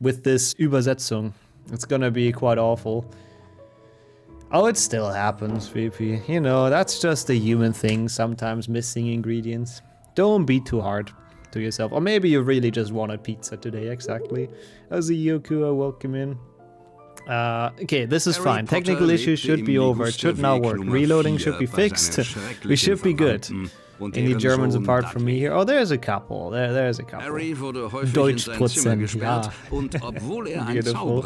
with this Übersetzung. It's gonna be quite awful. Oh, it still happens, VP. You know, that's just a human thing, sometimes missing ingredients. Don't be too hard to yourself. Or maybe you really just wanted pizza today, exactly. Yoku, welcome in. Okay, this is fine. Technical issues should be over. It should now work. Reloading should be fixed. We should be good. Any Germans apart from me here? Oh, there's a couple. There's a couple. Deutschprozent, ja. Beautiful.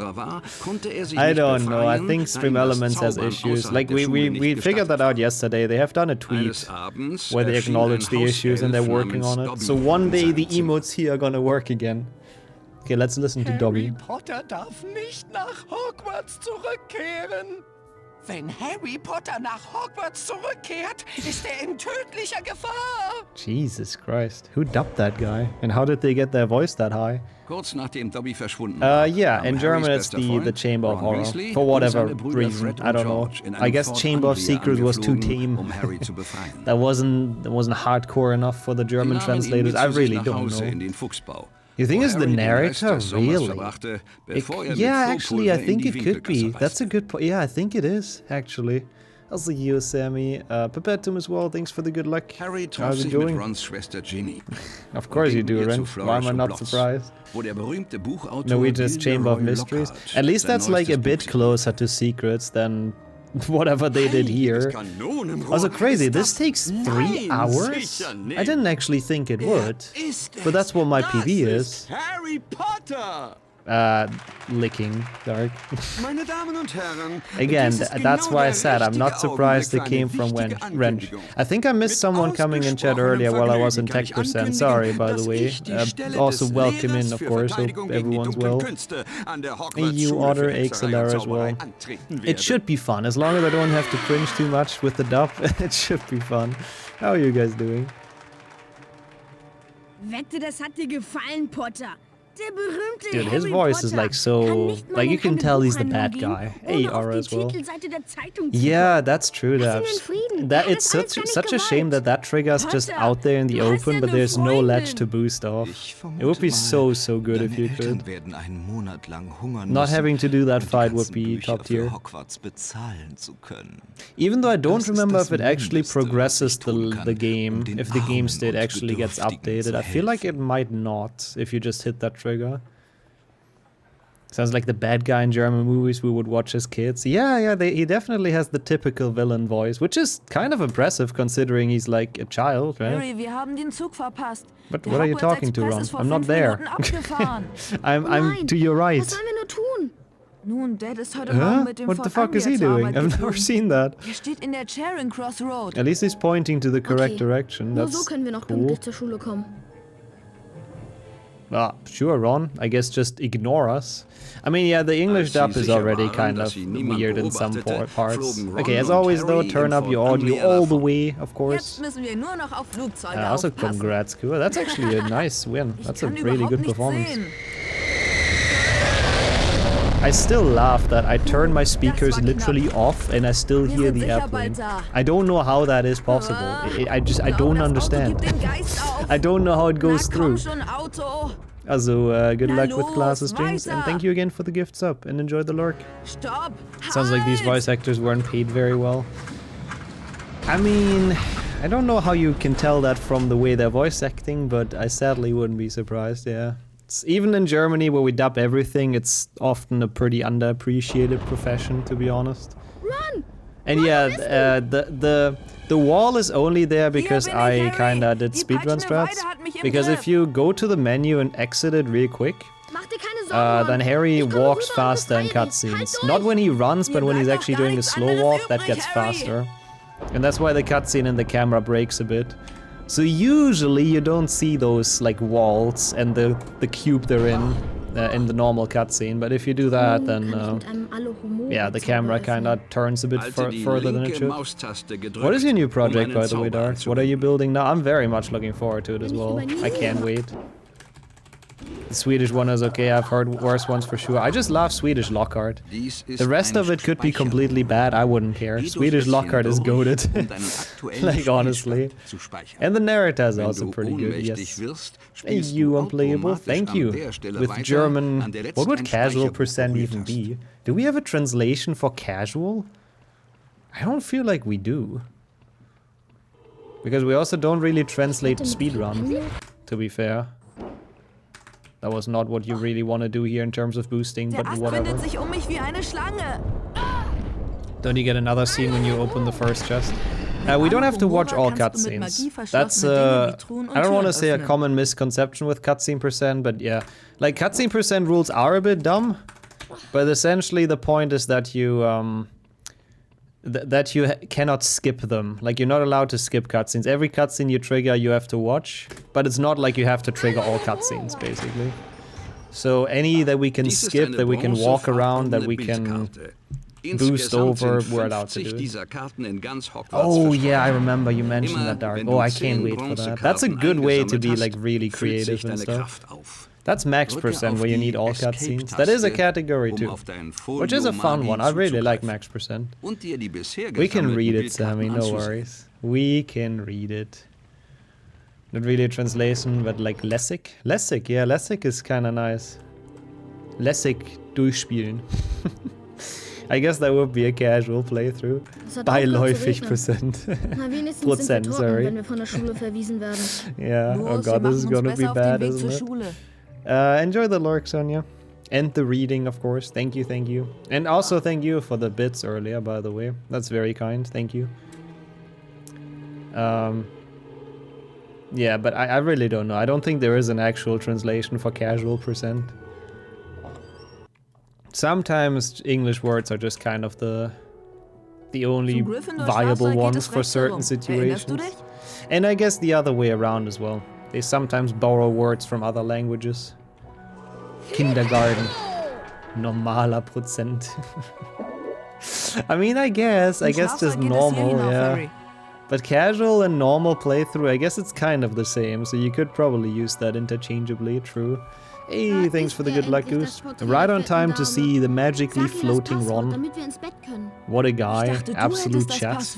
I don't know. I think Stream Elements has issues. Like, we figured that out yesterday. They have done a tweet where they acknowledge the issues and they're working on it. So one day the emotes here are gonna work again. Okay, let's listen to Dobby. Harry Potter darf nicht nach Hogwarts zurückkehren. Wenn Harry Potter nach Hogwarts zurückkehrt, ist er in tödlicher Gefahr. Jesus Christ. Who dubbed that guy? And how did they get their voice that high? Kurz nachdem Dobby verschwunden yeah, in German it's the Chamber of Horror. For whatever reason, I don't know. I guess Chamber of Secrets was too tame. that wasn't hardcore enough for the German translators. I really don't know. You think it's the narrator? Really? Yeah, actually, I think it could be. That's a good point. Yeah, I think it is, actually. I'll see you, Sammy. Perpetuum as well, thanks for the good luck. How's it going? Of course you do, Ren. Why am I not surprised? Norwegian's Chamber of Mysteries. At least that's like a bit closer to Secrets than whatever they did here. Also crazy, this takes 3 hours? I didn't actually think it would. But that's what my PB is. Harry Potter! Licking, Dark. Again, that's why I said I'm not surprised it came from Wrench. I think I missed someone coming in chat earlier while I was in Tech %. Sorry, by the way. Also welcome in, of course, hope everyone's well. EU Order, Axelar as well. It should be fun, as long as I don't have to cringe too much with the dub. It should be fun. How are you guys doing? Wette, das hat dir gefallen, Potter. Dude, his voice is like so... Like, you can tell he's the bad guy. Hey, Aura as well. Yeah, that's true, it's such a shame that that trigger's just out there in the open, but there's no ledge to boost off. It would be so good if you could. Not having to do that fight would be top tier. Even though I don't remember if it actually progresses the game, if the game state actually gets updated. I feel like it might not, if you just hit that trigger. Sounds like the bad guy in German movies we would watch as kids. Yeah, he definitely has the typical villain voice, which is kind of impressive considering he's like a child, right? Harry, wir haben den Zug verpasst. But what are you talking to, Ron? I'm not there. I'm to your right. Was sollen wir nur tun? Nun, Dad ist heute Morgen mit dem What the fuck is he doing? I've never seen that. Steht in der Charing Cross Road. At least he's pointing to the correct direction. That's nur so können wir noch pünktlich zur Schule kommen. Sure, Ron. I guess just ignore us. I mean, yeah, the English dub is already kind of weird in some parts. Okay, as always though, turn up your audio all the way, of course. Also, congrats, cool. That's actually a nice win. That's a really good performance. I still laugh that I turn my speakers literally off and I still hear the airplane. I don't know how that is possible. I don't understand. I don't know how it goes through. Also, good luck with classes, Jinx, and thank you again for the gifts up, and enjoy the lurk. Sounds like these voice actors weren't paid very well. I mean, I don't know how you can tell that from the way they're voice acting, but I sadly wouldn't be surprised, yeah. Even in Germany, where we dub everything, it's often a pretty underappreciated profession, to be honest. Run! And yeah, the wall is only there because I kinda did speedrun strats. Because if you go to the menu and exit it real quick, then Harry walks faster in cutscenes. Not when he runs, but when he's actually doing a slow walk, that gets faster. And that's why the cutscene and the camera breaks a bit. So usually you don't see those like walls and the cube they're in the normal cutscene, but if you do that, then yeah, the camera kinda turns a bit further than it should. What is your new project, by the way, Dark? What are you building now? I'm very much looking forward to it as well. I can't wait. The Swedish one is okay, I've heard worse ones for sure. I just love Swedish Lockhart. The rest of it could be completely bad, I wouldn't care. Swedish Lockhart is goated. Like, honestly. And the narrator is also pretty good, yes. Hey, you unplayable, thank you. With German, what would casual percent even be? Do we have a translation for casual? I don't feel like we do. Because we also don't really translate speedrun, to be fair. That was not what you really want to do here in terms of boosting, but whatever. Don't you get another scene when you open the first chest? We don't have to watch all cutscenes. That's, I don't want to say a common misconception with cutscene percent, but yeah. Like, cutscene percent rules are a bit dumb, but essentially the point is that you, that you cannot skip them. Like, you're not allowed to skip cutscenes. Every cutscene you trigger, you have to watch. But it's not like you have to trigger all cutscenes, basically. So any that we can skip, that we can walk around, that we can boost over, we're allowed to do it. Oh yeah, I remember you mentioned that, Dark. Oh, I can't wait for that. That's a good way to be like really creative and stuff. That's max percent where you need all cutscenes. That is a category too, which is a fun one. I really like max percent. We can read it, Sammy, no worries. We can read it. Not really a translation, but like Lessig? Lessig, yeah, Lessig is kinda nice. Lessig durchspielen. I guess that would be a casual playthrough. Beiläufig percent. Prozent, sorry. Yeah, oh god, this is gonna be bad, isn't it? Enjoy the lurk, Sonia. And the reading, of course. Thank you, thank you. And also thank you for the bits earlier, by the way. That's very kind, thank you. Yeah, but I really don't know. I don't think there is an actual translation for casual percent. Sometimes English words are just kind of the only viable ones for certain situations. And I guess the other way around as well. They sometimes borrow words from other languages. Kindergarten. Normaler Prozent. I mean, I guess just normal, yeah. But casual and normal playthrough, I guess it's kind of the same, so you could probably use that interchangeably, true. Hey, thanks for the good luck, Goose. Right on time to see the magically floating Ron. What a guy, absolute chess.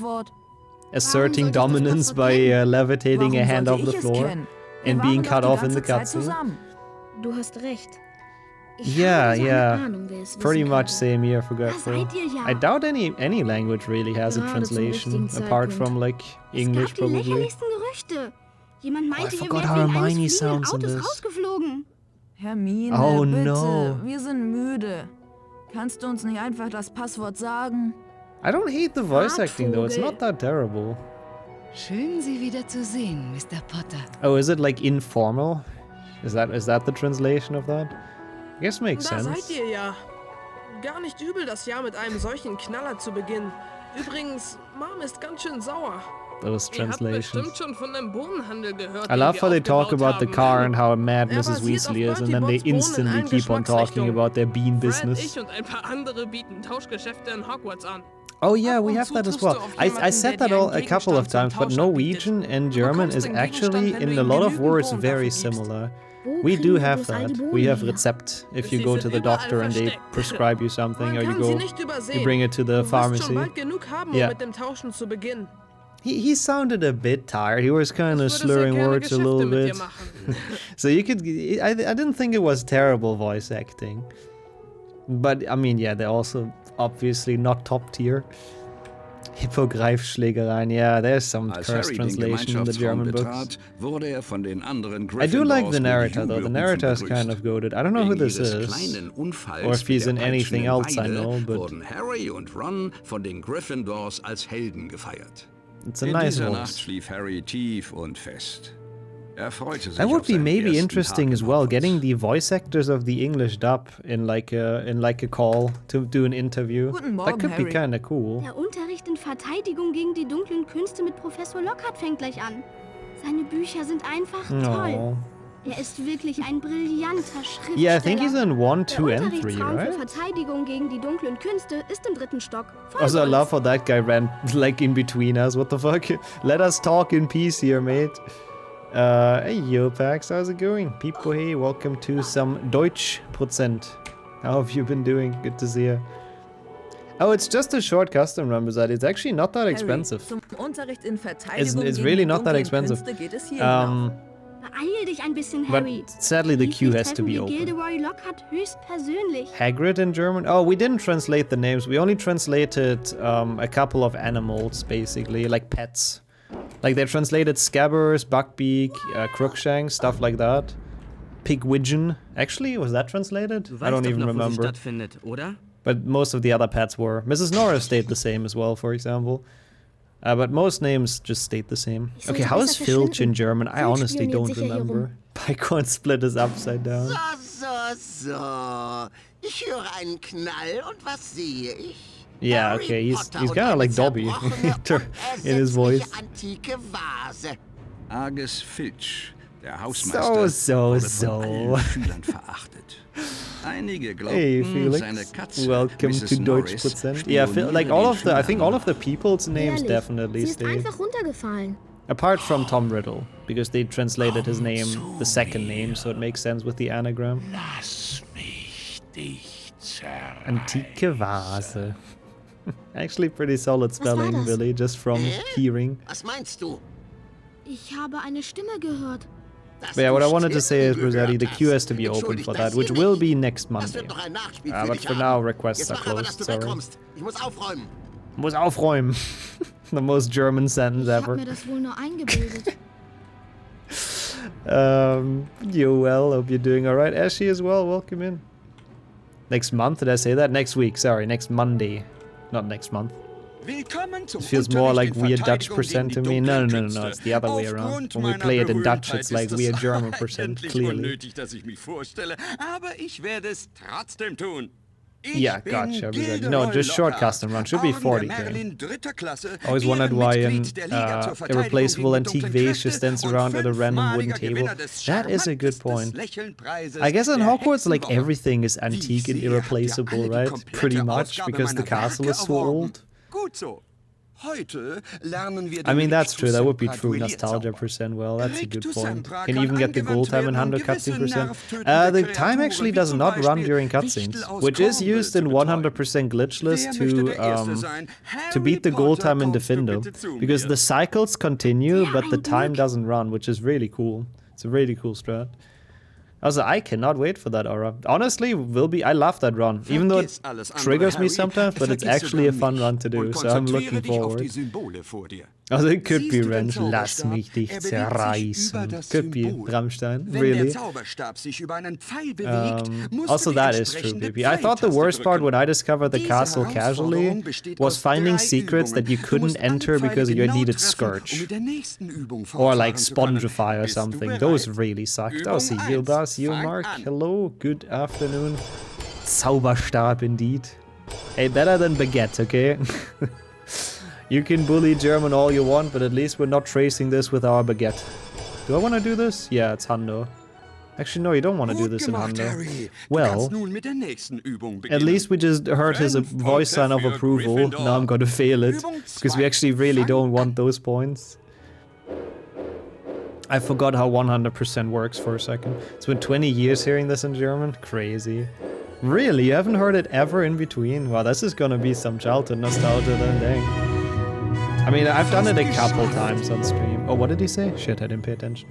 Asserting dominance by levitating a hand off the floor and being cut off in the cutscene. Yeah, pretty much same here, forgetful. I doubt any language really has a translation, apart from like English probably. Oh, I forgot how Hermione sounds in this. Hermine, oh, bitte, no. Wir sind müde. Kannst du uns nicht einfach das Passwort sagen? I don't hate the voice acting though, it's not that terrible. Schön, Sie wieder zu sehen, Mr. Potter. Oh, is it like informal? Is that the translation of that? I guess makes sense. Da seid ihr ja. Gar nicht übel, das Jahr mit einem solchen Knaller zu beginnen. Übrigens, Mom ist ganz schön sauer. Those translations. Ihr habt bestimmt schon von dem Bohnenhandel gehört, I love how they talk about the car and how mad Er Mrs. basiert Weasley auf is, and then they Bertie Botts instantly Bohnen in keep on allen talking Geschmacksrichtungen. about their bean Fred, business. ich und ein paar andere bieten Tauschgeschäfte in Hogwarts an. Oh yeah, Ab we und have zu that as triffst well. du auf I jemanden, said der that dir all einen a couple of Gegenstand zum times, but Tausch no, anbietet. Norwegian and Du German bekommst is den actually Gegenstand, wenn in du a ihm lot of genügend words Bohnen very dafür gibst. similar. We do have that. We have Rezept. If you Sie go sind to the überall doctor and they versteckt. prescribe you something, Man or you kann sie go, nicht you übersehen. bring it to the Du wirst pharmacy. schon bald genug haben, Yeah. mit dem Tauschen zu beginnen. He sounded a bit tired. He was kind of Ich würde sehr slurring gerne words a Geschäfte little mit dir bit. machen. So you could, I didn't think it was terrible voice acting. But, I mean, yeah, they're also obviously not top tier. Hippogreifschlägereien, yeah, there's some Als cursed Harry den translation in the Gemeinschaftsraum German books. betrat, wurde er von den anderen I do like Gryffindors the mit narrator though, the Jubelrufen narrator is kind of begrüßt. goated. I don't know who Wegen this ihres is, kleinen Unfalls or if he's mit in der anything peitschenden else I Weide know, but wurden Harry und Ron von den Gryffindors als Helden gefeiert. it's a In nice dieser voice. Nacht schlief Harry tief und fest. Er freute sich That would auf be seinen maybe ersten interesting Tag as in well, Hogwarts. getting the voice actors of the English dub in like a call to do an interview. Guten That Morgen, could be Harry. kind of cool. Der Unterricht in Verteidigung gegen die dunklen Künste mit Professor Lockhart fängt gleich an. Seine Bücher sind einfach toll. No. Er ist wirklich ein brillanter Schriftsteller. Yeah, I think he's in 1, Der 2, and 3, Unterrichtsraum right? für Verteidigung gegen die dunklen Künste ist im 3. Stock. Folgt Also, I uns. love how that guy ran like in between us. What the fuck? Let us talk in peace here, mate. Hey yo, Pax, how's it going? People, hey, welcome to some Deutsch Prozent. How have you been doing? Good to see you. Oh, it's just a short custom run, beside. It's actually not that expensive. It's really not that expensive. Beeil dich ein bisschen, Harry. But sadly, the queue has to be Wie open. Gilderoy Lockhart höchstpersönlich. Hagrid in German? Oh, we didn't translate the names. We only translated a couple of animals, basically, like pets. Like they translated Scabbers, Buckbeak, Crookshanks, stuff like that. Pigwidgeon. Actually, was that translated? I don't even remember. But most of the other pets were. Mrs. Norris stayed the same as well, for example. But most names just stayed the same. Okay, how is filch in German? I honestly don't remember. Picorn split is upside down. So. Ich höre einen Knall und was sehe ich? Yeah, okay, he's kind of like Dobby in his voice. Arges Filch, der Hausmeister, So. von allen Schülern verachtet. Einige Hey glaubten, seine Felix, Katze, welcome Mrs. to Deutsch Norris, Prozent. Yeah, like all of the, I think all of the people's names definitely Sie ist stay. einfach runtergefallen. Apart from Tom Riddle, because they translated his name, the second name, so it makes sense with the anagram. Lass mich dich zerreißen. Antike Vase. Actually pretty solid Was war spelling, das? Billy, just from hearing. Was meinst du? Ich habe eine Stimme gehört. But yeah, what I wanted to say is, Rossetti, the queue has to be open for that, which will be next Monday. But for now, requests are closed, sorry. Ich muss aufräumen. Muss aufräumen. The most German sentence Ich habe ever. mir das wohl nur eingebildet. You well, hope you're doing alright. Ashley as well, welcome in. Next month, did I say that? Next week, sorry, next Monday. Not next month. It feels more like weird Dutch percent to me. No, it's the other way around. When we play it in Dutch, it's like weird German percent, clearly. Yeah, gotcha. No, just short custom run. Should be 40k. Always wondered why an irreplaceable antique vase just stands around at a random wooden table. That is a good point. I guess in Hogwarts, like, everything is antique and irreplaceable, right? Pretty much, because the castle is so old. I mean, that's true. That would be true nostalgia percent. Well, that's a good point. Can you even get the gold time in 100 cutscene percent? The time actually does not run during cutscenes, which is used in 100% glitchless to beat the gold time in Defendo, because the cycles continue, but the time doesn't run, which is really cool. It's a really cool strat. Also, I cannot wait for that aura. Honestly, I love that run. Even though it triggers me sometimes, but it's actually a fun run to do, so I'm looking forward. Also, it could be Wrench, lass mich dich zerreißen. Could be Rammstein, really. Also, that is true, baby. I thought the worst part when I discovered the castle casually was finding secrets that you couldn't enter because you needed Scourge. Or like Spongify or something. Those really sucked. Oh, see you, Bas, you, Mark. Hello, good afternoon. Zauberstab, indeed. Hey, better than Baguette, okay? You can bully German all you want, but at least we're not tracing this with our baguette. Do I want to do this? Yeah, it's Hundo. Actually, no, you don't want to do this in Hundo. Well, at least we just heard his voice sign of approval. Now I'm going to fail it, because we actually really don't want those points. I forgot how 100% works for a second. It's been 20 years hearing this in German. Crazy. Really? You haven't heard it ever in between? Wow, this is gonna be some childhood nostalgia then, dang. I mean, I've done it a couple times on stream. Oh, what did he say? Shit, I didn't pay attention.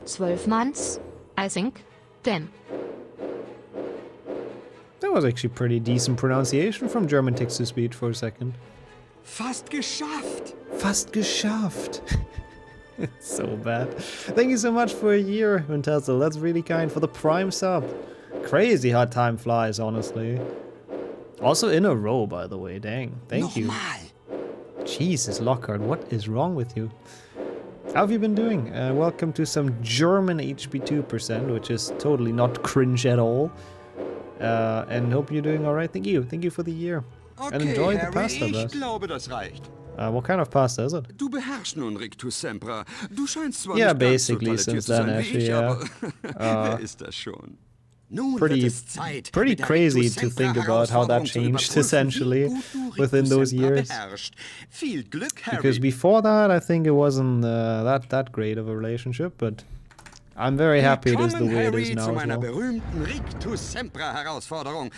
12 months, I think. Then. That was actually pretty decent pronunciation from German text-to-speech for a second. Fast geschafft. Fast geschafft. It's so bad. Thank you so much for a year, Wintezel. That's really kind. For the Prime sub. Crazy how time flies, honestly. Also in a row, by the way. Dang. Thank you. Jesus, Lockhart, what is wrong with you? How have you been doing? Welcome to some German HP 2%, which is totally not cringe at all. And hope you're doing alright. Thank you. Thank you for the year. Okay, and enjoy the Harry, pasta, ich Bas. glaube, das reicht. What kind of pasta is it? Du beherrschst nun Rictus Sempra. Du scheinst zwar Yeah, nicht ganz so basically talentiert since zu sein then, wie actually, ich, yeah. aber wer ist das schon? pretty crazy to think about how that changed essentially within those years. Because before that, I think it wasn't that great of a relationship, but I'm very happy it is the way it is now as well.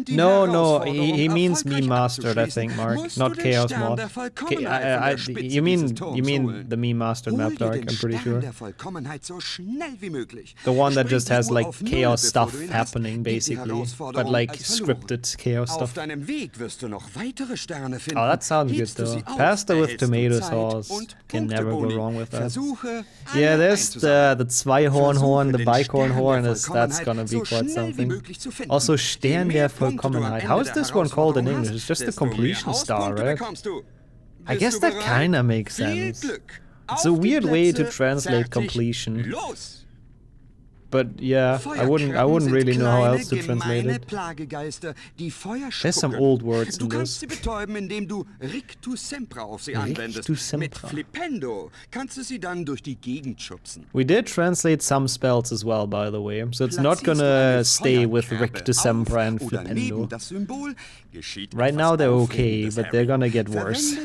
No, he means me mastered, I think, Mark, not Chaos Mod. You mean the me mastered map, Dark, I'm pretty sure. The one that just has like chaos stuff happening, basically, but like scripted chaos stuff. Oh, that sounds good though. Pasta with tomato sauce, can never go wrong with that. Yeah, there's the Zweihorn, the Beikornhorn, that's gonna be quite something. Also, Stern der Vollkommenheit. How is this one called in English? It's just the completion star, right? I guess that kinda makes sense. It's a weird way to translate completion. But yeah, I wouldn't really know how else to translate it. There's some old words in this. We did translate some spells as well, by the way, so it's not gonna stay with rictus sempra and flipendo. Right now they're okay, but they're gonna get worse.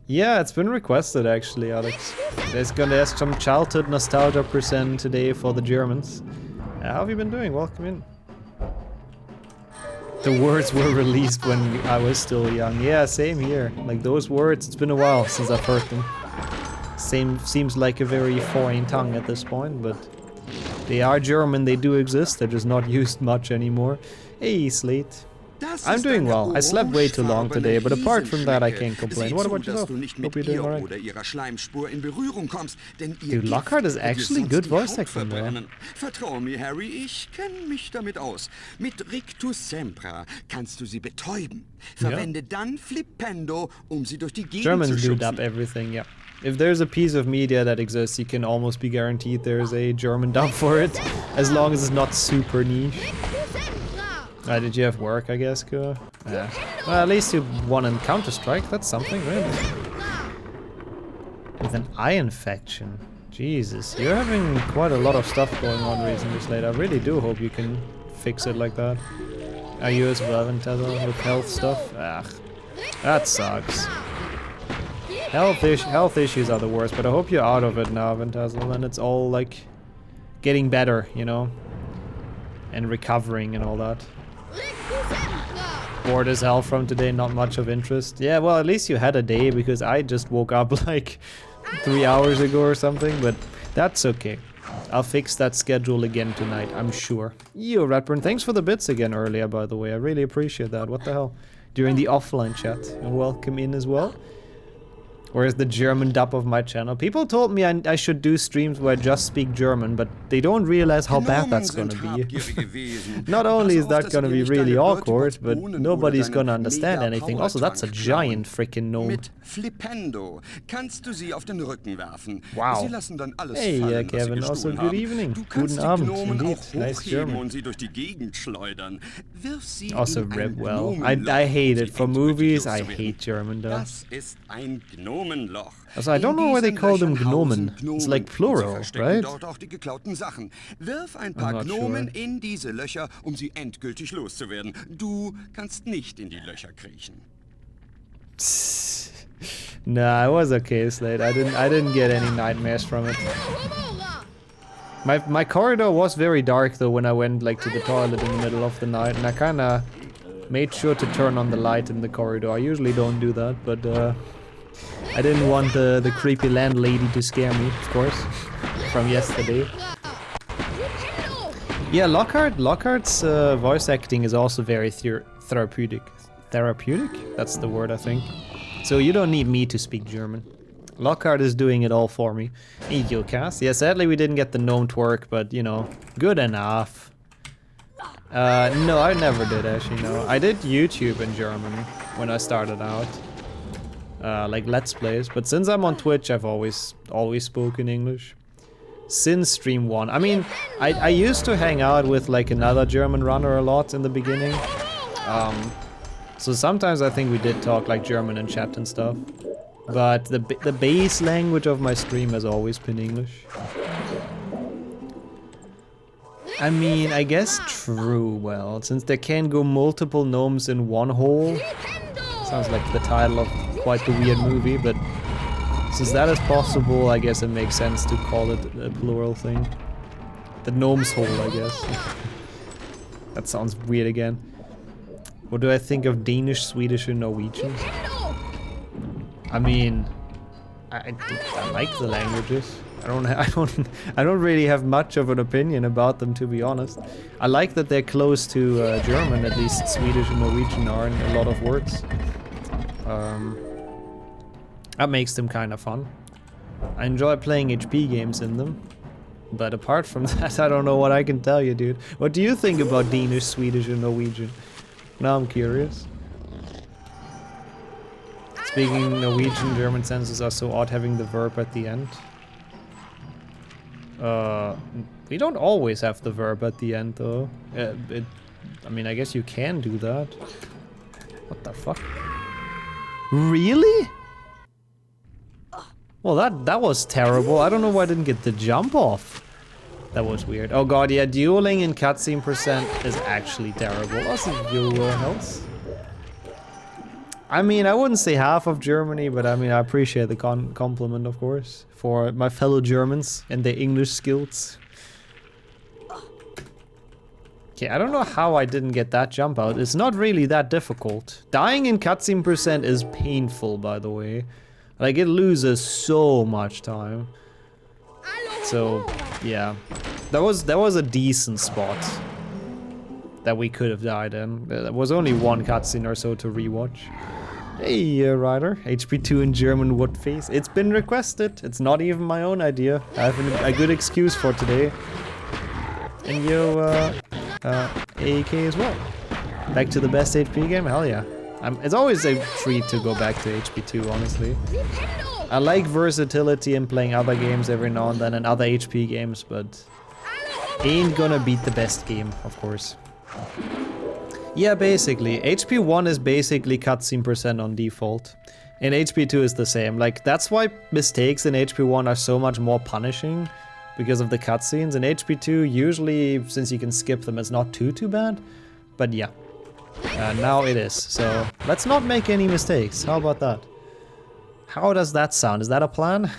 Yeah, it's been requested actually, Alex. There's some childhood nostalgia present today for the Germans. How have you been doing? Welcome in. The words were released when I was still young. Yeah, same here. Like those words, it's been a while since I've heard them. Seems like a very foreign tongue at this point, but they are German, they do exist, they're just not used much anymore. Hey, Slate. I'm doing well. I slept way too long today, but apart from that, I can't complain. What about yourself? Hope you're doing alright. Dude, Lockhart is actually good voice acting, man. Vertrau mir, Harry, ich kenne mich damit aus. Mit Rictus Sempra kannst du sie betäuben. Verwende dann Flipendo, sie durch die Gegend Germans zu do dub everything, yeah. If there's a piece of media that exists, you can almost be guaranteed there's a German dub for it, as long as it's not super niche. Did you have work, I guess, Kua? Yeah. Well, at least you won in Counter-Strike, that's something, really. With an eye infection. Jesus, you're having quite a lot of stuff going on recently, Slade. I really do hope you can fix it like that. Are you as well, Ventezza, with health stuff? Ugh, that sucks. Health issues are the worst, but I hope you're out of it now, Ventezza, and it's all, like, getting better, you know? And recovering and all that. Bored as hell from today, not much of interest. Yeah, well, at least you had a day, because I just woke up like 3 hours ago or something, but that's okay. I'll fix that schedule again tonight, I'm sure. Yo, Ratburn, thanks for the bits again earlier, by the way. I really appreciate that. What the hell? During the offline chat. And welcome in as well. Where's the German dub of my channel? People told me I should do streams where I just speak German, but they don't realize how bad that's gonna be. Not only is that gonna be really awkward, but nobody's gonna understand anything. Also, that's a giant freaking gnome. Wow. Hey, Kevin, also good evening. Guten Abend, indeed. Nice German. Also, rip well. I hate it. For movies, I hate German dubs. Also, I don't know why they call them Gnomen. It's like plural, right? Wirf ein paar Gnomen in diese Löcher, sie endgültig loszuwerden. Du kannst nicht in die Löcher kriechen. Nah, it was okay, Slade. I didn't get any nightmares from it. My corridor was very dark though when I went like to the toilet in the middle of the night, and I kinda made sure to turn on the light in the corridor. I usually don't do that, but I didn't want the creepy landlady to scare me, of course, from yesterday. Yeah, Lockhart's voice acting is also very therapeutic. Therapeutic? That's the word, I think. So you don't need me to speak German. Lockhart is doing it all for me. Eaglecast. Yeah, sadly we didn't get the gnome twerk, but you know, good enough. No, I never did actually, no. I did YouTube in German when I started out. Like Let's Plays, but since I'm on Twitch, I've always spoken English. Since Stream 1. I mean, I used to hang out with like another German runner a lot in the beginning. So sometimes I think we did talk like German in chat and stuff. But the base language of my stream has always been English. I mean, I guess true, well, since there can go multiple gnomes in one hole. Sounds like the title of quite the weird movie, but since that is possible, I guess it makes sense to call it a plural thing. The gnome's hole, I guess. That sounds weird again. What do I think of Danish, Swedish, and Norwegian? I mean, I like the languages. I don't really have much of an opinion about them, to be honest. I like that they're close to German. At least Swedish and Norwegian are in a lot of words. That makes them kind of fun. I enjoy playing HP games in them. But apart from that, I don't know what I can tell you, dude. What do you think about Danish, Swedish, and Norwegian? Now I'm curious. Speaking Norwegian, German sentences are so odd having the verb at the end. We don't always have the verb at the end, though. I mean, I guess you can do that. What the fuck? Really? Well, that was terrible. I don't know why I didn't get the jump off. That was weird. Oh god, yeah, dueling in cutscene percent is actually terrible. Also, health. I mean, I wouldn't say half of Germany, but I mean, I appreciate the compliment, of course, for my fellow Germans and their English skills. Okay, I don't know how I didn't get that jump out. It's not really that difficult. Dying in cutscene percent is painful, by the way. Like, it loses so much time. So, yeah. That was a decent spot that we could have died in. There was only one cutscene or so to rewatch. Hey, Ryder. HP2 in German wood face. It's been requested. It's not even my own idea. I have a good excuse for today. And yo, AEK as well. Back to the best HP game? Hell yeah. It's always a treat to go back to HP2, honestly. I like versatility in playing other games every now and then and other HP games, but ain't gonna beat the best game, of course. Yeah, basically. HP 1 is basically cutscene percent on default. And HP 2 is the same. Like, that's why mistakes in HP 1 are so much more punishing, because of the cutscenes. In HP 2, usually, since you can skip them, it's not too bad. But yeah. Now it is. So, let's not make any mistakes. How about that? How does that sound? Is that a plan?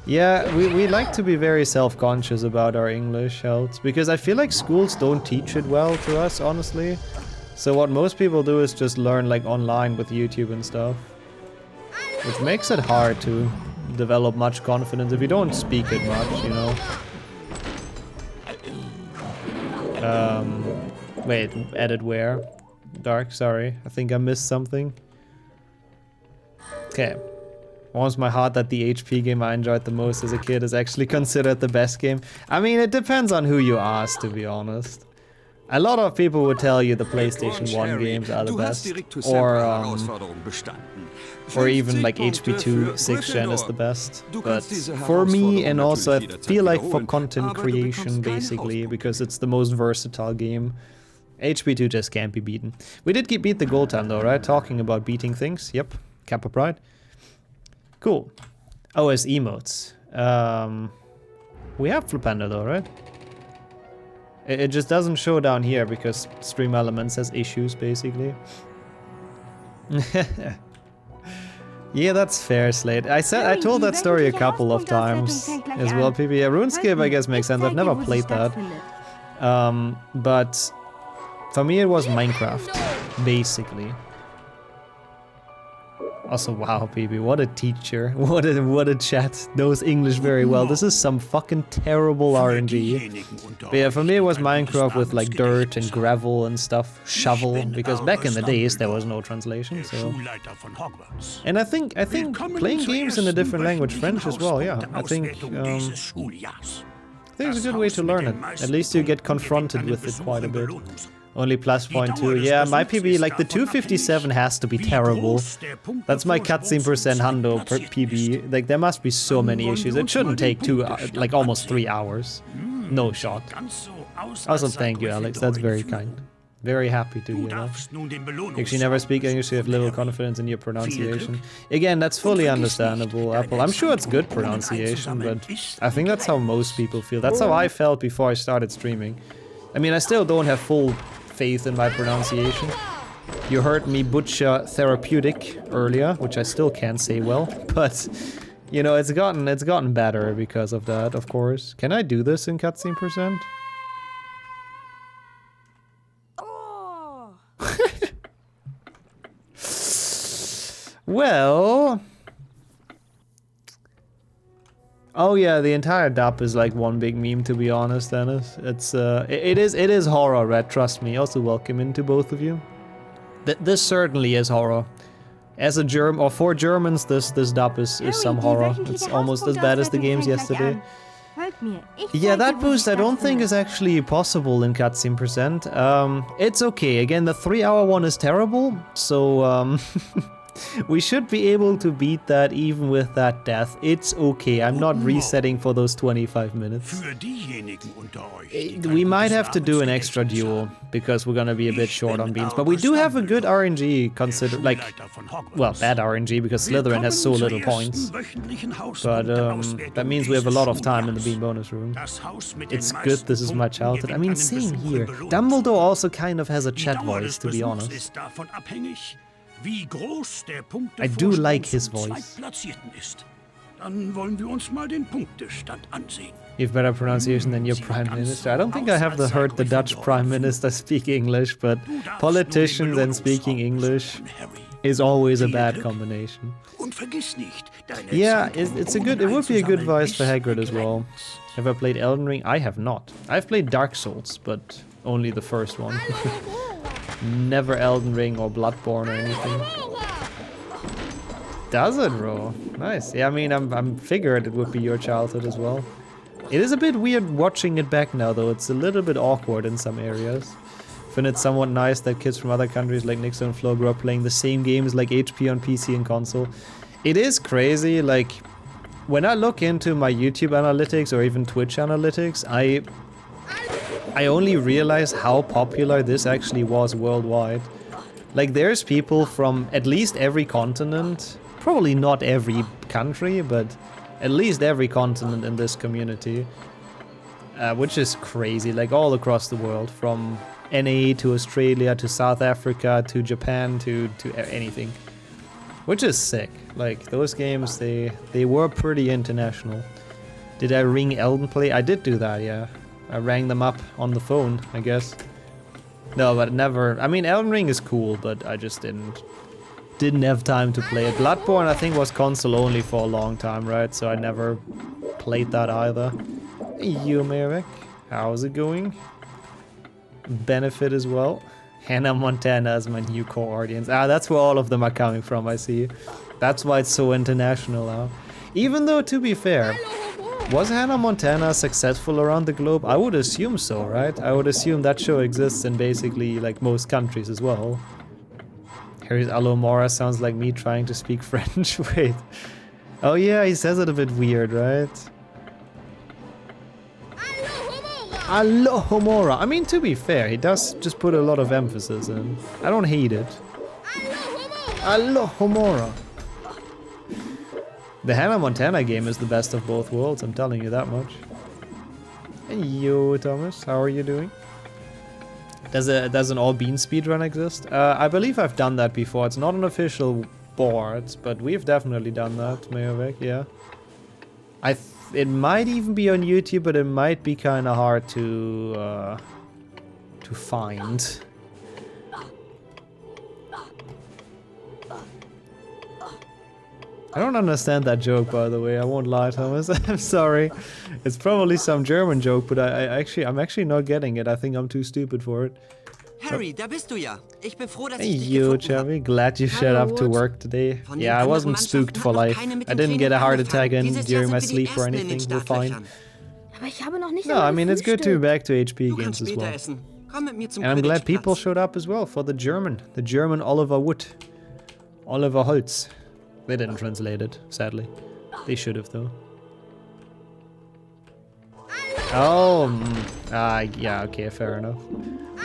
Yeah, we like to be very self-conscious about our English health, because I feel like schools don't teach it well to us, honestly. So what most people do is just learn like online with YouTube and stuff. Which makes it hard to develop much confidence if you don't speak it much, you know. Wait, edit where? Dark, sorry. I think I missed something. Okay. Warms my heart that the HP game I enjoyed the most as a kid is actually considered the best game. I mean, it depends on who you ask, to be honest. A lot of people would tell you the PlayStation 1 games are the best. Or even like HP 2 6th gen is the best. But for me, and also I feel like for content creation, basically, because it's the most versatile game, HP 2 just can't be beaten. We did beat the goal time though, right? Talking about beating things. Yep. Kappa Pride. Cool. OS emotes. We have Flipendo though, right? It just doesn't show down here because Stream Elements has issues, basically. Yeah, that's fair, Slade. I told that story a couple of times as well, PB. Yeah, RuneScape, I guess, makes sense. I've never played that. But for me, it was Minecraft, basically. Also, wow, PB, what a teacher. What a chat. Knows English very well. This is some fucking terrible RNG. But yeah, for me it was Minecraft with like dirt and gravel and stuff. Shovel, because back in the days there was no translation, so... And I think playing games in a different language, French as well, yeah. I think it's a good way to learn it. At least you get confronted with it quite a bit. Only +0.2. Yeah, my PB, like the 257 has to be terrible. That's my cutscene percent hundo per PB. Like there must be so many issues. It shouldn't take like almost 3 hours. No shot. Also, thank you, Alex. That's very kind. Very happy to hear that. You actually never speak English, you have little confidence in your pronunciation. Again, that's fully understandable, Apple. I'm sure it's good pronunciation, but I think that's how most people feel. That's how I felt before I started streaming. I mean, I still don't have full faith in my pronunciation. You heard me butcher therapeutic earlier, which I still can't say well, but you know, it's gotten better because of that, of course. Can I do this in cutscene %? Well, oh yeah, the entire dub is like one big meme, to be honest, Dennis. It is horror, Red, trust me. Also welcome into both of you. This certainly is horror. As a German, or for Germans, this dub is some horror. It's almost as bad as the games yesterday. Yeah, that boost I don't think is actually possible in cutscene %. It's okay. Again, the 3-hour one is terrible, so we should be able to beat that even with that death. It's okay. I'm not resetting for those 25 minutes. We might have to do an extra duo because we're gonna be a bit short on beans, but we do have a good RNG consider, like, well, bad RNG because Slytherin has so little points. But that means we have a lot of time in the bean bonus room. It's good this is my childhood. I mean, same here. Dumbledore also kind of has a chat voice, to be honest. I do like his voice. You have better pronunciation than your Prime Minister. I don't think I have heard the Dutch Prime Minister speak English, but politicians and speaking English is always a bad combination. Yeah, it would be a good voice for Hagrid as well. Have I played Elden Ring? I have not. I've played Dark Souls, but only the first one. Never Elden Ring or Bloodborne or anything. Does it, bro? Nice. Yeah, I mean, I'm figured it would be your childhood as well. It is a bit weird watching it back now, though. It's a little bit awkward in some areas. I find it somewhat nice that kids from other countries like Nixon and Flo grew up playing the same games like HP on PC and console. It is crazy, like, when I look into my YouTube analytics or even Twitch analytics, I only realize how popular this actually was worldwide. Like, there's people from at least every continent, probably not every country, but at least every continent in this community, which is crazy, like all across the world, from NA to Australia to South Africa to Japan to anything, which is sick. Like, those games, they were pretty international. Did I ring Elden Play? I did do that, yeah. I rang them up on the phone, I guess. No, but never. I mean, Elden Ring is cool, but I just didn't have time to play it. Bloodborne, I think, was console only for a long time, right? So I never played that either. Hey, you, Merrick. How's it going? Benefit as well. Hannah Montana is my new core audience. Ah, that's where all of them are coming from, I see. That's why it's so international now. Even though, to be fair, was Hannah Montana successful around the globe? I would assume so, right? I would assume that show exists in basically like most countries as well. Harry's Alomora sounds like me trying to speak French. Wait. Oh yeah, he says it a bit weird, right? Alohomora. I mean, to be fair, he does just put a lot of emphasis in. I don't hate it. Alohomora. The Hannah Montana game is the best of both worlds, I'm telling you that much. Hey yo, Thomas, how are you doing? Does an all bean speedrun exist? I believe I've done that before. It's not an official board, but we've definitely done that, Mayovec, yeah. It might even be on YouTube, but it might be kind of hard to find. I don't understand that joke, by the way. I won't lie, Thomas. I'm sorry. It's probably some German joke, but I'm actually not getting it. I think I'm too stupid for it. Harry, da bist du ja. Ich bin froh, dass Hey, ich dich you, gefunden habe. Cherry. Glad you showed up to work today. Yeah, I wasn't spooked for life. I didn't get a heart attack during my sleep or anything. We're fine. Aber ich habe noch nicht No, I mean, it's good to be back to HP Du games kannst as später well. essen. Komm mit mir zum And I'm glad people Quidditch-Platz. showed up as well for the German Oliver Wood. Oliver Holtz. They didn't translate it, sadly. They should have, though. Oh, yeah, okay, fair enough.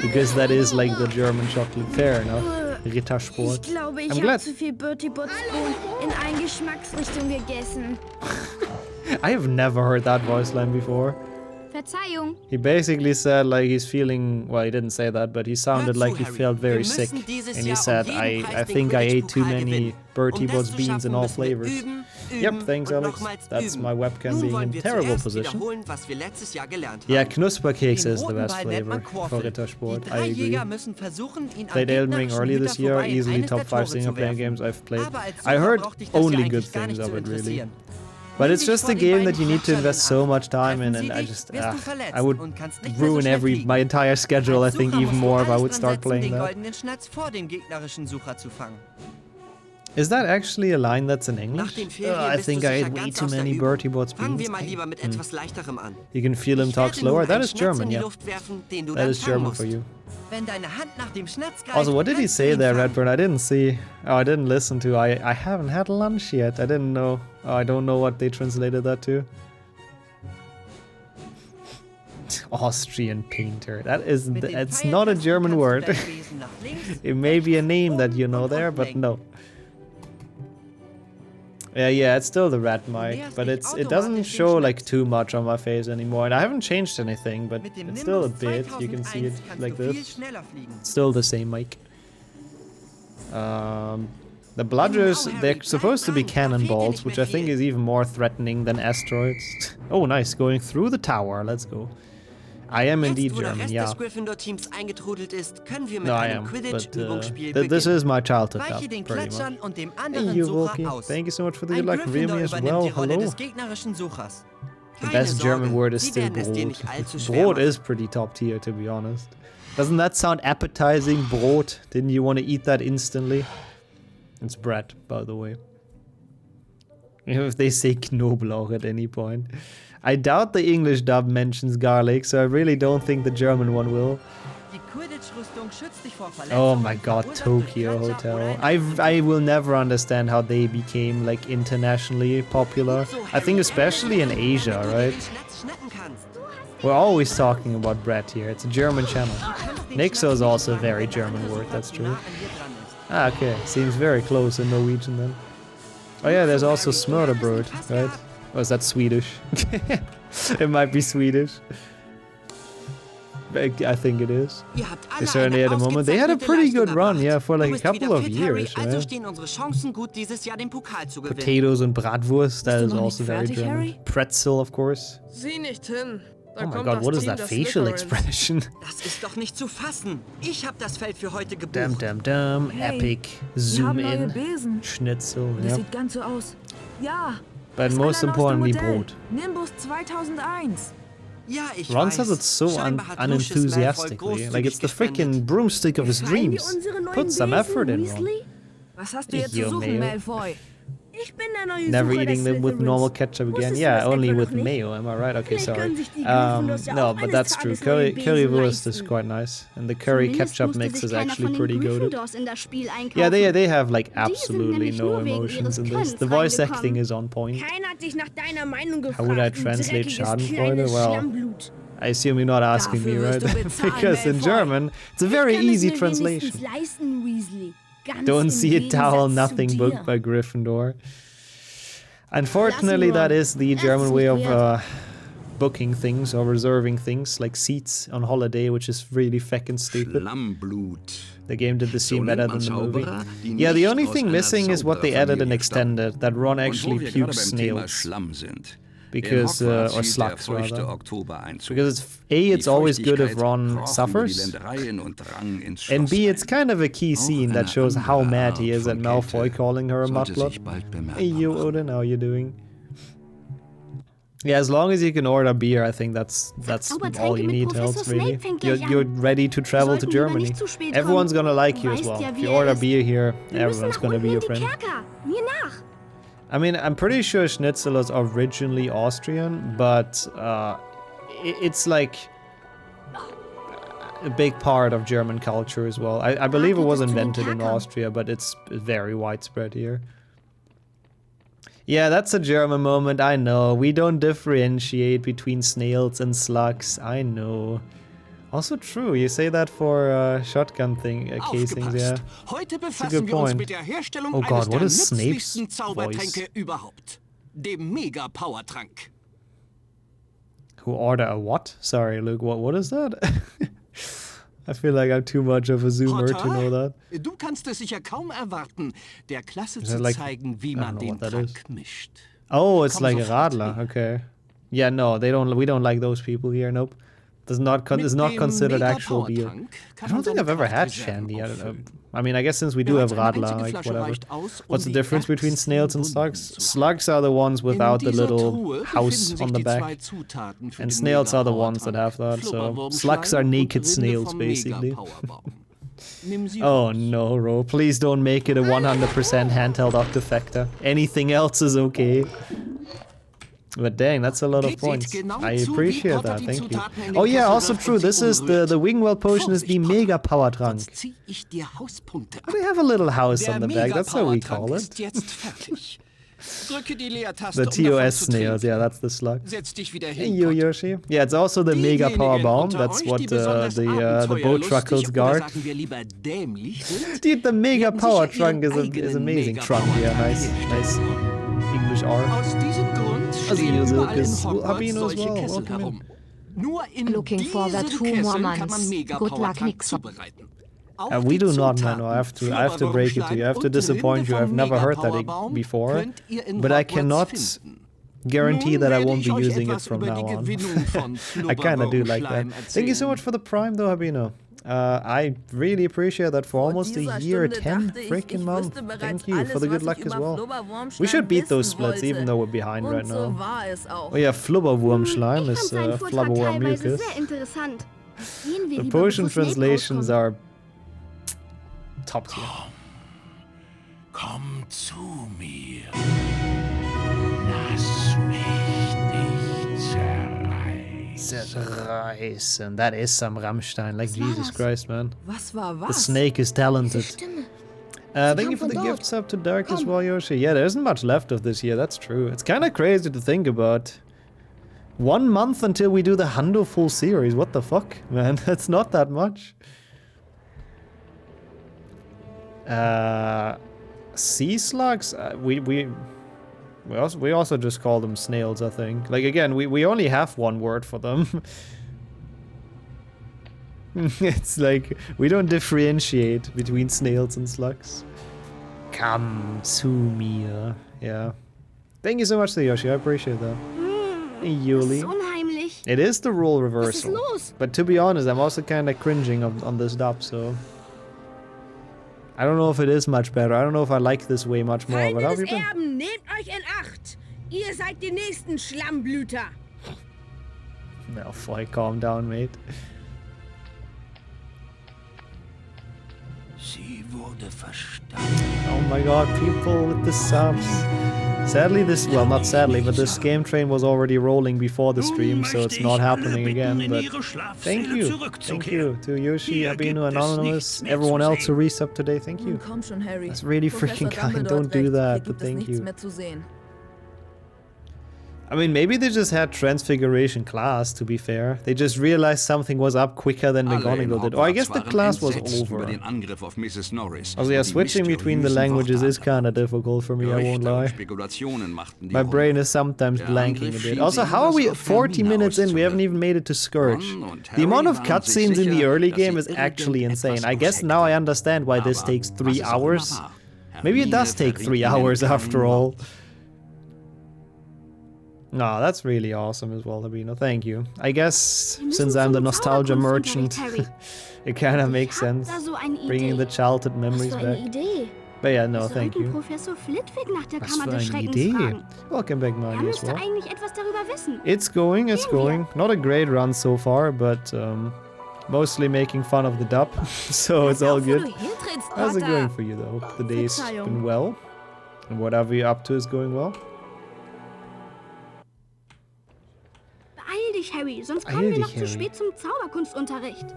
Because that is like the German chocolate. Fair enough. Rittersport. Ich glaube, ich I'm habe glad. zu viel Bertie Botts Bohnen in eine Geschmacksrichtung gegessen. I have never heard that voice line before. Verzeihung. He basically said like he's feeling, well, he didn't say that, but he sounded like he felt very sick. And he said, I think I ate too many Bertie Botts beans in all flavors. Yep, thanks Alex. That's my webcam being in terrible position. Yeah, Knusperkeks is the best flavor for Rittersport, I agree. Played Elden Ring earlier this year, easily top 5 single-player games I've played. I heard only good things of it, really. But it's just a game that you need to invest so much time in, and I would ruin my entire schedule, I think, even more if I would start playing that. Is that actually a line that's in English? I think I ate way too many Bertie Botts beans. You can feel him talk slower? That is German, yeah. That is German for you. Also, what did he say there, Redburn? I didn't see. Oh, I didn't listen to. I haven't had lunch yet. I didn't know. Oh, I don't know what they translated that to. Austrian painter. It's not a German word. It may be a name that you know there, but no. Yeah, it's still the rat mic, but it doesn't show like too much on my face anymore, and I haven't changed anything, but it's still a bit. You can see it like this. It's still the same mic. The bludgers, they're supposed to be cannonballs, which I think is even more threatening than asteroids. Oh, nice, going through the tower. Let's go. I am indeed German, yeah. No, I am, but this is my childhood dub, pretty much. Hey, you Volky. Thank you so much for the good luck. Really as well, hello. The best German word is still Brot. Brot is pretty top tier, to be honest. Doesn't that sound appetizing, Brot? Didn't you want to eat that instantly? It's bread, by the way. If they say Knoblauch at any point. I doubt the English dub mentions garlic, so I really don't think the German one will. Oh my god, Tokyo Hotel. I will never understand how they became like internationally popular. I think especially in Asia, right? We're always talking about bread here. It's a German channel. Nixo is also a very German word, that's true. Ah, okay. Seems very close in Norwegian then. Oh yeah, there's also smørrebrød, right? Or is that Swedish? It might be Swedish. I think it is. They certainly at the moment. They had a pretty good run, yeah, for like a couple of years, right? Potatoes and Bratwurst, that is also very German. Pretzel, of course. Sieh nicht hin. Oh my god, what is that facial expression? Damn, epic, zoom in, Schnitzel, Das yeah. sieht ganz so aus. Ja. But most importantly, Brot. Nimbus 2001. Ron says it so unenthusiastically, like it's the freaking broomstick of his dreams. Put some effort in, Ron. Was hast du jetzt zu suchen, Malfoy? Never eating them with normal ketchup again. Yeah, only with mayo, am I right? Okay, sorry. No, but that's true. Currywurst is quite nice. And the curry ketchup mix is actually pretty good. Yeah, they have like absolutely no emotions in this. The voice acting is on point. How would I translate Schadenfreude? Well, I assume you're not asking me, right? Because in German, it's a very easy translation. Don't see it towel, nothing book by Gryffindor. Unfortunately, that is the German way of booking things or reserving things, like seats on holiday, which is really feckin' stupid. The game did the scene better than the movie. Yeah, the only thing missing is what they added and extended, that Ron actually pukes snails. Because, or slugs rather. Because it's always good if Ron suffers, and B, it's kind of a key scene that shows how mad he is at Malfoy calling her a mudblood. Hey you, Odin, how you doing? Yeah, as long as you can order beer, I think that's all you need else, really. You're ready to travel to Germany. Everyone's gonna like you as well. If you order beer here, everyone's gonna be your friend. I mean, I'm pretty sure Schnitzel is originally Austrian, but it's like a big part of German culture as well. I believe it was invented in Austria, but it's very widespread here. Yeah, that's a German moment, I know. We don't differentiate between snails and slugs, I know. Also true, you say that for shotgun casings, yeah. Heute That's a befassen good wir uns point. mit der Herstellung Oh God, eines what der is Snape's nützlichsten voice? Zaubertränke überhaupt. Dem Mega-Power-Trank. Who order a what? Sorry, Luke, what is that? I feel like I'm too much of a zoomer to know that. Du kannst es sicher kaum erwarten, der Klasse zu like- zeigen, wie I man don't know den what that is. Trank mischt. Oh, it's Komm like a sofort, radler. Lee. Okay. Yeah, no, we don't like those people here. Nope. It's not considered actual beer. I don't think I've ever had shandy. I don't know. I mean, I guess since we do have radler, like whatever. What's the difference between snails and slugs? Slugs are the ones without the little house on the back, and snails are the ones that have that. So slugs are naked snails, basically. Oh no, Ro! Please don't make it a 100% handheld Octafector. Anything else is okay. But dang, that's a lot of points. I appreciate that, thank you. Oh yeah, also true, this is the Wingwell potion is the Mega Power Trank. They have a little house on the back, that's how we call it. The TOS snails, yeah, that's the slug. Hey, you, Yoshi. Yeah, it's also the Mega Power Bomb, that's what the boat truckles guard. Dude, the Mega Power Trunk is amazing. Trunk, yeah, nice English R. Also you, Silkes. Habino as well, welcome in. Looking forward to more months. Good luck, Nixon. We do not, man. I have to break it to you. I have to disappoint you. I've never heard that before, but I cannot guarantee that I won't be using it from now on. I kind of do like that. Thank you so much for the Prime, though, Habino. I really appreciate that for almost a year, 10 freaking months. Thank you for the good luck as well. We should beat those splits, even though we're behind right now. Oh yeah, Flubberwurmschleim is Flubberworm mucus. The potion translations are top tier. Komm zu mir. Lass mich nicht Zerreißen. That is some Rammstein, like Jesus Christ, man. Was war The was? snake is talented. Thank you for the gifts up to Dark as well, Yoshi. Yeah, there isn't much left of this year, that's true. It's kind of crazy to think about. 1 month until we do the Hundo full series. What the fuck, man? That's not that much. Sea slugs? We also just call them snails, I think. Like, again, we only have one word for them. It's like, we don't differentiate between snails and slugs. Come to mir. Yeah. Thank you so much, Yoshi. I appreciate that. Hey, Yuli. Unheimlich. It is the role Was ist reversal. los? But to be honest, I'm also kind of cringing on this dub, so... I don't know if it is much better. I don't know if I like this way much more, but how have you been? Erben, nehmt euch in Acht! Ihr seid die nächsten Schlammblüter! Malfoy, calm down, mate. Sie wurde verstanden. Oh my god, people with the subs. Sadly, well, not sadly, but this game train was already rolling before the stream, so it's not happening again, but thank you to Yoshi, Abinu, Anonymous, everyone else who resubbed today, thank you. Komm schon, Harry. That's really freaking kind, don't do that, but thank you. Mehr zu sehen. I mean, maybe they just had Transfiguration class, to be fair. They just realized something was up quicker than McGonagall did. Or I guess the class was over. Also yeah, switching between the languages is kinda difficult for me, I won't lie. My brain is sometimes blanking a bit. Also, how are we 40 minutes in? We haven't even made it to Scourge. The amount of cutscenes in the early game is actually insane. I guess now I understand why this takes 3 hours. Maybe it does take 3 hours after all. No, that's really awesome as well, Habino. Thank you. I guess since I'm the nostalgia merchant, it kind of makes sense. Bringing the childhood memories back. But yeah, no, thank you. Professor Flitwick nach der Was Kammer für des eine Schreckens Idee. fragen. Welcome back, Er Mandy, as müsste well. eigentlich etwas darüber wissen. It's going. Not a great run so far, but mostly making fun of the dub, so it's all good. How's it going for you, though? The day's been well, and whatever you're up to is going well. Beeil dich, Harry, sonst kommen wir noch zu spät zum Zauberkunstunterricht.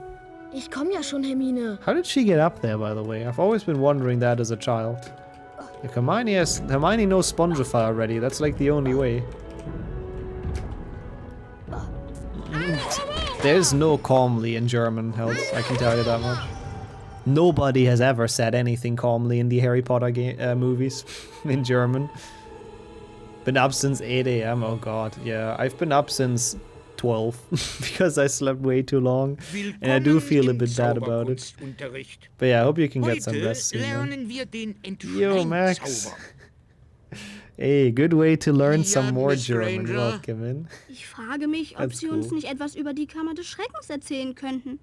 Ich komme ja schon, Hermine. How did she get up there, by the way? I've always been wondering that as a child. Like Hermione knows Spongify already. That's like the only way. There's no calmly in German, Hells, I can tell you that much. Nobody has ever said anything calmly in the Harry Potter movies in German. Been up since 8 AM, oh god, yeah. I've been up since 12 because I slept way too long and I do feel a bit bad about it. But yeah, I hope you can get some rest soon. Yo, Max. Hey, good way to learn some more German. Welcome in. Ich frage mich, ob Sie uns nicht etwas über die Kammer des Schreckens erzählen könnten.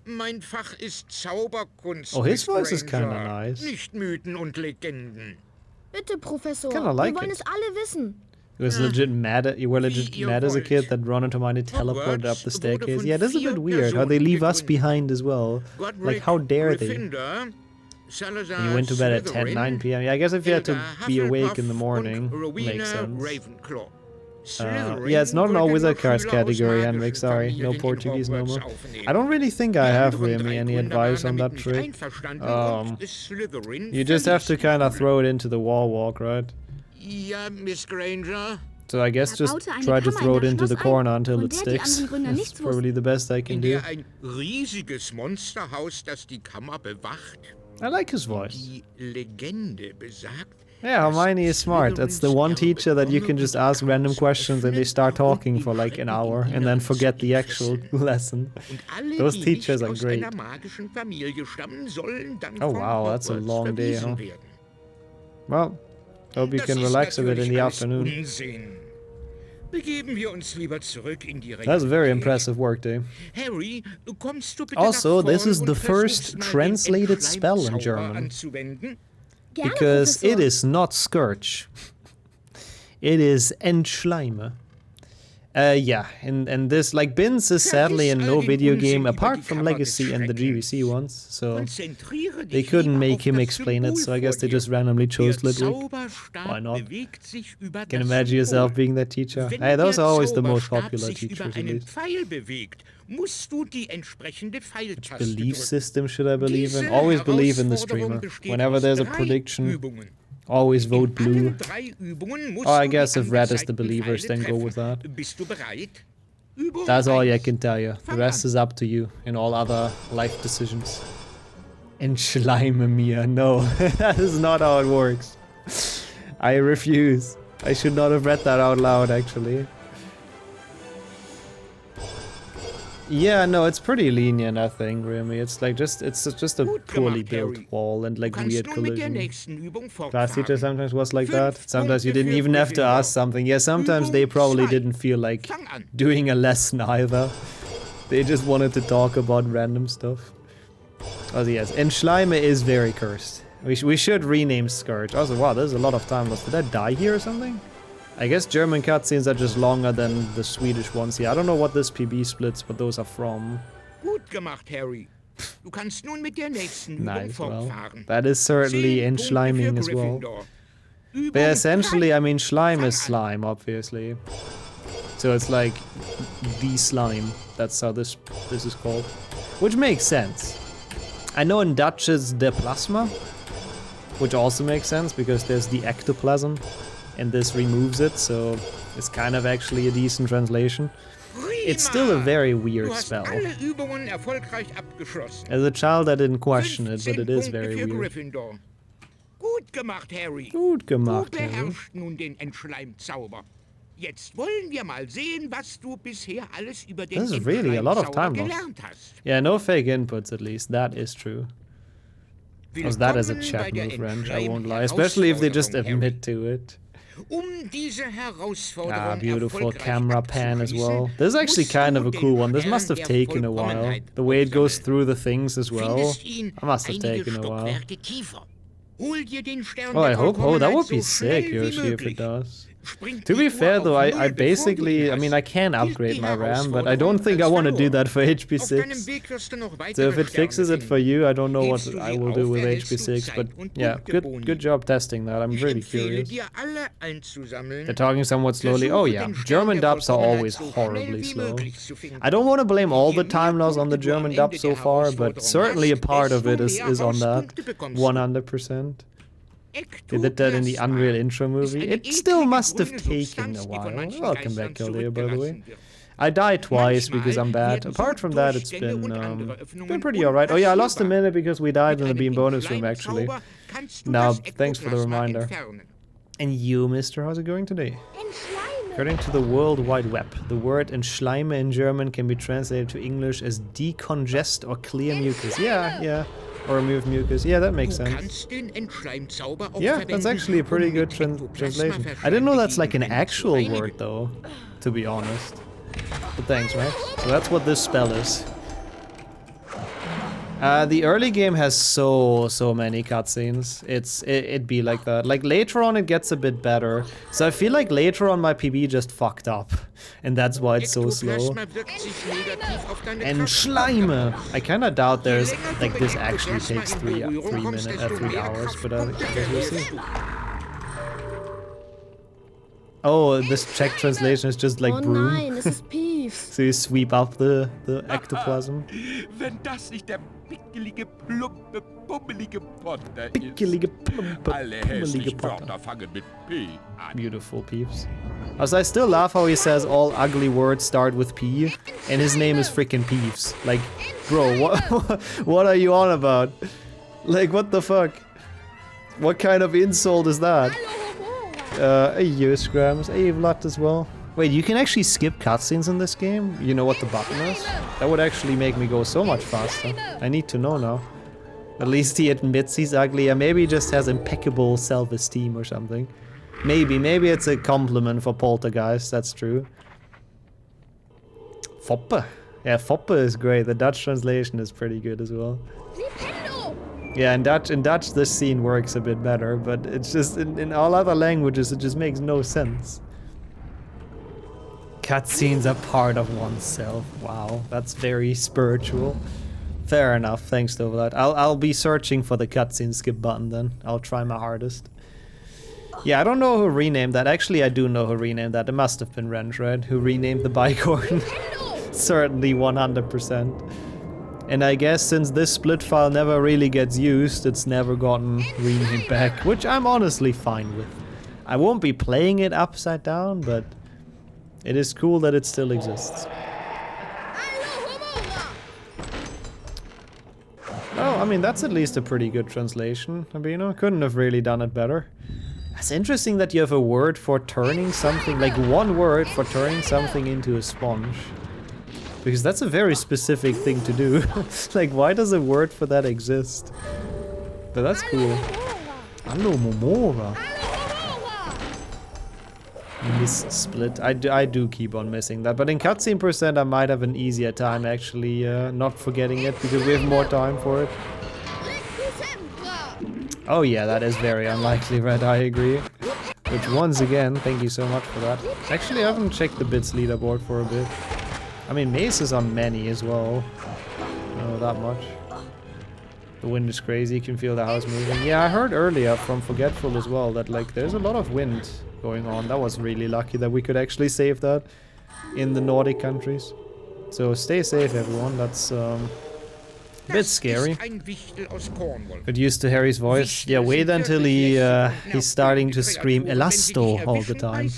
Mein Fach ist Zauberkunst. Oh, his voice is kind of nice. Nicht Mythen und Legenden. Bitte, Professor. Kinda like wir wollen it. es alle wissen. You were legit mad as a kid that Ron and Hermione teleported up the staircase. Yeah, this is a bit weird how they leave us behind as well. Like, how dare they? And you went to bed at 9 PM. Yeah, I guess if you had to be awake in the morning, makes sense. Yeah, it's not in all wizard cards category, Henrik, sorry. No Portuguese no more. I don't really think I have really any advice on that trick. You just have to kind of throw it into the wall walk, right? Ja, Miss Granger. So I guess just try to throw it into the corner until it sticks. That's probably the best I can do. Ein riesiges Monsterhaus, das die Kammer bewacht. I like his voice. Die Legende besagt, yeah, Hermione is smart. That's the one teacher that you can just ask random questions and they start talking for like an hour and then forget the actual lesson. Those teachers are great. Oh wow, that's a long day, huh? Well, hope you can relax a bit in the afternoon. That's a very impressive work day. Also, this is the first translated spell in German. Because it is not Scourge. It is Entschleime. Yeah, and this, like, Bins is sadly in no video game apart from Legacy and the GVC ones, so they couldn't make him explain it, so I guess they just randomly chose Ludwig. Why not? Can imagine yourself being that teacher. Hey, those are always the most popular teachers, at least. Which belief system should I believe in? Always believe in the streamer. Whenever there's a prediction, always vote blue. Oh, I guess if red is the believers, then go with that. That's all I can tell you. The rest is up to you in all other life decisions. Entschleime mir. No, that is not how it works. I refuse. I should not have read that out loud, actually. Yeah, no, it's pretty lenient, I think, really. It's like just a poorly built wall and like weird collision. Class teacher sometimes was like that. Sometimes you didn't even have to ask something. Yeah, sometimes they probably didn't feel like doing a lesson either. They just wanted to talk about random stuff. Oh yes, Entschleime is very cursed. We should rename Scourge. Also, wow, there's a lot of time lost. Did I die here or something? I guess German cutscenes are just longer than the Swedish ones here. I don't know what this PB splits, but those are from. Gut gemacht, Harry. Du kannst nun mit der nächsten Übung fortfahren. That is certainly Entschleiming as well. But essentially, I mean, Schleim is slime, obviously. So it's like the slime. That's how this is called. Which makes sense. I know in Dutch it's the plasma, which also makes sense because there's the ectoplasm. And this removes it, so it's kind of actually a decent translation. It's still a very weird spell. As a child, I didn't question it, but it is very weird. Gut gemacht, Harry. Gut gemacht, Du beherrschst nun den Entschleimzauber. Jetzt wollen wir mal sehen, was du bisher alles über den This is really a lot of time lost. gelernt hast. Yeah, no fake inputs at least. That is true. Because that is a chat move, Wrench, I won't lie. Especially if they just admit to it. Ah, beautiful camera pan as well. This is actually kind of a cool one. This must have taken a while. The way it goes through the things as well. That must have taken a while. Oh, I hope. Oh, that would be sick, Yoshi, if it does. To be fair though, I basically, I mean, I can upgrade my RAM, but I don't think I want to do that for HP6. So if it fixes it for you, I don't know what I will do with HP6, but yeah, good job testing that. I'm really curious. They're talking somewhat slowly. Oh yeah, German dubs are always horribly slow. I don't want to blame all the time loss on the German dub so far, but certainly a part of it is on that, 100%. They did that in the Unreal intro movie. It still must have taken a while. Welcome back, Kildare, by the way. I died twice because I'm bad. Apart from that, it's been pretty alright. Oh yeah, I lost a minute because we died in the Beam bonus room, actually. Now, thanks for the reminder. And you, mister, how's it going today? According to the World Wide Web, the word Entschleime in German can be translated to English as decongest or clear mucus. Yeah. Or remove mucus. Yeah, that makes sense. Yeah, that's actually a pretty good translation. I didn't know that's like an actual word, though, to be honest. But thanks, Max. So that's what this spell is. The early game has so many cutscenes. It'd be like that. Like later on it gets a bit better. So I feel like later on my PB just fucked up. And that's why it's so slow. And Schleime! I kinda doubt there's like this actually takes 3 hours, but I guess we'll see. Oh, this Czech translation is just like broom. Nein, es ist Piefs. So you sweep up the ectoplasm. Wenn das nicht der pickelige, plumpe, pummelige Potter ist. Pickelige, plumpe, Alle pummelige hässlichen Potter. Wörter fangen mit P an. Beautiful, Peeps. Also, I still laugh how he says all ugly words start with P, and his name is freaking Peeves. Like, bro, what are you on about? Like, what the fuck? What kind of insult is that? Hey, Scrams. Hey, Vlad as well. Wait, you can actually skip cutscenes in this game? You know what the button is? That would actually make me go so much faster. I need to know now. At least he admits he's ugly, and maybe he just has impeccable self-esteem or something. Maybe it's a compliment for Poltergeist, that's true. Foppe. Yeah, Foppe is great. The Dutch translation is pretty good as well. Yeah, in Dutch this scene works a bit better, but it's just in all other languages it just makes no sense. Cutscenes are part of oneself. Wow, that's very spiritual. Fair enough, thanks to that. I'll be searching for the cutscene skip button then. I'll try my hardest. Yeah, I don't know who renamed that. Actually, I do know who renamed that. It must have been Wrench, right? Who renamed the bicorn. Certainly 100%. And I guess since this split file never really gets used, it's never gotten renamed back, which I'm honestly fine with. I won't be playing it upside down, but it is cool that it still exists. Oh, I mean, that's at least a pretty good translation, Abino. Couldn't have really done it better. It's interesting that you have a word for turning something, like one word for turning something into a sponge. Because that's a very specific thing to do. Like, why does a word for that exist? But that's cool. Hallo Momora. Miss split. I do keep on missing that. But in cutscene percent I might have an easier time actually not forgetting it because we have more time for it. Oh yeah, that is very unlikely, Red, I agree. Which once again, thank you so much for that. Actually, I haven't checked the bits leaderboard for a bit. I mean, Mace is on many as well. Oh, that much. The wind is crazy, you can feel the house moving. Yeah, I heard earlier from Forgetful as well that like there's a lot of wind going on. That was really lucky that we could actually save that in the Nordic countries. So stay safe everyone, that's a bit scary. Get used to Harry's voice. Yeah, wait until he's starting to scream Elasto all the time.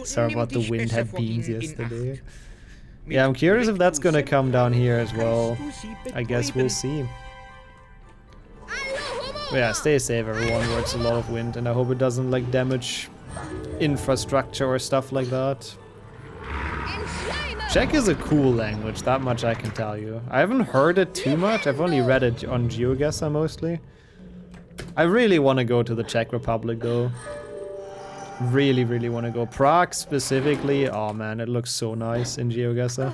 Sorry about the wind had beans yesterday. Yeah, I'm curious if that's gonna come down here as well. I guess we'll see. But yeah, stay safe everyone where it's a lot of wind, and I hope it doesn't like damage infrastructure or stuff like that. Czech is a cool language, that much I can tell you. I haven't heard it too much, I've only read it on GeoGuessr mostly. I really want to go to the Czech Republic though. Really, really want to go. Prague specifically, oh man, it looks so nice in GeoGuessr.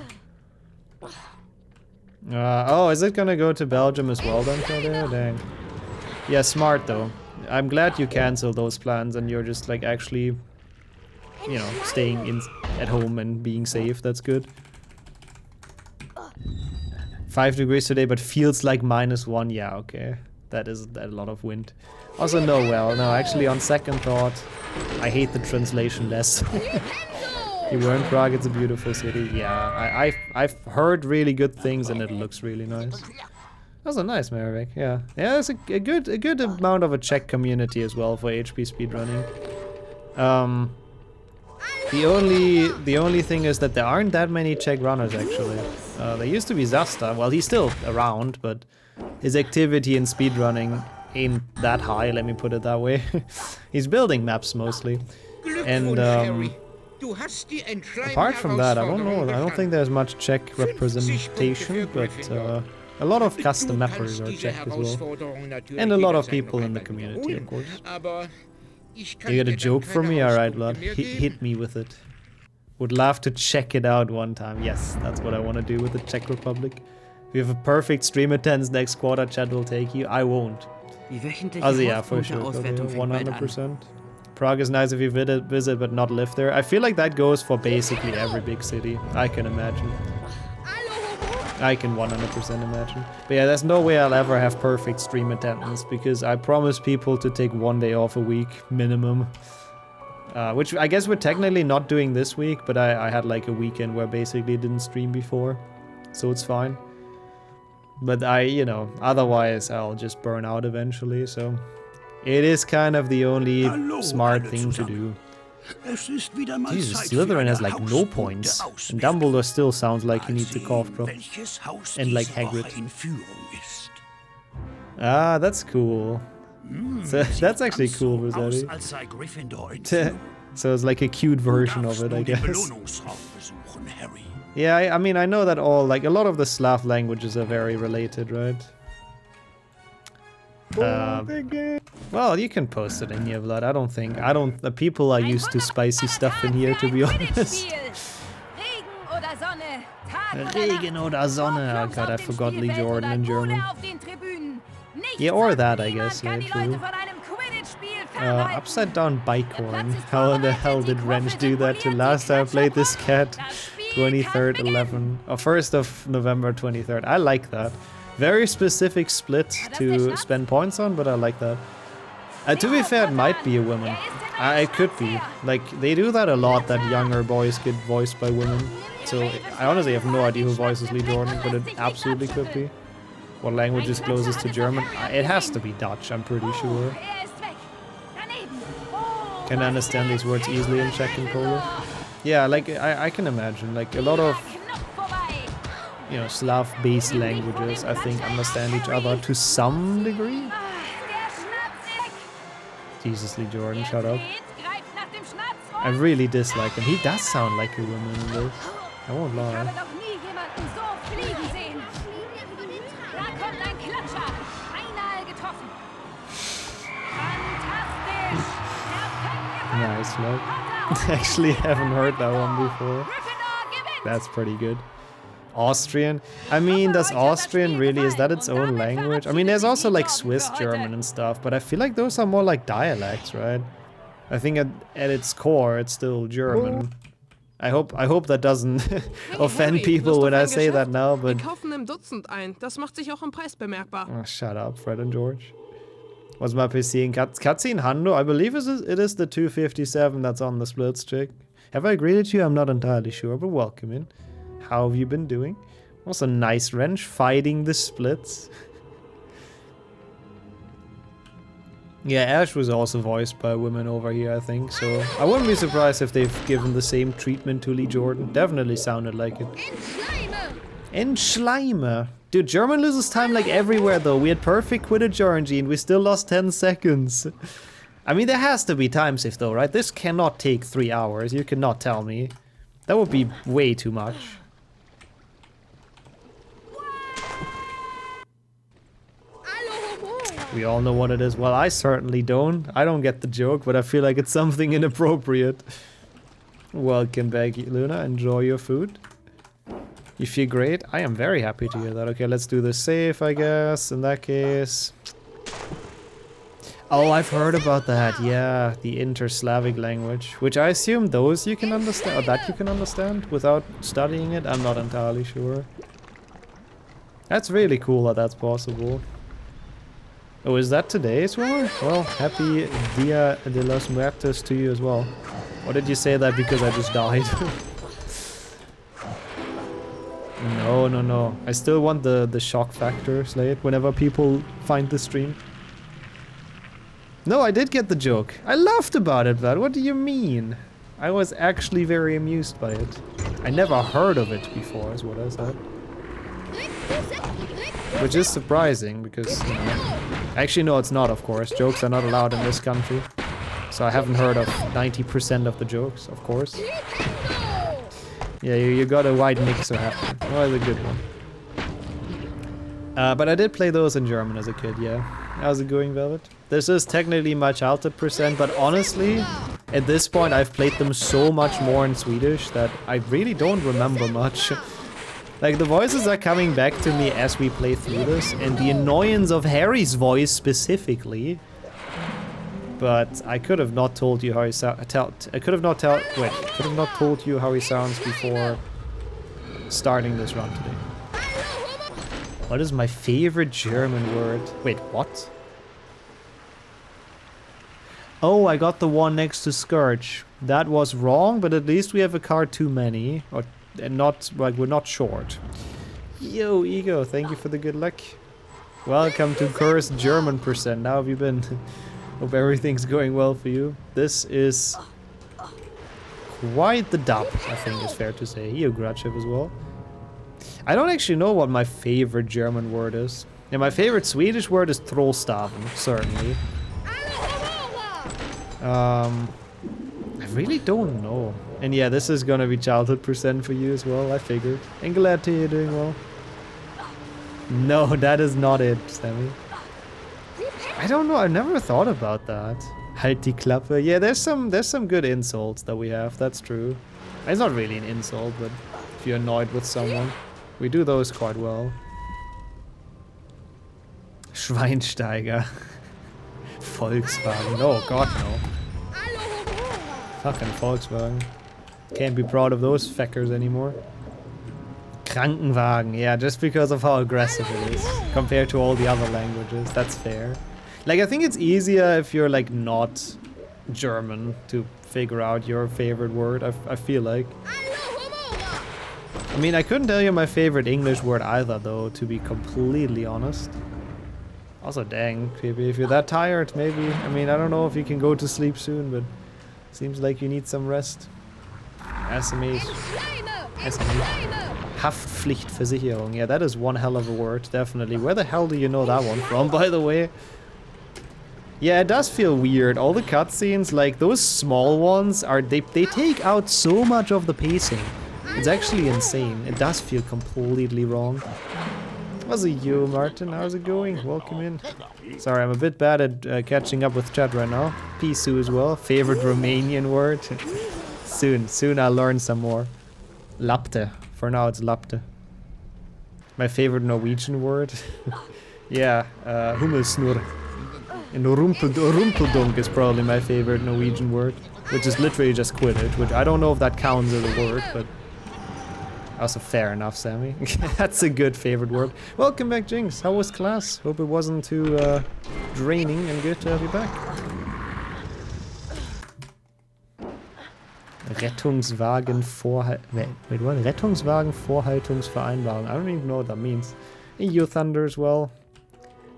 Oh, is it gonna go to Belgium as well then, Claudia? Dang. Yeah, smart though. I'm glad you canceled those plans and you're just like actually, you know, staying in at home and being safe. That's good. 5 degrees today, but feels like -1. Yeah, okay. That is a lot of wind. Also, no, well, no, actually on second thought, I hate the translation less. You were in Prague, it's a beautiful city. Yeah, I've heard really good things and it looks really nice. That's a nice Merrick, yeah. Yeah, there's a good amount of a Czech community as well for HP speedrunning. The only thing is that there aren't that many Czech runners actually. There used to be Zasta. Well, he's still around, but his activity in speedrunning ain't that high, let me put it that way. He's building maps mostly. And apart from that, I don't know. I don't think there's much Czech representation, but a lot of custom mappers are Czech as well. And a lot of people in the community, of course. You got a joke for me? Alright, Vlad. Hit me with it. Would love to check it out one time. Yes, that's what I want to do with the Czech Republic. If you have a perfect stream attendance next quarter, chat will take you. I won't. Also yeah, for sure. 100%. Prague is nice if you visit but not live there. I feel like that goes for basically every big city. I can imagine. I can 100% imagine. But yeah, there's no way I'll ever have perfect stream attendance because I promise people to take 1 day off a week minimum. Which I guess we're technically not doing this week, but I had like a weekend where basically didn't stream before. So it's fine. But you know, otherwise I'll just burn out eventually, so it is kind of the only smart thing to do. Jesus, Slytherin has like no points, and Dumbledore still sounds like he needs a cough drop. And like Hagrid. Ah, that's cool. So that's actually cool, Rossetti. So it's like a cute version of it, I guess. Yeah, I mean, I know that a lot of the Slav languages are very related, right? Well, you can post it in here, Vlad. The people are used to spicy stuff in here, to be honest. Regen oder Sonne. Oh god, I forgot Lee Jordan in German. Yeah, or that, I guess, yeah, true. Upside down bike horn. How in the hell did Wrench do that to last time I played this cat? 23rd, 1st of November 23rd. I like that. Very specific split to spend points on, but I like that. To be fair, it might be a woman. It could be. Like, they do that a lot, that younger boys get voiced by women. So, I honestly have no idea who voices Lee Jordan, but it absolutely could be. What language is closest to German? It has to be Dutch, I'm pretty sure. Can understand these words easily in Czech and Polish. Yeah, like, I can imagine, like, a lot of, you know, Slav-based languages, I think, understand each other to some degree. Jesus, Lee Jordan, shut up. I really dislike him. He does sound like a woman in this. I won't lie. Nice, look. Actually haven't heard that one before. That's pretty good. Austrian? I mean, does Austrian really, is that its own language? I mean, there's also like Swiss German and stuff, but I feel like those are more like dialects, right? I think at its core, it's still German. I hope that doesn't offend people when I say that now, but... Oh, shut up, Fred and George. What's my PC in cutscene Hando? I believe it is the 257 that's on the splits check. Have I greeted you? I'm not entirely sure, but welcome in. How have you been doing? Also nice Wrench fighting the splits. Yeah, Ash was also voiced by women over here, I think, so I wouldn't be surprised if they've given the same treatment to Lee Jordan. Definitely sounded like it. Schleimer. Dude, German loses time like everywhere though. We had perfect Quidditch RNG and we still lost 10 seconds. I mean, there has to be time shift though, right? This cannot take 3 hours. You cannot tell me. That would be way too much. We all know what it is. Well, I certainly don't. I don't get the joke, but I feel like it's something inappropriate. Welcome back, Luna. Enjoy your food. You feel great? I am very happy to hear that. Okay, let's do the save, I guess, in that case. Oh, I've heard about that. Yeah, the inter-Slavic language. Which I assume those you can understand, or that you can understand without studying it. I'm not entirely sure. That's really cool that that's possible. Oh, is that today's one? Well, happy Dia de los Muertos to you as well. Or did you say that because I just died? No. I still want the shock factor, Slade, whenever people find the stream. No, I did get the joke. I laughed about it, Vlad. What do you mean? I was actually very amused by it. I never heard of it before, is what I said. Which is surprising, because, you know... Actually, no, it's not, of course. Jokes are not allowed in this country. So I haven't heard of 90% of the jokes, of course. Yeah, you got a white mixer happening. Oh, that's a good one. But I did play those in German as a kid, yeah. How's it going, Velvet? This is technically my childhood percent, but honestly, at this point I've played them so much more in Swedish that I really don't remember much. Like, the voices are coming back to me as we play through this, and the annoyance of Harry's voice specifically. But I could have not told you how he could have not told you how he sounds before starting this run today. What is my favorite German word? Wait, what? Oh, I got the one next to Scourge. That was wrong, but at least we have a card too many. Or not, like, we're not short. Yo, Ego, thank you for the good luck. Welcome to Cursed German percent. How have you been? Hope everything's going well for you. This is quite the dub, I think is fair to say. Yo, Gratchev as well. I don't actually know what my favorite German word is. Yeah, my favorite Swedish word is trollstaven, certainly. I really don't know. And yeah, this is gonna be childhood percent for you as well, I figured. And glad to hear you're doing well. No, that is not it, Sammy. I don't know, I've never thought about that. Halt die Klappe. Yeah, there's some good insults that we have, that's true. It's not really an insult, but if you're annoyed with someone. We do those quite well. Schweinsteiger. Volkswagen. Oh god, no. Fucking Volkswagen. Can't be proud of those feckers anymore. Krankenwagen. Yeah, just because of how aggressive it is. Compared to all the other languages. That's fair. Like, I think it's easier if you're, like, not German to figure out your favorite word, I feel like. I mean, I couldn't tell you my favorite English word either, though, to be completely honest. Also, dang, maybe if you're that tired, maybe. I mean, I don't know if you can go to sleep soon, but seems like you need some rest. SMEs. Haftpflichtversicherung. Yeah, that is one hell of a word, definitely. Where the hell do you know that one from, by the way? Yeah, it does feel weird. All the cutscenes, like those small ones, they take out so much of the pacing. It's actually insane. It does feel completely wrong. How's it you, Martin? How's it going? Welcome in. Sorry, I'm a bit bad at catching up with chat right now. Pisu as well. Favorite Romanian word? Soon I'll learn some more. Lapte. For now it's lapte. My favorite Norwegian word? Yeah, Hummelsnurr. And Rumpeldunk is probably my favorite Norwegian word. Which is literally just Quidditch, which I don't know if that counts as a word, but... Also, fair enough, Sammy. That's a good favorite word. Welcome back, Jinx. How was class? Hope it wasn't too draining and good to have you back. Rettungswagen wait, what? Rettungswagen Vorhaltungsvereinbarung. I don't even know what that means. EU Thunder as well.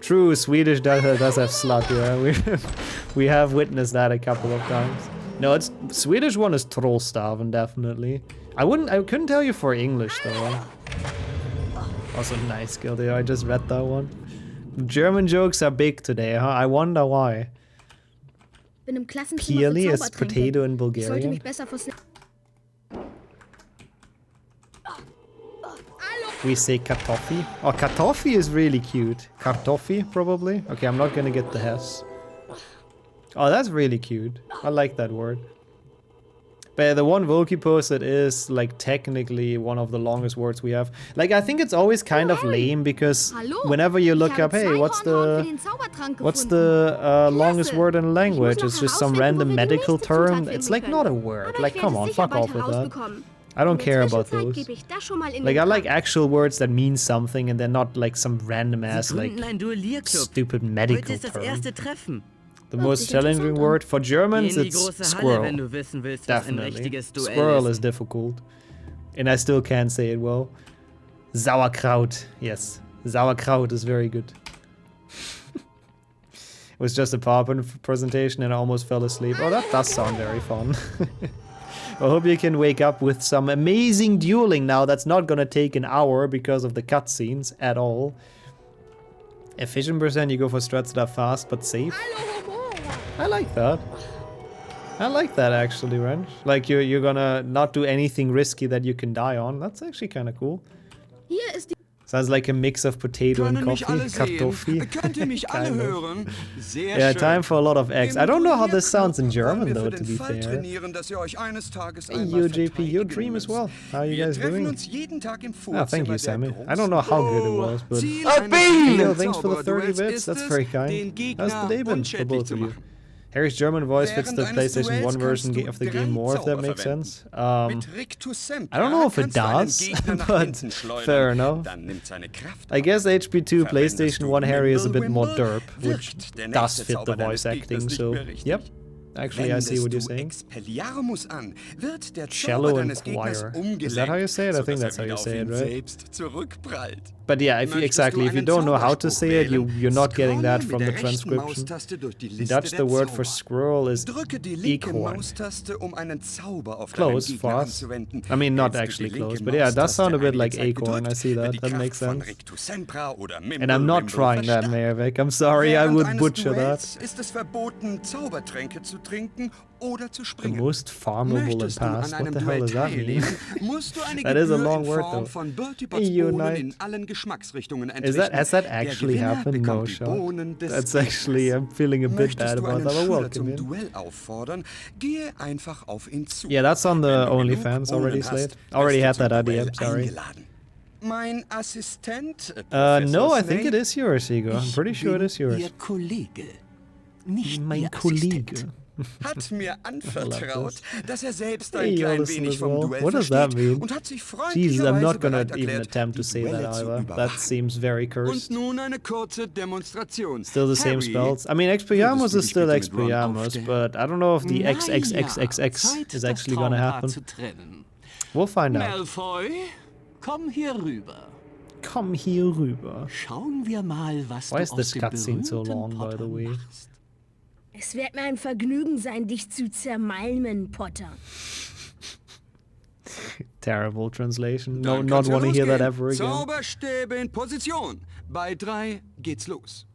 True, Swedish does have slut, yeah. We have witnessed that a couple of times. No, it's Swedish one is Trollstaven, definitely. I couldn't tell you for English though. Also nice, Gildeo, I just read that one. German jokes are big today, huh? I wonder why. Purely is potato in Bulgarian. We say Kartoffi. Oh, Kartoffi is really cute. Kartoffi, probably. Okay, I'm not gonna get the Hess. Oh, that's really cute. I like that word. But the one Volky posted is, like, technically one of the longest words we have. Like, I think it's always kind of lame because whenever you look up, hey, what's the longest word in a language? It's just some random medical term. It's like not a word. Like, come on, fuck off with that. I don't care about those. Like, I like actual words that mean something and they're not like some random ass, like, stupid medical term. The most challenging word for Germans, it's squirrel. Definitely. Squirrel is difficult. And I still can't say it well. Sauerkraut. Yes. Sauerkraut is very good. It was just a PowerPoint presentation and I almost fell asleep. Oh, that does sound very fun. I hope you can wake up with some amazing dueling now. That's not gonna take an hour because of the cutscenes at all. Efficient percent, you go for strats that are fast but safe. I like that. I like that actually, Wrench. Like you're gonna not do anything risky that you can die on. That's actually kind of cool. Hier ist die Sounds like a mix of potato and coffee. Kartoffeln. Kind of. Yeah, time for a lot of eggs. I don't know how this sounds in German though, to be fair. Hey, you JP, your dream as well. How are you guys doing? Oh, thank you, Sammy. I don't know how good it was, but... Yo, thanks for the 30 bits. That's very kind. How's the day been for both of you? Harry's German voice fits the PlayStation 1 version of the game more, if that makes sense. I don't know if it does, but fair enough. I guess HP2 PlayStation 1 Harry is a bit more derp, which does fit the voice acting, so yep. Actually, I see what you're saying. Cello and choir. Is that how you say it? I think that's how you say it, right? But yeah, if you don't know how to say it, you're not getting that from the transcription. In Dutch, the word for squirrel is eekhoorn. Close for us. I mean, not actually close, but yeah, it does sound a bit like acorn. I see that. That makes sense. And I'm not trying that, Meerweg. I'm sorry, I would butcher that. The most farmable and past. What the hell does that mean? That is a long word though. Unite. Has that actually happened? No shot. That's actually, I'm feeling a bit bad about that, but welcome in. Yeah, that's on the OnlyFans already, Slade. Already had that idea, I'm sorry. No, I think it is yours, Igor. I'm pretty sure it is yours. Mein Kollege. Hat mir anvertraut, dass selbst hey, klein wenig vom Duell what does that mean? Und hat sich Jesus, I'm not gonna even attempt to say that either. That seems very cursed. Und nun eine kurze Demonstration. Still the same spells. I mean, Expelliarmus is still Expelliarmus, but I don't know if the XXXXX is actually gonna happen. We'll find out. Malfoy, komm hier rüber. Komm hier rüber. Schauen wir mal, was Why is this cutscene so long, by the way? Es wird mir ein Vergnügen sein, dich zu zermalmen, Potter. Terrible translation. No, not want to hear that ever again. Zauberstäbe in Position. Bei 3 geht's los.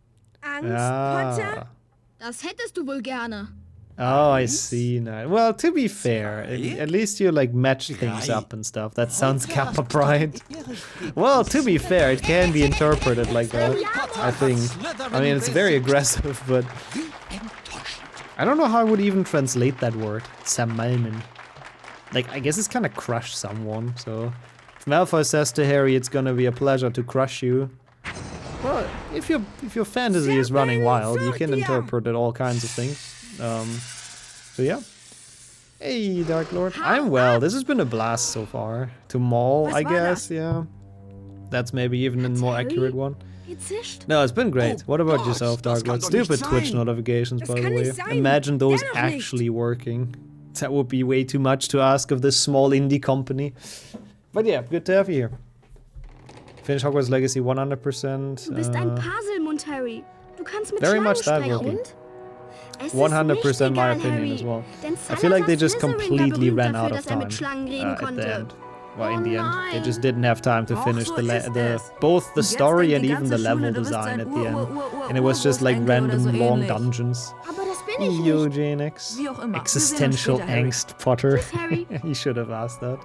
Angst, Potter? Das hättest du wohl gerne. Oh, I see now. Well, to be fair, at least you like match things up and stuff. That sounds Kappa Pride. Well, to be fair, it can be interpreted like that, I think. I mean, it's very aggressive, but... I don't know how I would even translate that word. Zermalmen. Like, I guess it's kind of crush someone, so... If Malfoy says to Harry, it's gonna be a pleasure to crush you... Well, if your fantasy is running wild, you can interpret it all kinds of things. So yeah. Hey, Dark Lord. I'm well. This has been a blast so far. To maul, I guess, yeah. That's maybe even a more accurate one. No, it's been great. What about yourself, Dark Lord? Stupid Twitch notifications, by the way. Imagine those actually working. That would be way too much to ask of this small indie company. But yeah, good to have you here. Finish Hogwarts Legacy 100%. Du bist ein Puzzlemund, Harry. Du kannst mit very Schlangen much that sprechen. working. 100% my opinion as well. I feel like they just completely ran out of time at the end. Well, in the end, they just didn't have time to finish both the story and even the level design at the end. And it was just like random long dungeons. EOJNX. Existential angst, Potter. You should have asked that.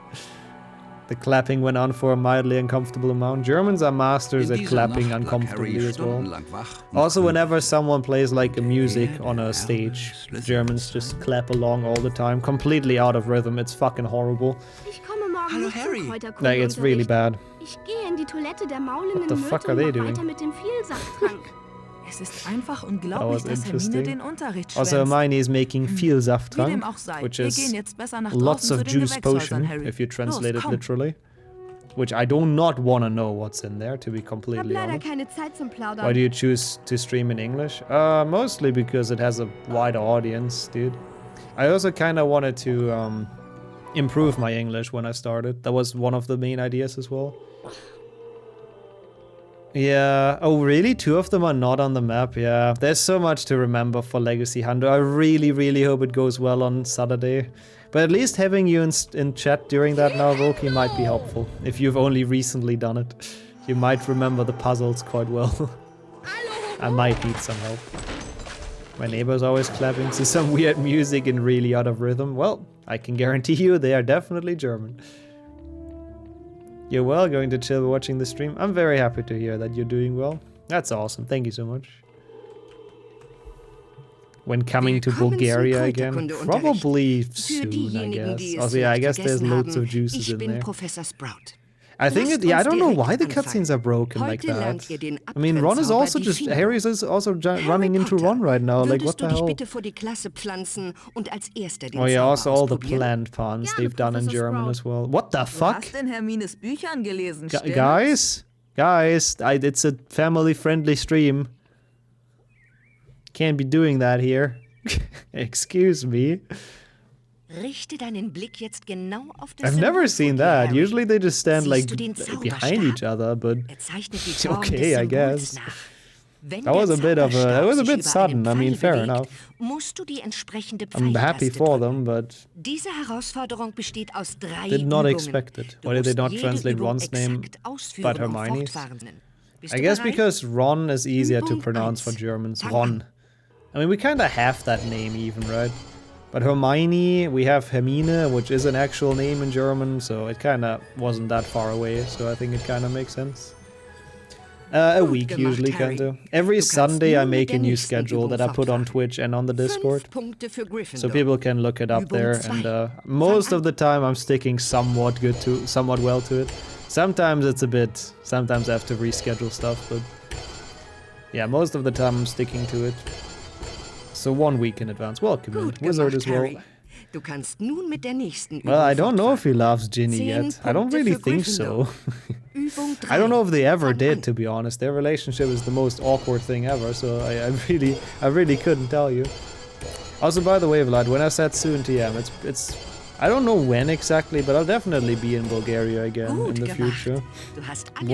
The clapping went on for a mildly uncomfortable amount. Germans are masters at clapping uncomfortably as well. Also, whenever someone plays like a music on a stage, Germans just clap along all the time, completely out of rhythm. It's fucking horrible. Hallo, Harry. Like, it's really bad. What the fuck are they doing? Es ist einfach unglaublich, dass Hermine den Unterricht schwänzt. Also Hermione is making viel Safttrank, which is lots of juice potion, if you translate it literally. Which I do not want to know what's in there, to be completely honest. Why do you choose to stream in English? Mostly because it has a wider audience, dude. I also kind of wanted to improve my English when I started. That was one of the main ideas as well. Yeah, oh really? 2 of them are not on the map, yeah. There's so much to remember for Legacy Hundo. I really, really hope it goes well on Saturday. But at least having you in chat during that now, Volky, might be helpful. If you've only recently done it, you might remember the puzzles quite well. I might need some help. My neighbor's always clapping to some weird music and really out of rhythm. Well, I can guarantee you they are definitely German. You're well, going to chill watching the stream. I'm very happy to hear that you're doing well. That's awesome. Thank you so much. When coming to Bulgaria again? Probably soon, I guess. Also, yeah, I guess there's loads of juices in there. I think I don't know why the cutscenes are broken like that. I mean, Ron is also just, Harry is also running into Ron right now, like what the hell? Oh yeah, also all the plant puns they've done in German as well. What the fuck? Guys, it's a family-friendly stream. Can't be doing that here. Excuse me. I've never seen that. Usually they just stand like behind each other, but okay, I guess. That was a bit sudden. I mean, fair enough. I'm happy for them, but did not expect it. Why did they not translate Ron's name but Hermione's? I guess because Ron is easier to pronounce for Germans. Ron. I mean, we kind of have that name even, right? But Hermione, we have Hermine, which is an actual name in German, so it kind of wasn't that far away, so I think it kind of makes sense. A week usually, kind of. Every Sunday I make a new schedule that I put on Twitch and on the Discord, so people can look it up there, and most of the time I'm sticking somewhat well to it. Sometimes it's a bit, sometimes I have to reschedule stuff, but yeah, most of the time I'm sticking to it. So 1 week in advance. Welcome in. Wizard as well. Well, I don't know if he loves Ginny yet. I don't really think so. I don't know if they ever did, to be honest. Their relationship is the most awkward thing ever, so I really couldn't tell you. Also, by the way, Vlad, when I said soon TM, it's I don't know when exactly, but I'll definitely be in Bulgaria again in the future.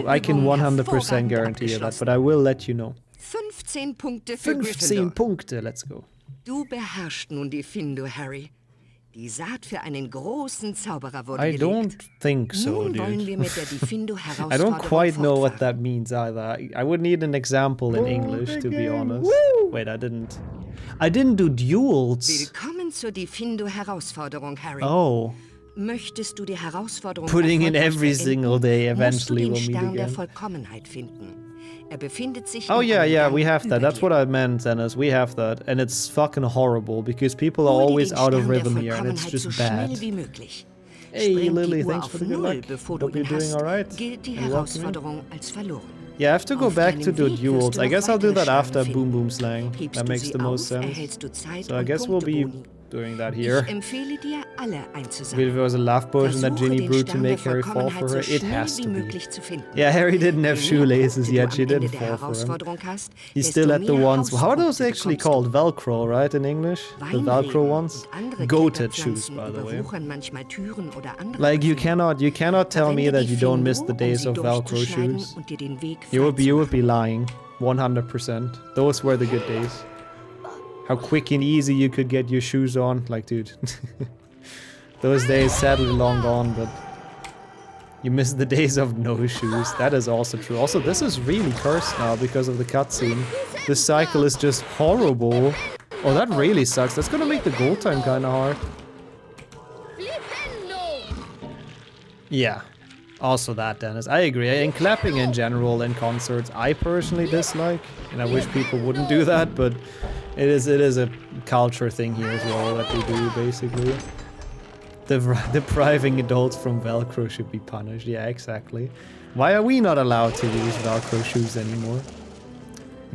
I can 100% guarantee you that, but I will let you know. 15 Punkte für 15 Punkte, let's go. Du beherrschst nun die Findo, Harry. Die Saat für einen großen Zauberer wurde I don't think so, dude. I don't quite know what that means either. I would need an example in English, to be honest. Wait, I didn't do duels. Willkommen zur Diffindo-Herausforderung, Harry. Oh. Möchtest du die Herausforderung putting in every single day, eventually we'll meet Stern der again. Vollkommenheit finden. Befindet sich Oh yeah, we have that. That's what I meant, Dennis. We have that. And it's fucking horrible, because people are always out of rhythm here, and it's just bad. Hey, Lily, thanks for the good luck. Hope you're doing alright. Yeah, I have to go back to do duels. I guess I'll do that after Boom Boom Slang. That makes the most sense. So I guess we'll be doing that here. If there was a love potion that Ginny brewed to make Harry fall for her, it has to be. Yeah, Harry didn't have shoelaces yet, she didn't fall for him. He's still at the ones. How are those actually called? Velcro, right, in English? The Velcro ones? Goated shoes, by the way. Like, you cannot tell me that you don't miss the days of Velcro shoes. You would be lying. 100%. Those were the good days. How quick and easy you could get your shoes on. Like, dude. Those days sadly long gone, but you miss the days of no shoes. That is also true. Also, this is really cursed now because of the cutscene. This cycle is just horrible. Oh, that really sucks. That's gonna make the goal time kinda hard. Yeah. Also that, Dennis. I agree. And clapping in general in concerts, I personally dislike. And I wish people wouldn't do that, but it is a culture thing here as well that they do, basically. Depriving adults from Velcro should be punished. Yeah, exactly. Why are we not allowed to use Velcro shoes anymore?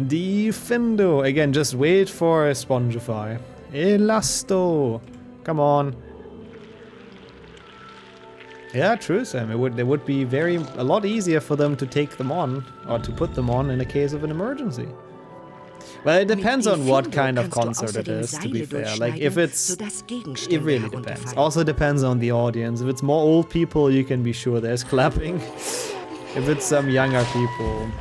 Defendo. Again, just wait for Spongify. Elasto. Come on. Yeah, true, Sam. It would be a lot easier for them to take them on, or to put them on in a case of an emergency. Well, it depends on what kind of concert it is, to be fair. Like, if it's... It really depends. Also depends on the audience. If it's more old people, you can be sure there's clapping. If it's some younger people...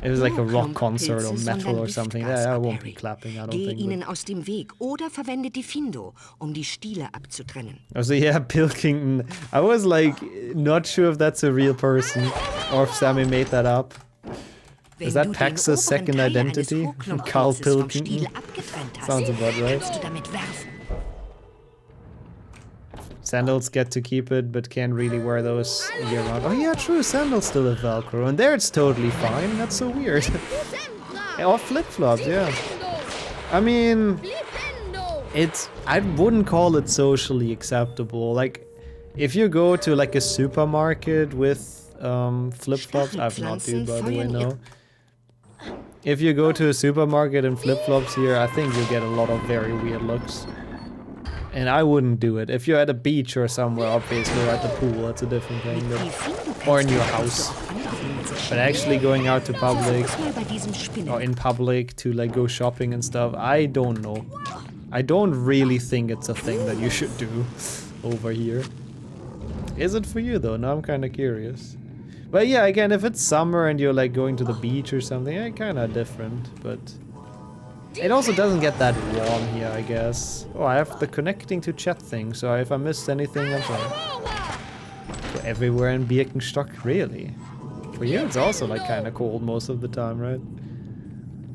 It was like a rock concert or metal or something. Yeah, I won't be clapping, I don't Geh think. ihnen aus dem Weg oder verwende die Findo, um die Stiele abzutrennen. Also yeah, Pilkington. I was like not sure if that's a real person or if Sammy made that up. Is that Pax's second identity? Carl Pilkington? Sounds about right. Sandals get to keep it, but can't really wear those year-round. Oh yeah, true, sandals still have Velcro, and there it's totally fine. That's so weird. Or flip-flops, yeah. I mean, I wouldn't call it socially acceptable. Like, if you go to like a supermarket with flip-flops, I've not dude, by the way, no. If you go to a supermarket in flip-flops here, I think you get a lot of very weird looks. And I wouldn't do it. If you're at a beach or somewhere, obviously, or at the pool, that's a different thing. But, or in your house. But actually going out to public, or in public to like go shopping and stuff, I don't know. I don't really think it's a thing that you should do over here. Is it for you though? Now I'm kind of curious. But yeah, again, if it's summer and you're like going to the beach or something, yeah, kind of different, but it also doesn't get that warm here, I guess. Oh, I have the connecting to chat thing, so if I missed anything, I'm sorry. So everywhere in Birkenstock, really? For you, it's also like kind of cold most of the time, right?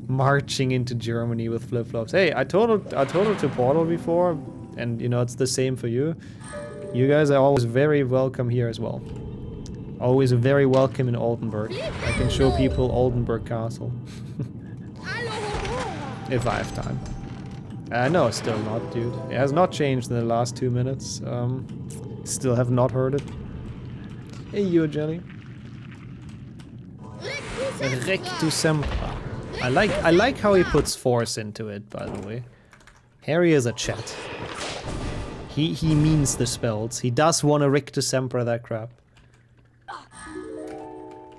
Marching into Germany with flip-flops. Hey, I told it to Portal before, and you know, it's the same for you. You guys are always very welcome here as well. Always very welcome in Oldenburg. I can show people Oldenburg Castle. If I have time. No, still not, dude. It has not changed in the last 2 minutes. Still have not heard it. Hey, you jelly. Rectu sempra. I like how he puts force into it, by the way. Harry is a chat. He means the spells. He does want to rectu sempra that crap.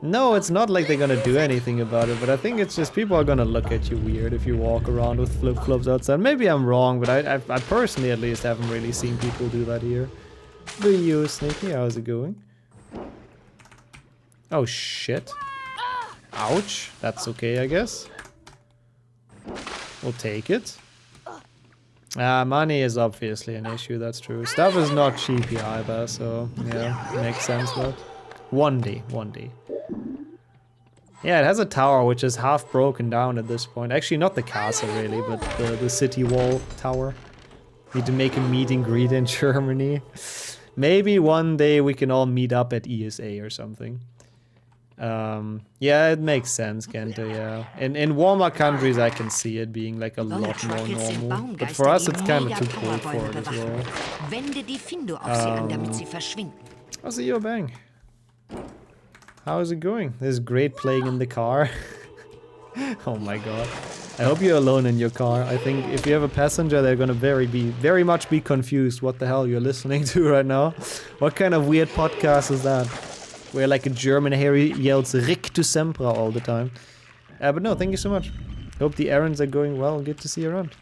No, it's not like they're gonna do anything about it, but I think it's just people are gonna look at you weird if you walk around with flip-flops outside. Maybe I'm wrong, but I personally at least haven't really seen people do that here. Do you, Sneaky? How's it going? Oh shit. Ouch. That's okay, I guess. We'll take it. Money is obviously an issue, that's true. Stuff is not cheap here either, so yeah, makes sense, but one day. Yeah, it has a tower which is half broken down at this point. Actually, not the castle really, but the city wall tower. Need to make a meet and greet in Germany. Maybe one day we can all meet up at ESA or something. Yeah, it makes sense, Kento, yeah. In warmer countries I can see it being like a lot more normal. But for us it's kind of too cold for it as well. I'll see you, Bang. How is it going? This is great playing in the car. Oh my god. I hope you're alone in your car. I think if you have a passenger, they're gonna very much be confused what the hell you're listening to right now. What kind of weird podcast is that? Where like a German Harry yells Rectu sempra all the time. But no, thank you so much. Hope the errands are going well and good to see you around.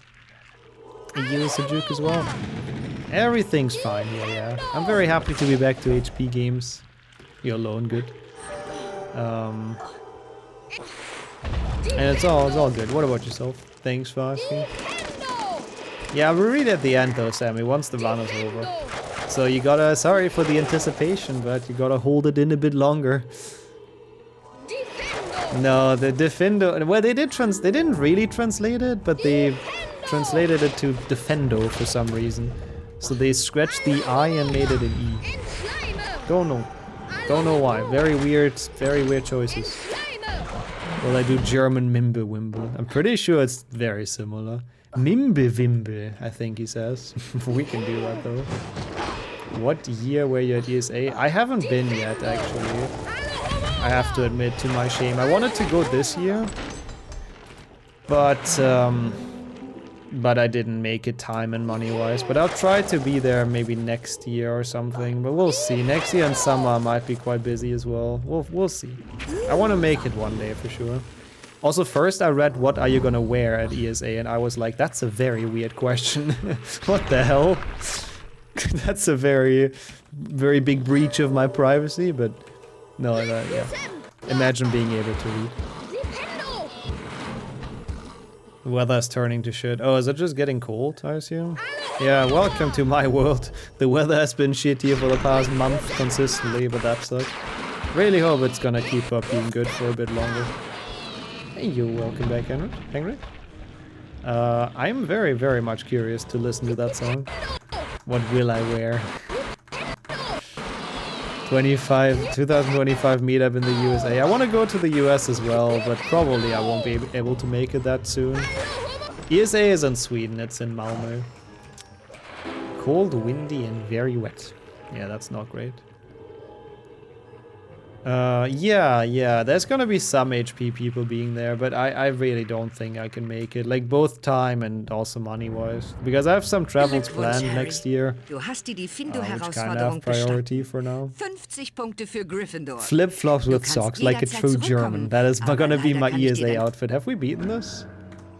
And you, Sajuk, as well. Everything's fine here, yeah. I'm very happy to be back to HP games. You're alone, good. And it's all good. What about yourself? Thanks for asking. Yeah, we'll read at the end though, Sammy, once the run is over. So you gotta, sorry for the anticipation, but you gotta hold it in a bit longer. No, the Defendo, well they didn't really translate it, but they translated it to Defendo for some reason. So they scratched the I and made it an E. Don't know why. Very weird choices. Well, I do German Mimble-Wimble. I'm pretty sure it's very similar. Mimble-Wimble, I think he says. We can do that though. What year were you at ESA? I haven't been yet, actually. I have to admit, to my shame. I wanted to go this year, but I didn't make it time and money-wise. But I'll try to be there maybe next year or something. But we'll see. Next year in summer I might be quite busy as well. We'll see. I want to make it one day for sure. Also, first I read what are you gonna wear at ESA, and I was like, that's a very weird question. What the hell? That's a very big breach of my privacy. But no, yeah. Imagine being able to read. The weather's turning to shit. Oh, is it just getting cold, I assume? Yeah, welcome to my world. The weather has been shit here for the past month consistently, but that sucks. Really hope it's gonna keep up being good for a bit longer. Hey, you, welcome back, Henry. I'm very, very much curious to listen to that song. What will I wear? 2025 meetup in the USA. I want to go to the US as well, but probably I won't be able to make it that soon. ESA is in Sweden, it's in Malmö. Cold, windy, and very wet. Yeah, that's not great. Yeah, there's gonna be some HP people being there, but I really don't think I can make it. Like, both time and also money-wise. Because I have some travels planned next year. Du hast dir die Which kind of Findo-Herausforderung priority for now. 50 Punkte für Gryffindor. Flip-flops with socks, like a true German. That is gonna be my leider kann ich dir ESA dann outfit. Have we beaten this?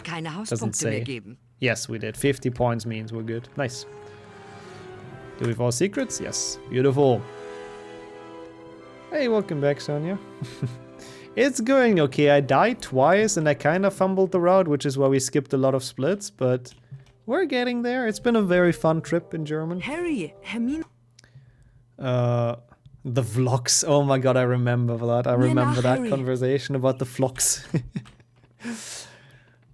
Keine Doesn't Hauspunkte mehr say. geben. Yes, we did. 50 points means we're good. Nice. Do we have all secrets? Yes. Beautiful. Hey, welcome back, Sonia. It's going okay. I died twice and I kind of fumbled the route, which is why we skipped a lot of splits, but we're getting there. It's been a very fun trip in German. Harry, Hermine. The vlogs. Oh my god, I remember that. I remember that conversation about the vlogs.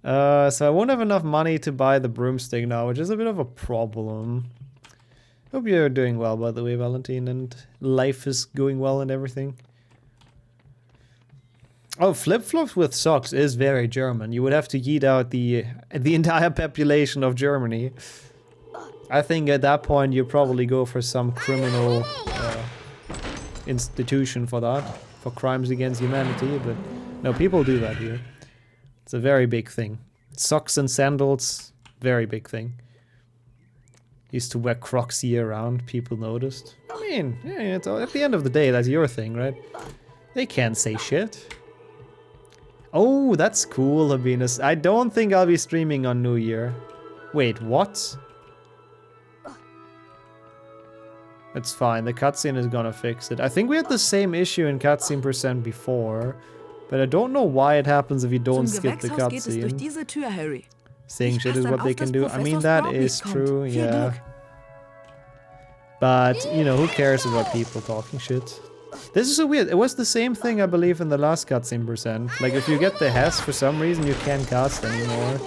So I won't have enough money to buy the broomstick now, which is a bit of a problem. Hope you're doing well, by the way, Valentine, and life is going well and everything. Oh, flip-flops with socks is very German. You would have to yeet out the entire population of Germany. I think at that point you probably go for some criminal institution for that, for crimes against humanity, but no, people do that here. It's a very big thing. Socks and sandals, very big thing. Used to wear Crocs year round, people noticed. I mean, yeah, it's, at the end of the day, that's your thing, right? They can't say shit. Oh, that's cool, Habinus. I don't think I'll be streaming on New Year. Wait, what? It's fine, the cutscene is gonna fix it. I think we had the same issue in cutscene percent before, but I don't know why it happens if you don't skip the cutscene. Saying shit is what they can do. I mean, that is true, yeah. But, you know, who cares about people talking shit? This is so weird. It was the same thing, I believe, in the last cutscene percent. Like, if you get the Hess, for some reason, you can't cast anymore.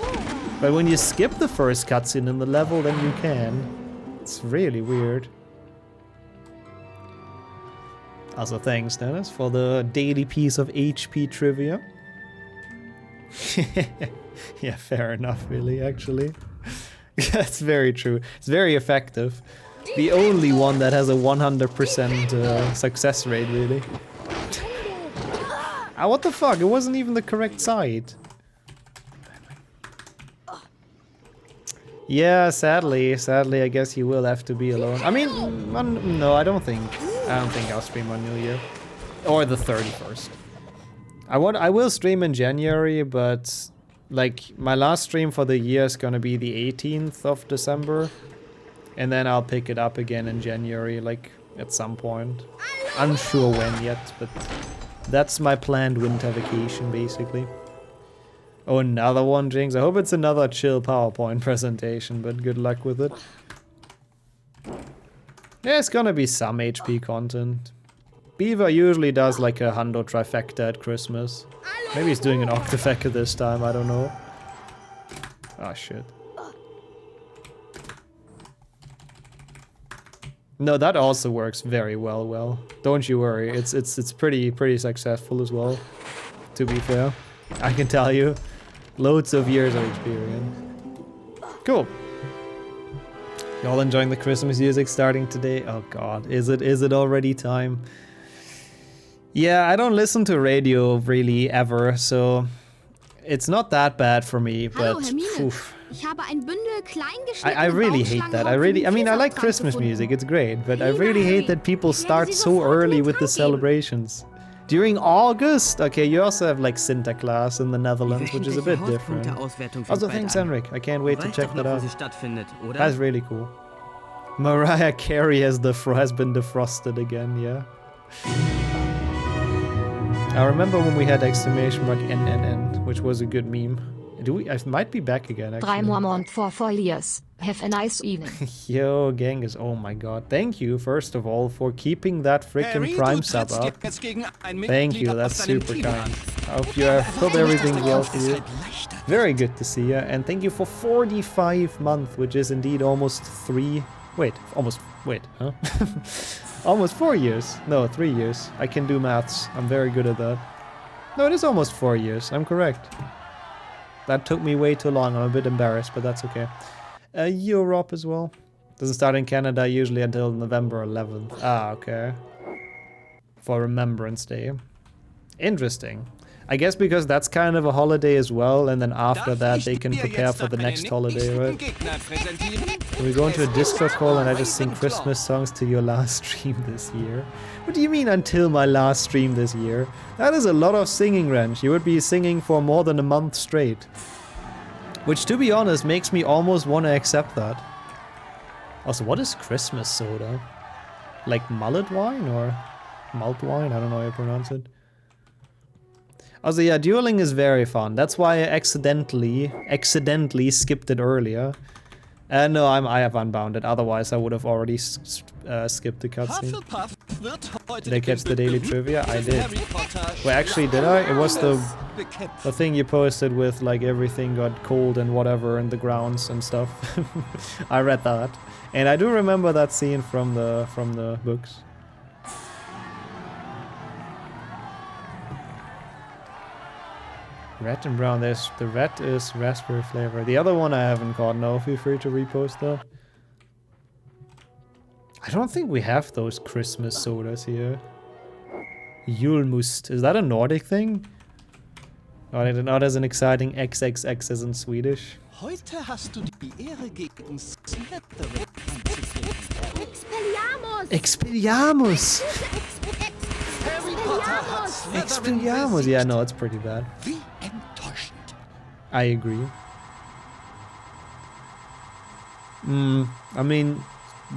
But when you skip the first cutscene in the level, then you can. It's really weird. Also, thanks, Dennis, for the daily piece of HP trivia. Yeah, fair enough, really, actually. That's very true. It's very effective. The only one that has a 100% success rate, really. Ah, what the fuck? It wasn't even the correct side. Yeah, sadly, I guess you will have to be alone. I mean, no, I don't think I'll stream on New Year. Or the 31st. I will stream in January, but like my last stream for the year is gonna be the 18th of December. And then I'll pick it up again in January, like at some point. Unsure when yet, but that's my planned winter vacation, basically. Oh, another one, Jinx. I hope it's another chill PowerPoint presentation, but good luck with it. Yeah, it's gonna be some HP content. Beaver usually does like a hundo trifecta at Christmas. Maybe he's doing an octafecta this time, I don't know. Ah, shit. No, that also works very well. Don't you worry, it's pretty successful as well, to be fair. I can tell you. Loads of years of experience. Cool. Y'all enjoying the Christmas music starting today? Oh god, is it already time? Yeah, I don't listen to radio really ever, so it's not that bad for me, but oof. I really hate that. I mean, I like Christmas music, it's great, but I really hate that people start so early with the celebrations. During August? Okay, you also have like Sinterklaas in the Netherlands, which is a bit different. Also, thanks, Henrik. I can't wait to check that out. That's really cool. Mariah Carey has been defrosted again, yeah. I remember when we had !NNN, which was a good meme. It I might be back again, actually. 3 more months for 4 years. Have a nice evening. Yo, Genghis, oh my god. Thank you, first of all, for keeping that freaking Prime sub up. Thank you, that's super kind. I hope everything's well for you. Very good to see you, and thank you for 45 months, which is indeed almost 3... Almost 4 years. No, 3 years. I can do maths. I'm very good at that. No, it is almost 4 years. I'm correct. That took me way too long. I'm a bit embarrassed, but that's okay. Europe as well. Doesn't start in Canada usually until November 11th. Ah, okay. For Remembrance Day. Interesting. I guess because that's kind of a holiday as well, and then after that they can prepare for the next holiday, right? We go into a Discord call and I just sing Christmas songs to your last stream this year. What do you mean until my last stream this year? That is a lot of singing, Wrench. You would be singing for more than a month straight. Which, to be honest, makes me almost want to accept that. Also, what is Christmas soda? Like mullet wine or malt wine? I don't know how you pronounce it. Also, yeah, dueling is very fun. That's why I accidentally skipped it earlier. No, I have unbounded. Otherwise, I would have already skipped the cutscene. Did I catch the daily trivia? I did. Well, actually, did I? It was the thing you posted with, like, everything got cold and whatever in the grounds and stuff. I read that. And I do remember that scene from the books. Red and brown, the red is raspberry flavor. The other one I haven't caught, no, feel free to repost that. I don't think we have those Christmas sodas here. Julmust, is that a Nordic thing? Oh, not as an exciting XXX as in Swedish. Heute hast du die Ehre gegen Expelliarmus! Expelliarmus! Yeah, no, it's pretty bad. I agree. I mean,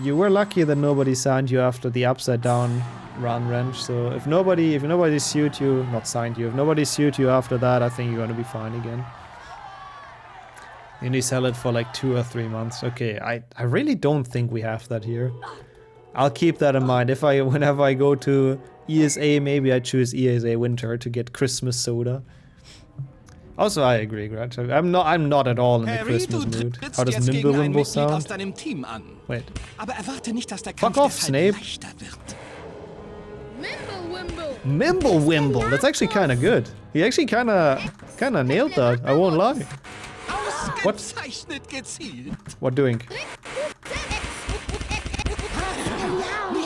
you were lucky that nobody signed you after the upside down run, Wrench, so if nobody sued you, not signed you, if nobody sued you after that, I think you're gonna be fine again. You only sell it for like 2 or 3 months. Okay, I really don't think we have that here. I'll keep that in mind. Whenever I go to ESA, maybe I choose ESA Winter to get Christmas soda. Also, I agree, Gretch. I'm not at all in the Christmas mood. How does Mimblewimble sound? Wait. Fuck off, Snape. Mimblewimble. That's actually kind of good. He actually kind of nailed that. I won't lie. What? What doing?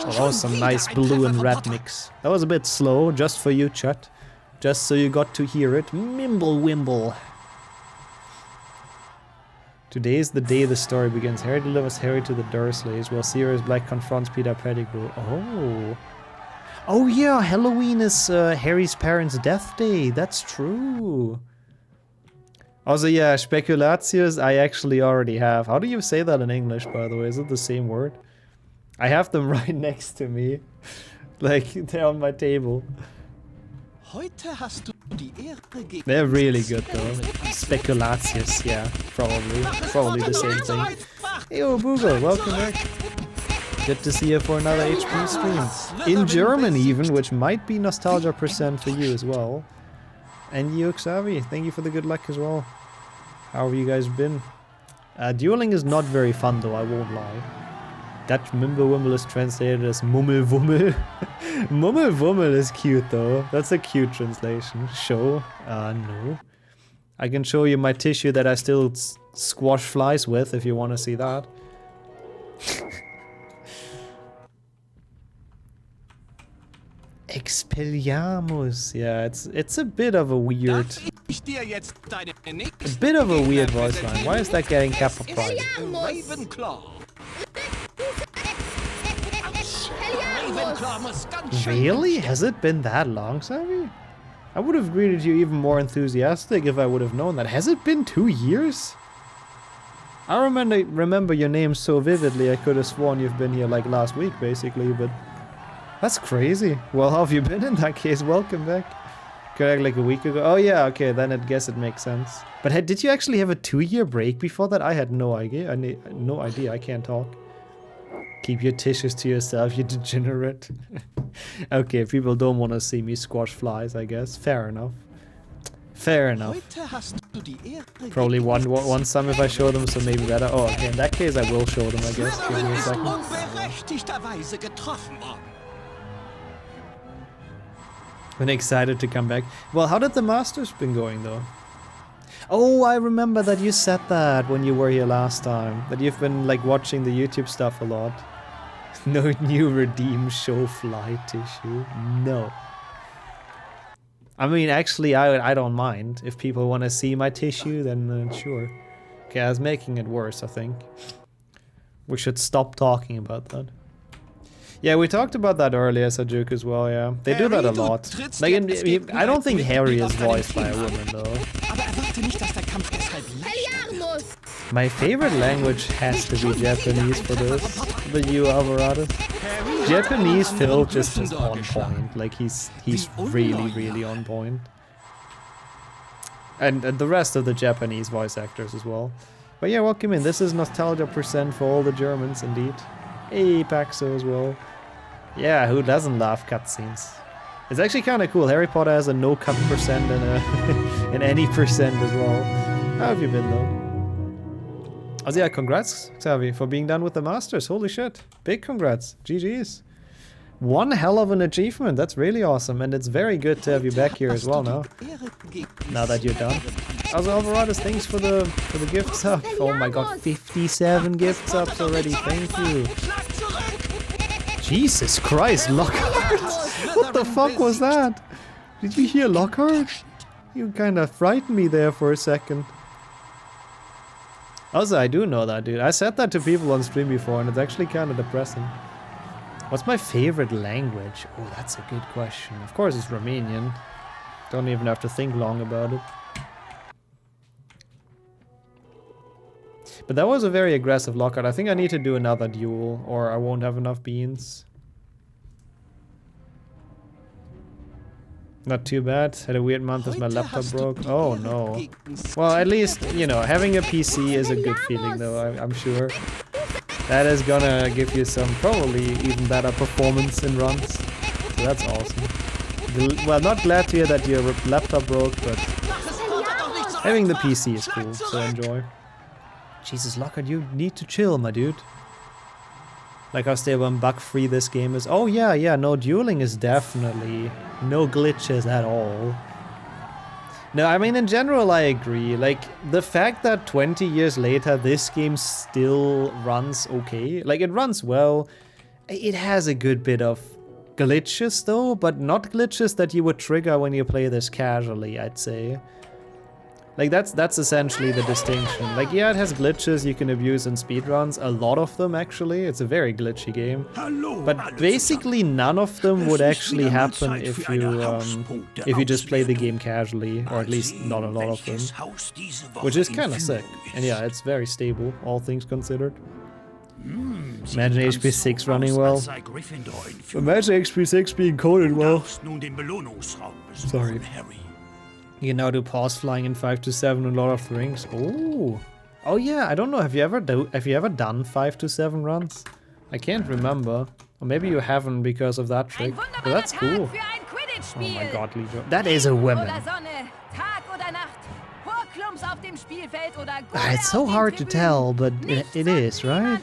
Oh, that was some nice blue and red mix. That was a bit slow, just for you, chat. Just so you got to hear it. Mimblewimble. Today is the day the story begins. Harry delivers Harry to the Dursleys, while Sirius Black confronts Peter Pettigrew. Oh. Oh yeah, Halloween is Harry's parents' death day. That's true. Also, yeah, Speculatius I actually already have. How do you say that in English, by the way? Is it the same word? I have them right next to me. Like, they're on my table. They're really good, though. Speculatius, yeah. Probably the same thing. Hey, Boogle, welcome back. Good to see you for another HP stream. In German, even, which might be nostalgia % for you as well. And you, Xavi, thank you for the good luck as well. How have you guys been? Dueling is not very fun though, I won't lie. Dutch Mimblewimble is translated as Mummelwummel. Mummelwummel is cute though. That's a cute translation. Show? No. I can show you my tissue that I still squash flies with if you want to see that. Expelliarmus. Yeah, it's a bit of a weird voice line. Why is that getting Kappa Prime? Really? Has it been that long, Sammy? I would have greeted you even more enthusiastic if I would have known that. Has it been 2 years? I remember your name so vividly I could have sworn you've been here like last week basically, but that's crazy. Well, how have you been in that case? Welcome back. Correct, like a week ago. Oh yeah, okay, then I guess it makes sense. But did you actually have a 2-year break before that? I had no idea. No idea. I can't talk. Keep your tissues to yourself, you degenerate. Okay, people don't want to see me squash flies, I guess. Fair enough. Fair enough. Probably one some if I show them, so maybe better. Oh, okay, in that case I will show them, I guess. Give me a second. I'm excited to come back. Well, how did the Masters been going, though? Oh, I remember that you said that when you were here last time. That you've been, like, watching the YouTube stuff a lot. No new redeem show fly tissue. No. I mean, actually, I don't mind. If people want to see my tissue, then sure. Okay, I was making it worse, I think. We should stop talking about that. Yeah, we talked about that earlier, Sajuk, as well, yeah. They do that a lot. Like, I don't think Harry is voiced by a woman, though. My favorite language has to be Japanese for this. But you, Alvarado? Japanese Phil is just on point. Like, he's really, really on point. And the rest of the Japanese voice actors as well. But yeah, welcome in. This is Nostalgia % for all the Germans, indeed. Hey, Paxo as well. Yeah, who doesn't love cutscenes? It's actually kind of cool. Harry Potter has a no cut % and an any % as well. How have you been, though? Oh yeah, congrats, Xavi, for being done with the Masters. Holy shit. Big congrats. GG's. One hell of an achievement. That's really awesome. And it's very good to have you back here as well now. Now that you're done. Also, Alvarado's, thanks for the gift sub. Oh my god, 57 gift subs already. Thank you. Jesus Christ, Lockhart! What the fuck was that? Did you hear Lockhart? You kind of frightened me there for a second. Also, I do know that, dude. I said that to people on stream before, and it's actually kind of depressing. What's my favorite language? Oh, that's a good question. Of course, it's Romanian. Don't even have to think long about it. But that was a very aggressive Lockhart. I think I need to do another duel, or I won't have enough beans. Not too bad. Had a weird month as my laptop broke. Oh no. Well, at least, you know, having a PC is a good feeling, though, I'm sure. That is gonna give you some probably even better performance in runs. So that's awesome. Well, not glad to hear that your laptop broke, but having the PC is cool, so enjoy. Jesus, Lockhart, you need to chill, my dude. Like how stable and bug-free this game is. Oh yeah, no, dueling is definitely no glitches at all. No, I mean, in general, I agree. Like, the fact that 20 years later, this game still runs okay. Like, it runs well. It has a good bit of glitches, though, but not glitches that you would trigger when you play this casually, I'd say. Like, that's essentially the distinction. Like, yeah, it has glitches you can abuse in speedruns. A lot of them, actually. It's a very glitchy game. But basically none of them would actually happen if you just play the game casually. Or at least not a lot of them. Which is kind of sick. And yeah, it's very stable, all things considered. Imagine HP 6 running well. Imagine HP 6 being coded well. Sorry. You can now do pause flying in 5 to 7 in Lord of the Rings. Oh yeah. I don't know. Have you ever done 5 to 7 runs? I can't remember. Or maybe you haven't because of that trick. But that's cool. Oh my god, Lijo. That is a woman. It's so hard to tell, but it is, right?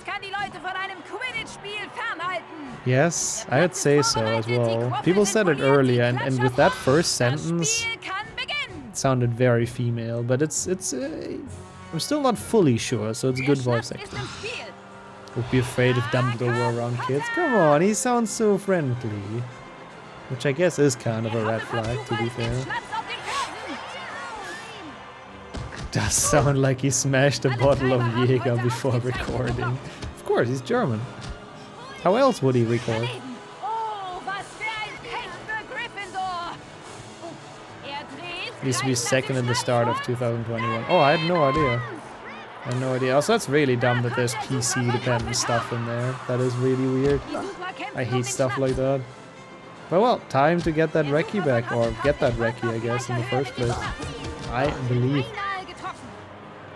Yes, I would say so as well. People said it earlier, and with that first sentence, it sounded very female, but it's I'm still not fully sure, so it's good voice acting. Would be afraid if Dumbledore were around kids. Come on, he sounds so friendly. Which I guess is kind of a red flag, to be fair. Does sound like he smashed a bottle of Jäger before recording. Of course, he's German. How else would he record? Used to be second at the start of 2021. Oh, I had no idea. I had no idea. Also, that's really dumb that there's PC-dependent stuff in there. That is really weird. I hate stuff like that. But well, time to get that Recce back, or get that Recce, I guess, in the first place. I believe.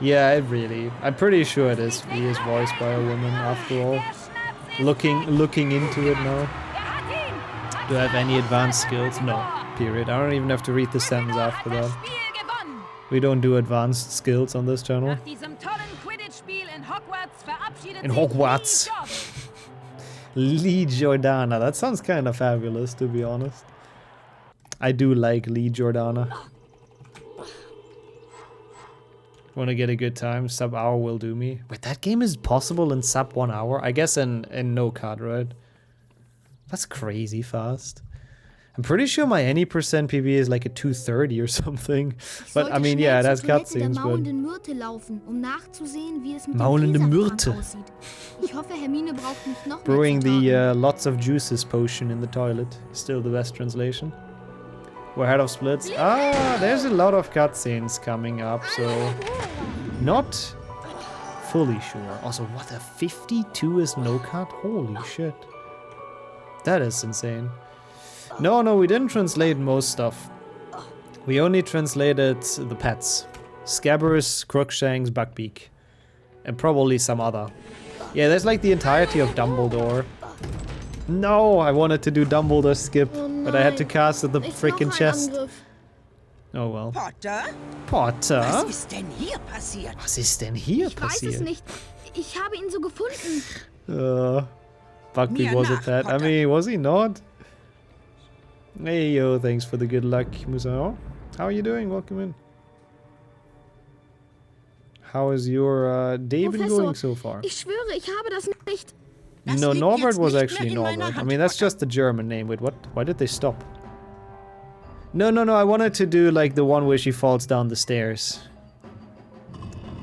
Yeah, I'm pretty sure he is voiced by a woman after all. Looking into it now. Do I have any advanced skills? No. Period. I don't even have to read the sentence after that. We don't do advanced skills on this channel. In Hogwarts. Lee Jordana. That sounds kind of fabulous, to be honest. I do like Lee Jordana. Want to get a good time? Sub hour will do me. Wait, that game is possible in sub 1 hour? I guess in no cut, right? That's crazy fast. I'm pretty sure my any percent PB is like a 230 or something. But I mean, yeah, it has cutscenes, but... Maulende Myrte. Brewing the lots of juices potion in the toilet. Still the best translation. We're ahead of splits. Ah, there's a lot of cutscenes coming up, so... Not fully sure. Also, what, a 52 is no cut? Holy shit. That is insane. No, we didn't translate most stuff. We only translated the pets. Scabbers, Crookshanks, Buckbeak. And probably some other. Yeah, there's like the entirety of Dumbledore. No, I wanted to do Dumbledore skip, but I had to cast at the freaking chest. Oh well. Potter? Was ist denn hier passiert? Was ist denn hier passiert? Ich weiß es nicht. Ich habe ihn so gefunden. Buckbeak was a pet. I mean, was he not? Hey yo, thanks for the good luck, Musao. How are you doing? Welcome in. How has your day been going so far? Ich schwöre, ich habe das nicht. No, Norbert was actually Norbert. I mean, that's just the German name. Wait, what? Why did they stop? No, I wanted to do like the one where she falls down the stairs.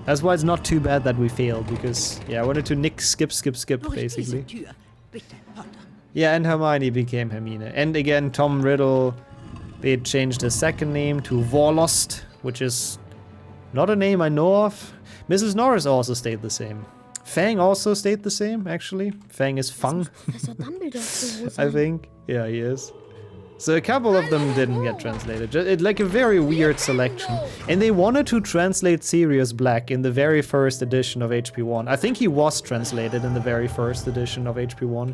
That's why it's not too bad that we failed, because, yeah, I wanted to skip, basically. Yeah, and Hermione became Hermine. And again, Tom Riddle, they changed his second name to Vorlost, which is not a name I know of. Mrs. Norris also stayed the same. Fang also stayed the same, actually. Fang is Fang, I think. Yeah, he is. So a couple of them didn't get translated. It's like a very weird selection. And they wanted to translate Sirius Black in the very first edition of HP1. I think he was translated in the very first edition of HP1.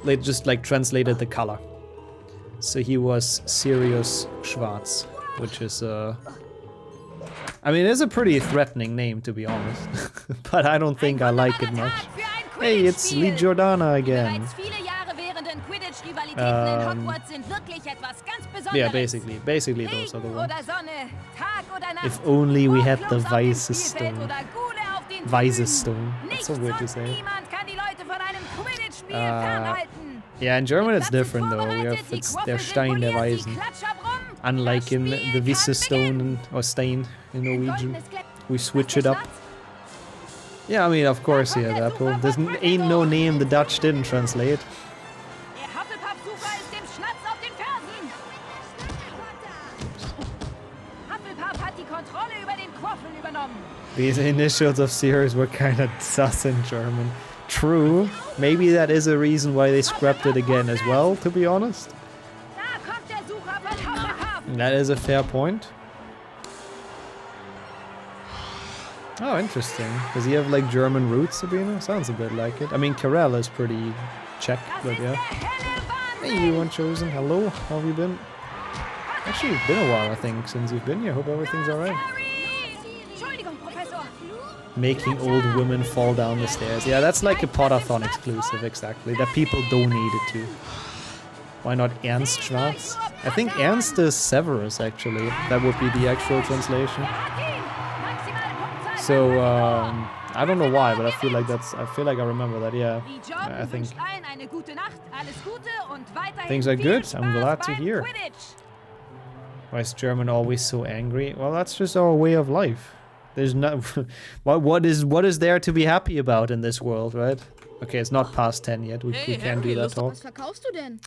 They just like translated the color. So he was Sirius Schwarz, which is I mean, it's a pretty threatening name, to be honest. But I don't think I like it much. Hey, it's Lee Jordana again. Yeah, basically those are the ones. If only we had the Weisestone. Weisestone. That's so weird to say. Yeah, in German it's different though. We have it's der Stein der Weisen. Unlike in the Weisestone or Stein in Norwegian, we switch it up. Yeah, I mean, of course, yeah, Apple. There's ain't no name the Dutch didn't translate. These initials of Sirius were kind of sus in German. True. Maybe that is a reason why they scrapped it again as well, to be honest. That is a fair point. Oh, interesting. Does he have like German roots, Sabina? Sounds a bit like it. I mean, Karel is pretty Czech, but yeah. Hey, you Unchosen. Hello, how have you been? Actually, it's been a while, I think, since you've been here. Hope everything's alright. Making old women fall down the stairs. Yeah, that's like a Podathon exclusive, exactly. That people donated to. Why not Ernst Schwarz? I think Ernst is Severus, actually. That would be the actual translation. So, I don't know why, but I feel like I remember that, yeah. I think things are good. I'm glad to hear. Why is German always so angry? Well, that's just our way of life. There's no... what is there to be happy about in this world, right? Okay, it's not past 10 yet. We can't do that talk. Was verkaufst du denn?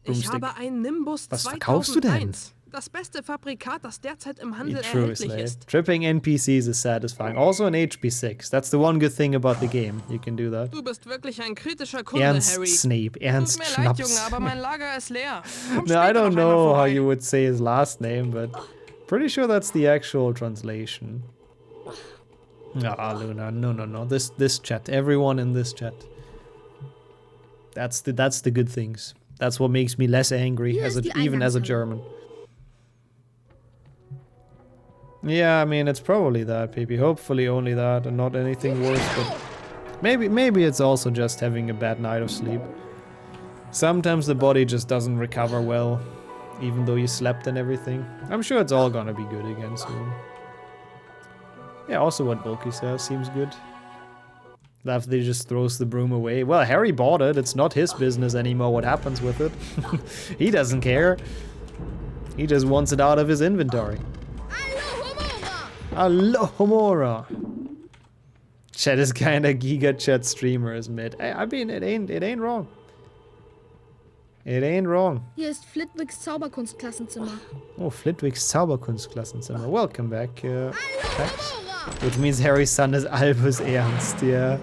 Ich habe einen Nimbus Was verkaufst du denn? Das beste Fabrikat, das derzeit im Handel True, erhältlich Slade. ist. Tripping NPCs is satisfying. Also in HP6. That's the one good thing about the game. You can do that. Du bist wirklich ein kritischer Kunde, Ernst Harry. Snape. Ernst Tut mir leid, Junge, Schnaps. aber mein Lager ist leer. Komm No, I später don't noch einmal know how vorbei. you would say his last name, but pretty sure that's the actual translation. Ah, Luna, no. This chat, everyone in this chat. That's the good things. That's what makes me less angry even as a German. Yeah, I mean it's probably that, Pepe. Hopefully only that and not anything worse, but maybe it's also just having a bad night of sleep. Sometimes the body just doesn't recover well, even though you slept and everything. I'm sure it's all gonna be good again soon. Yeah, also what Volky says seems good. After he just throws the broom away. Well, Harry bought it. It's not his business anymore what happens with it. He doesn't care. He just wants it out of his inventory. Alohomora! Chat is kinda Giga Chat streamer is mid. I mean, it ain't wrong. It ain't wrong. Hier ist Flitwicks Zauberkunstklassenzimmer. Oh, Flitwicks Zauberkunstklassenzimmer. Welcome back, Tex. Which means Harry's son is Albus Ernst, yeah.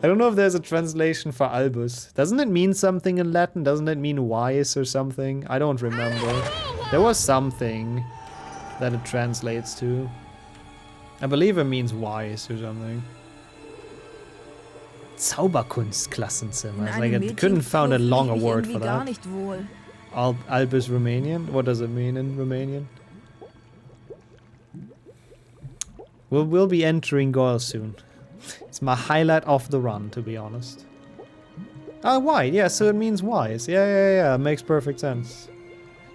I don't know if there's a translation for Albus. Doesn't it mean something in Latin? Doesn't it mean wise or something? I don't remember. There was something that it translates to. I believe it means wise or something. Zauberkunstklassenzimmer. It's like I couldn't find a longer word for that. Albus Romanian? What does it mean in Romanian? We'll be entering Goyle soon. It's my highlight of the run, to be honest. Ah, white. Yeah, so it means wise. Yeah. Makes perfect sense.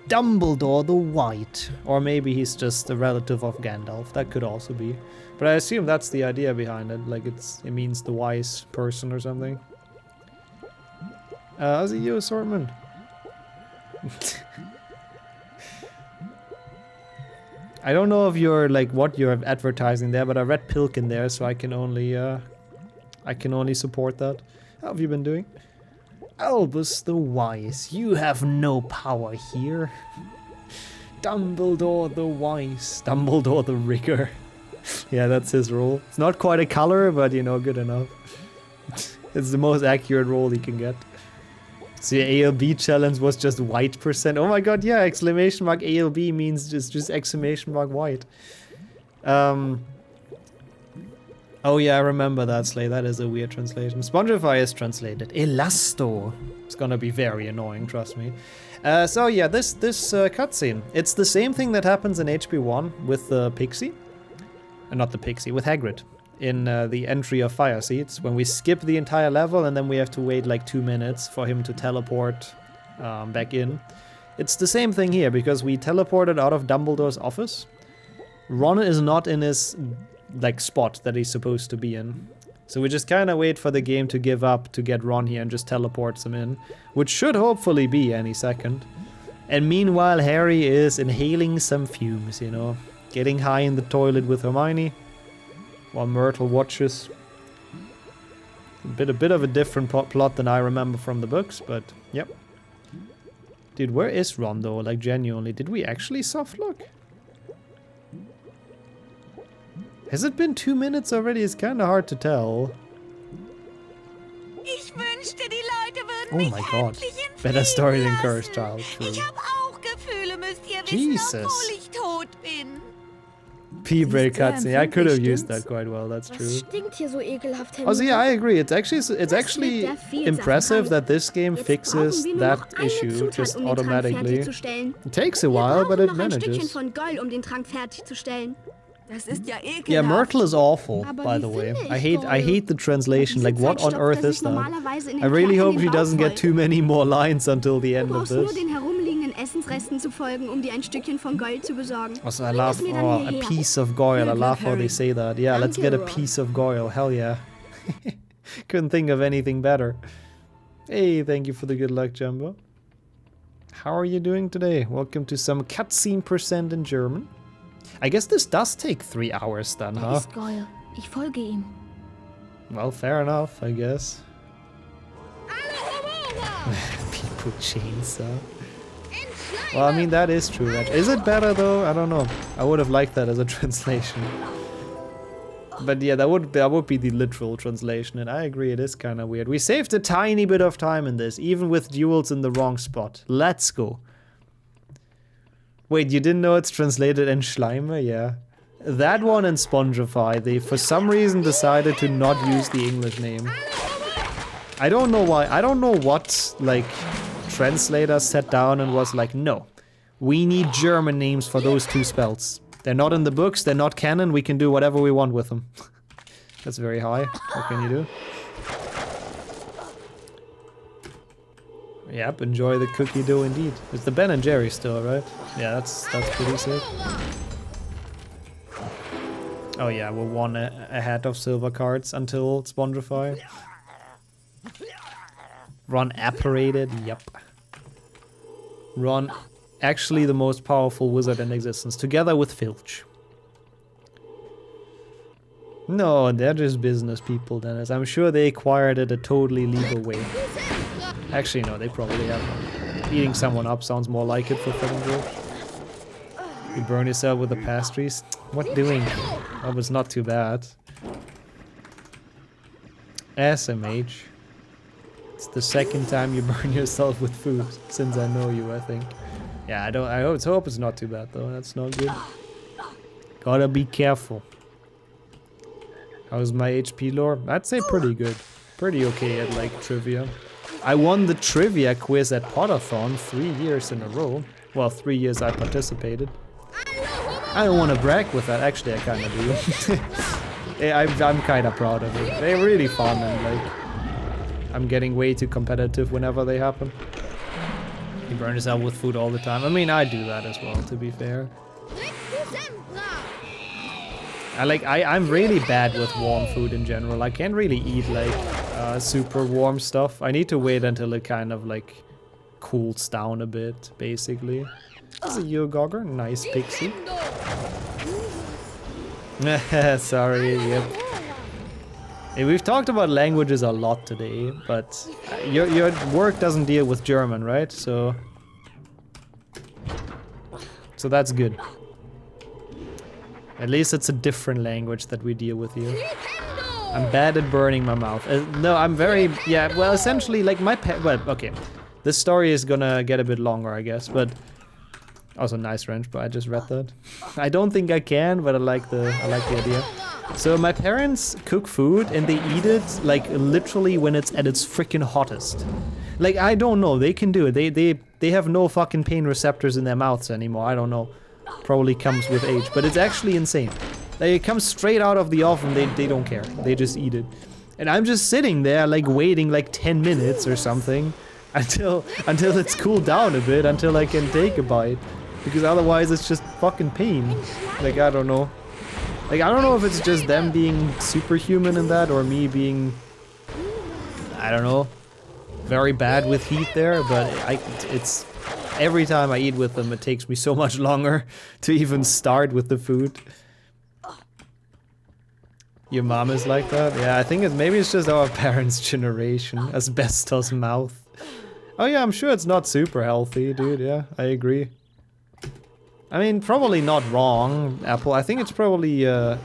Dumbledore the White. Or maybe he's just a relative of Gandalf. That could also be. But I assume that's the idea behind it. Like it means the wise person or something. How's it you, assortment? I don't know if you're like what you're advertising there, but I read Pilk in there, so I can only support that. How have you been doing? Albus the Wise, you have no power here. Dumbledore the Wise, Dumbledore the Rigger. Yeah, that's his role. It's not quite a color, but you know, good enough. It's the most accurate role he can get. So your ALB challenge was just white %. Oh my god, yeah, exclamation mark ALB means just exclamation mark white. Oh yeah, I remember that, Slay. That is a weird translation. Spongify is translated. Elasto. It's gonna be very annoying, trust me. So yeah, this cutscene. It's the same thing that happens in HP1 with the Pixie. Not the Pixie, with Hagrid. In the entry of Fire Seeds, when we skip the entire level and then we have to wait like 2 minutes for him to teleport back in. It's the same thing here, because we teleported out of Dumbledore's office. Ron is not in his like spot that he's supposed to be in. So we just kind of wait for the game to give up to get Ron here and just teleports him in, which should hopefully be any second. And meanwhile, Harry is inhaling some fumes, you know, getting high in the toilet with Hermione. While Myrtle watches. A bit of a different plot than I remember from the books, but yep. Dude, where is Ron though? Like genuinely, did we actually soft look? Has it been 2 minutes already? It's kind of hard to tell. Ich wünschte, die Leute würden Oh my god. Better story than Cursed Child. True. Ich hab auch Gefühle, müsst ihr wissen, Jesus. obwohl ich tot bin. P-break cutscene. Yeah, I could have used that quite well. That's true. Stinkt hier so ekelhaft, Also yeah, I agree. It's actually impressive that this game fixes that issue just automatically. It takes a while, but it manages. Von Goyle, den Trank fertigzustellen. Das ist ja ekelhaft. Yeah, Myrtle is awful, by the way. I hate the translation. Like, what on earth is that? I really hope she doesn't get too many more lines until the end of this. Essensresten zu folgen, die ein Stückchen von Goyle zu besorgen. Also, I love a piece of Goyle. I love how they say that. Yeah, let's get a piece of Goyle. Hell yeah. Couldn't think of anything better. Hey, thank you for the good luck, Jumbo. How are you doing today? Welcome to some cutscene % in German. I guess this does take 3 hours then, huh? Ist Goyle. Ich folge ihm. Well, fair enough, I guess. People chainsaw. Well, I mean, that is true. Is it better, though? I don't know. I would have liked that as a translation. But yeah, that would be the literal translation, and I agree, it is kind of weird. We saved a tiny bit of time in this, even with duels in the wrong spot. Let's go. Wait, you didn't know it's translated in Schleimer? Yeah. That one and Spongify, they for some reason decided to not use the English name. I don't know why. I don't know what, like, translator sat down and was like, no, we need German names for those two spells. They're not in the books, they're not canon, we can do whatever we want with them. That's very high. What can you do? Yep, enjoy the cookie dough indeed. It's the Ben & Jerry still, right? Yeah, that's pretty sick. Oh yeah, we're one ahead of silver cards until Spongify. Ron apparated, yep. Ron, actually the most powerful wizard in existence, together with Filch. No, they're just business people, Dennis. I'm sure they acquired it a totally legal way. Actually, no, they probably haven't. Eating someone up sounds more like it for Fred George. You burn yourself with the pastries? What doing? That was not too bad. SMH. It's the second time you burn yourself with food since I know you, I think. Yeah, I hope it's not too bad though. That's not good. Gotta be careful. How's my HP lore? I'd say pretty good. Pretty okay at like trivia. I won the trivia quiz at Potterthon 3 years in a row. Well, 3 years I participated. I don't want to brag with that. Actually, I kind of do. I'm kind of proud of it. They're really fun and like I'm getting way too competitive whenever they happen. You burn yourself with food all the time. I mean, I do that as well, to be fair. I'm really bad with warm food in general. I can't really eat like super warm stuff. I need to wait until it kind of like cools down a bit, basically. This is a Yogogger, nice pixie. Sorry, yep. Hey, we've talked about languages a lot today, but your work doesn't deal with German, right? So that's good. At least it's a different language that we deal with here. I'm bad at burning my mouth. No, I'm very... Yeah, well, essentially, like, well, okay. This story is gonna get a bit longer, I guess, but... Also, nice wrench, but I just read that. I don't think I can, but I like the idea. So, my parents cook food, and they eat it, like, literally when it's at its freaking hottest. Like, I don't know, they can do it. They have no fucking pain receptors in their mouths anymore, I don't know. Probably comes with age, but it's actually insane. Like, it comes straight out of the oven, they don't care. They just eat it. And I'm just sitting there, like, waiting like 10 minutes or something until it's cooled down a bit, until I can take a bite. Because otherwise it's just fucking pain. Like, I don't know. Like, I don't know if it's just them being superhuman in that, or me being, I don't know, very bad with heat there, but it's... Every time I eat with them, it takes me so much longer to even start with the food. Your mom is like that? Yeah, I think maybe it's just our parents' generation. Asbestos mouth. Oh yeah, I'm sure it's not super healthy, dude. Yeah, I agree. I mean, probably not wrong, Apple. I think it's probably a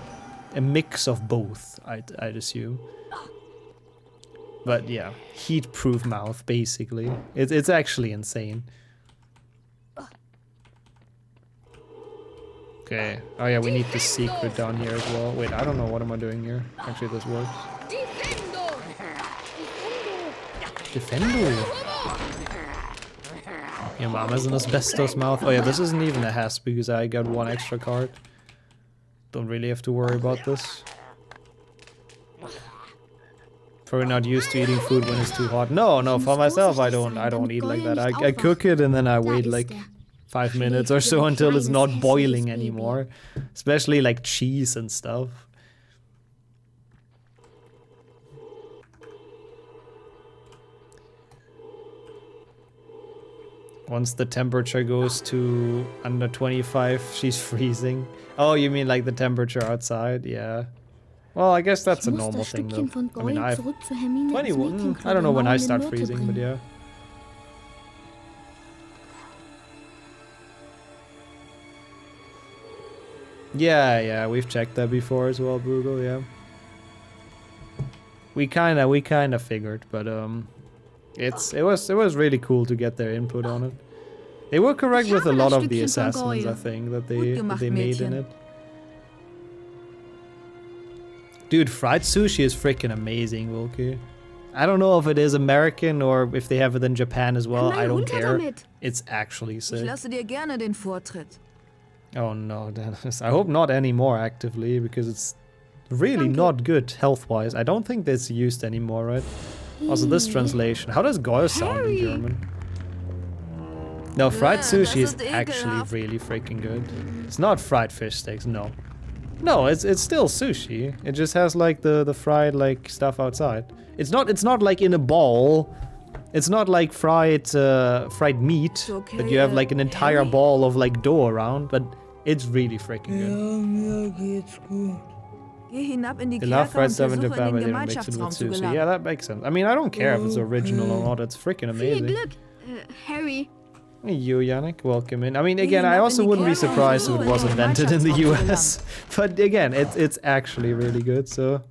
mix of both, I'd assume. But yeah, heat-proof mouth, basically. It's actually insane. Okay. Oh yeah, we need the secret down here as well. Wait, I don't know. What am I doing here? Actually, this works. Defendo! Your mom has an asbestos mouth. Oh yeah, this isn't even a hasp because I got one extra card. Don't really have to worry about this. Probably not used to eating food when it's too hot. No, for myself I don't eat like that. I cook it and then I wait like 5 minutes or so until it's not boiling anymore. Especially like cheese and stuff. Once the temperature goes to under 25, she's freezing. Oh, you mean like the temperature outside? Yeah. Well, I guess that's a normal thing though. I mean, I've 21. I don't know when I start freezing, but yeah. Yeah, we've checked that before as well, Bruegel, yeah. We kinda figured, but it was really cool to get their input on it. They were correct with a lot of the assessments, I think, that they made in it. Dude, fried sushi is freaking amazing, Wilkie. I don't know if it is American or if they have it in Japan as well. I don't care. It's actually sick. Ich lasse dir gerne den Vortritt. Oh no, Dennis. I hope not anymore actively, because it's really not good health-wise. I don't think that's used anymore, right? Also, this translation. How does Goyle sound in German? No, fried sushi is actually really freaking good. It's not fried fish sticks, no. No, it's still sushi. It just has like the fried like stuff outside. It's not like in a ball. It's not like fried meat that you have like an entire ball of like dough around, but it's really freaking good. Geh hinab in die They love Kerker fried und stuff in versuche Japan, in but den they don't mix it with Gemeinschaftsraum zu sushi. gelangen. Yeah, that makes sense. I mean, I don't care if it's original or not. It's freaking Viel amazing. Glück, Harry. Hey, you, Yannick, welcome in. I mean, again, I also wouldn't be surprised if it was invented in the US. But again, it's actually really good, so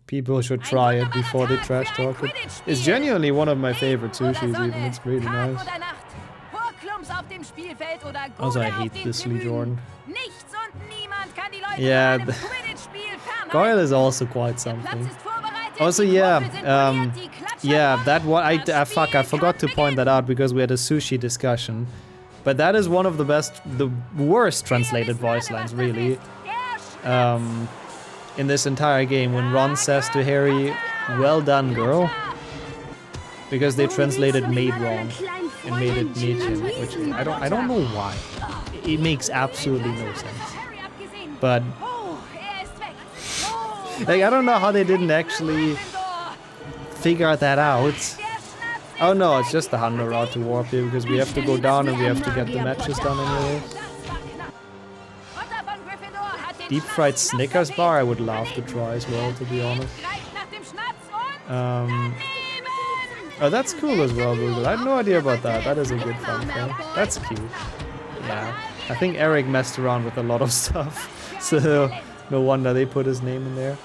people should try it before they trash talk it. It's genuinely one of my favorite sushis even, it's really nice. Also, I hate this Lee Jordan. Yeah, Goyle is also quite something. Also, yeah, that one, I forgot to point that out because we had a sushi discussion. But that is one of the worst translated voice lines, really. In this entire game, when Ron says to Harry, "Well done, girl," because they translated "maid" wrong and made it "Mädchen," which I don't know why. It makes absolutely no sense. But like, I don't know how they didn't actually figure that out. Oh no, it's just the 100 route to warp here because we have to go down and we have to get the matches done anyway. Deep fried Snickers bar, I would love to try as well, to be honest. Oh, that's cool as well, Google. I had no idea about that. That is a good fun thing. That's cute. Yeah. I think Eric messed around with a lot of stuff. So, no wonder they put his name in there.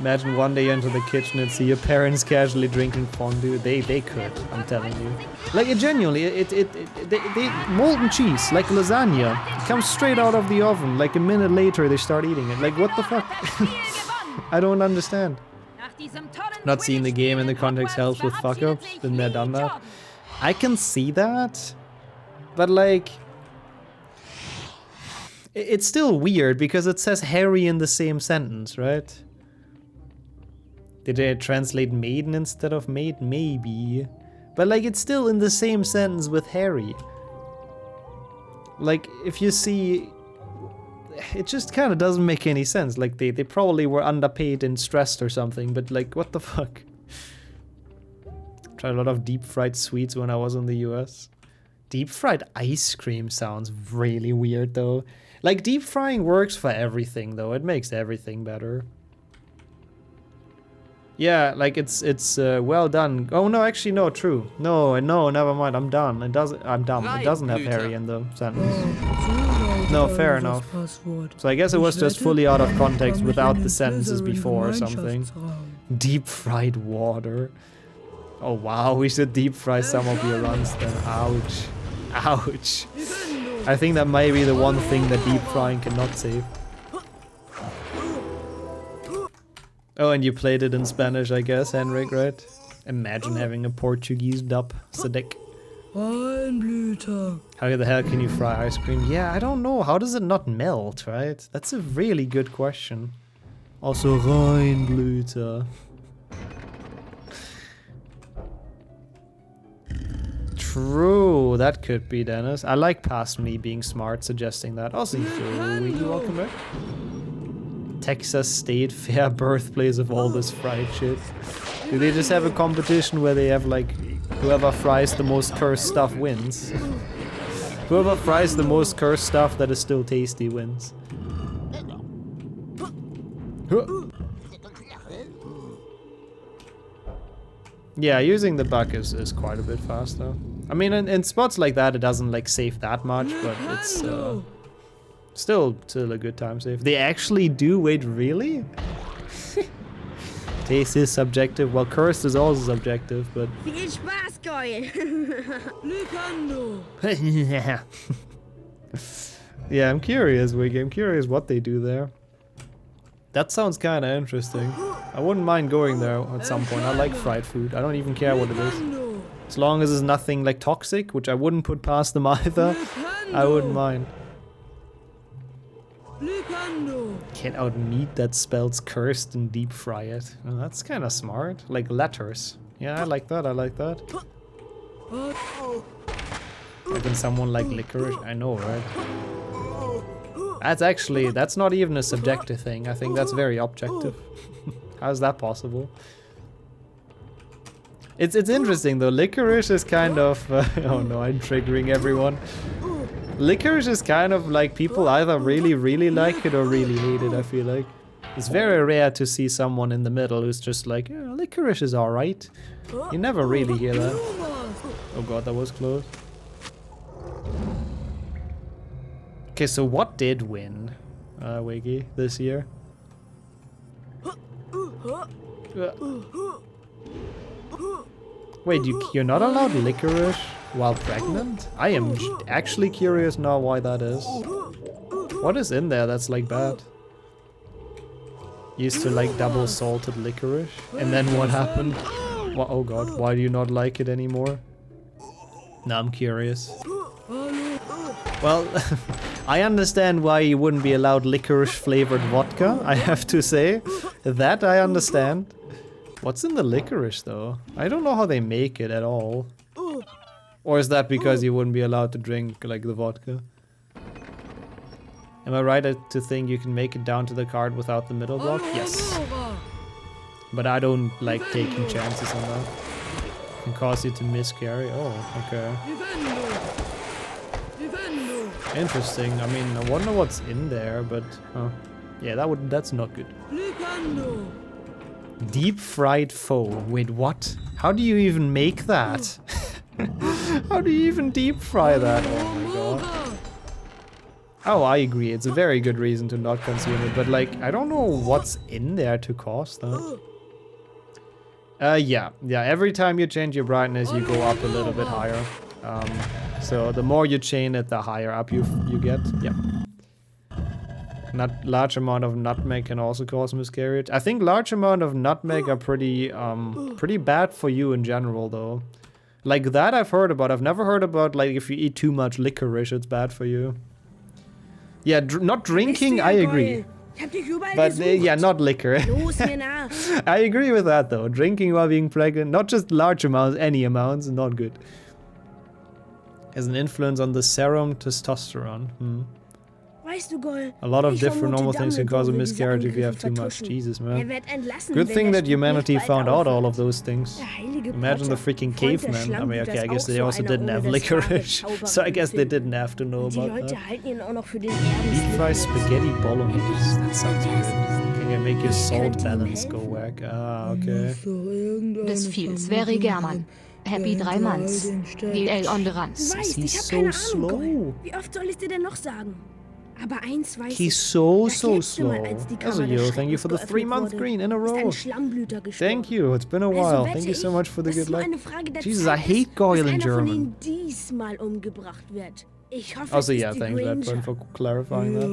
Imagine one day you enter the kitchen and see your parents casually drinking fondue. They could, I'm telling you. Like, genuinely, they molten cheese, like lasagna. It comes straight out of the oven. Like, a minute later, they start eating it. Like, what the fuck? I don't understand. Not seeing the game in the context helps with fuck-ups. Been there, done that. I can see that. But, like, it's still weird because it says Harry in the same sentence, right? Did they translate maiden instead of maid? Maybe. But like, it's still in the same sentence with Harry. Like, if you see... It just kind of doesn't make any sense. Like, they probably were underpaid and stressed or something, but like, what the fuck? Tried a lot of deep fried sweets when I was in the US. Deep fried ice cream sounds really weird though. Like, deep frying works for everything though. It makes everything better. Yeah, like it's well done. Oh no, actually no, true. No, never mind. I'm done. I'm dumb. It doesn't have Harry in the sentence. No, fair enough. So I guess it was just fully out of context without the sentences before or something. Deep fried water. Oh wow, we should deep fry some of your runs then. Ouch. Ouch. I think that might be the one thing that deep frying cannot save. Oh, and you played it in Spanish, I guess, Henrik, right? Imagine having a Portuguese dub. Sadek. How the hell can you fry ice cream? Yeah, I don't know. How does it not melt, right? That's a really good question. Also, Rheinblüter. True, that could be Dennis. I like past me being smart, suggesting that. Also, you welcome back. Texas State Fair, birthplace of all this fried shit. Do they just have a competition where they have like whoever fries the most cursed stuff wins? Whoever fries the most cursed stuff that is still tasty wins. Yeah, using the buck is quite a bit faster. I mean, in spots like that, it doesn't like save that much, but Still a good time save. They actually do, wait, really? Taste is subjective. Well, cursed is also subjective, but... Viel Spaß, Goyle. Yeah, I'm curious, Wiggy. I'm curious what they do there. That sounds kind of interesting. I wouldn't mind going there at some point. I like fried food. I don't even care what it is. As long as it's nothing like toxic, which I wouldn't put past them either, I wouldn't mind. Can't out meat that spells cursed and deep fry it. Oh, that's kind of smart. Like letters. Yeah, I like that. I like that. Like when someone like licorice. I know, right? That's not even a subjective thing. I think that's very objective. How is that possible? It's interesting though. Licorice is kind of... oh no, I'm triggering everyone. Licorice is kind of like people either really like it or really hate it, I feel like. It's very rare to see someone in the middle who's just like, yeah, licorice is alright. You never really hear that. Oh god, that was close. Okay, so what did win, Wiggy, this year? Wait, you're not allowed licorice while pregnant? I am actually curious now why that is. What is in there that's like bad? Used to like double salted licorice, and then what happened? Oh god, why do you not like it anymore? Now I'm curious. Well, I understand why you wouldn't be allowed licorice flavored vodka, I have to say. That I understand. What's in the licorice though? I don't know how they make it at all. Or is that because you wouldn't be allowed to drink like the vodka? Am I right to think you can make it down to the card without the middle block? Yes. But I don't like taking chances on that. It can cause you to miscarry. Oh, okay. Interesting. I mean, I wonder what's in there, but yeah, that's not good. Deep fried pho. Wait, what? How do you even make that? How do you even deep fry that? Oh my god. Oh, I agree. It's a very good reason to not consume it, but like, I don't know what's in there to cause that. Yeah. Every time you change your brightness, you go up a little bit higher. So the more you chain it, the higher up you get. Yeah. Not large amount of nutmeg can also cause miscarriage. I think large amount of nutmeg are pretty bad for you in general, though. Like that I've heard about. I've never heard about like if you eat too much licorice, it's bad for you. Yeah, not drinking, I agree. But yeah, not liquor. I agree with that though. Drinking while being pregnant, not just large amounts, any amounts, not good. Has an influence on the serum testosterone. A lot of different normal things can cause a miscarriage if you have too much. Jesus, man. Good thing that humanity found out all of those things. Imagine the freaking cavemen. I mean, okay, I guess they also didn't have licorice, so I guess they didn't have to know about that. Deep fried spaghetti bolognese. That sounds good. Can you make your salt balance go whack? Ah, okay. Des Viels wäre German. Happy 3 months. DL on the run. He's so slow. Wie oft soll ich dir denn noch sagen? Aber eins weiß He's so slow. Also, yo, thank you for the 3-month green in a row. Thank you, it's been a while. Thank you so much for the good luck. Jesus, I hate Goyle in German. Also, yeah, thanks, Redburn, for clarifying that.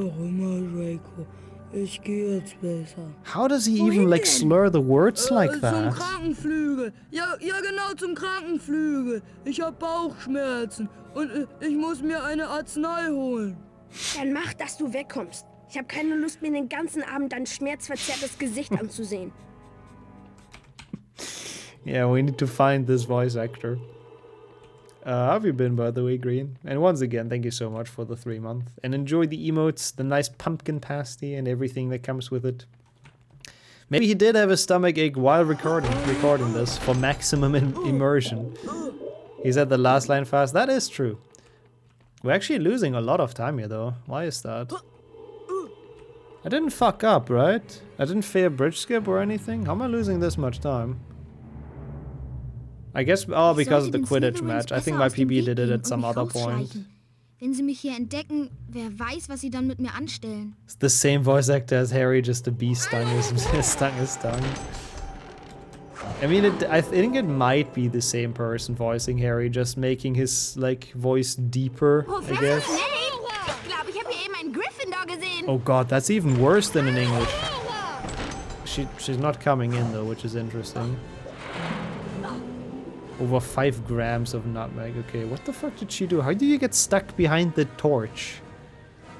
How does he even, like, slur the words like that? Zum Krankenflügel. Ja, genau, zum Krankenflügel. Ich hab Bauchschmerzen und ich muss mir eine Arznei holen. Dann mach, dass du wegkommst. Ich habe keine Lust, mir den ganzen Abend dein schmerzverzerrtes Gesicht anzusehen. Yeah, we need to find this voice actor. How have you been, by the way, Green? And once again, thank you so much for the 3-month. And enjoy the emotes, the nice pumpkin pasty, and everything that comes with it. Maybe he did have a stomach ache while recording this for maximum immersion. He's at the last line fast. That is true. We're actually losing a lot of time here, though. Why is that? I didn't fuck up, right? I didn't fail bridge skip or anything? How am I losing this much time? I guess, because of the Quidditch match. I think my PB did it at some other point. Wenn sie mich hier entdecken, wer weiß, was sie dann mit mir anstellen. It's the same voice actor as Harry, just the bee stung his tongue. I mean, I think it might be the same person voicing Harry, just making his, like, voice deeper, I guess. Ich glaube, ich habe hier eben einen Gryffindor gesehen. Oh god, that's even worse than in English. She's not coming in though, which is interesting. Over 5 grams of nutmeg. Okay, what the fuck did she do? How do you get stuck behind the torch?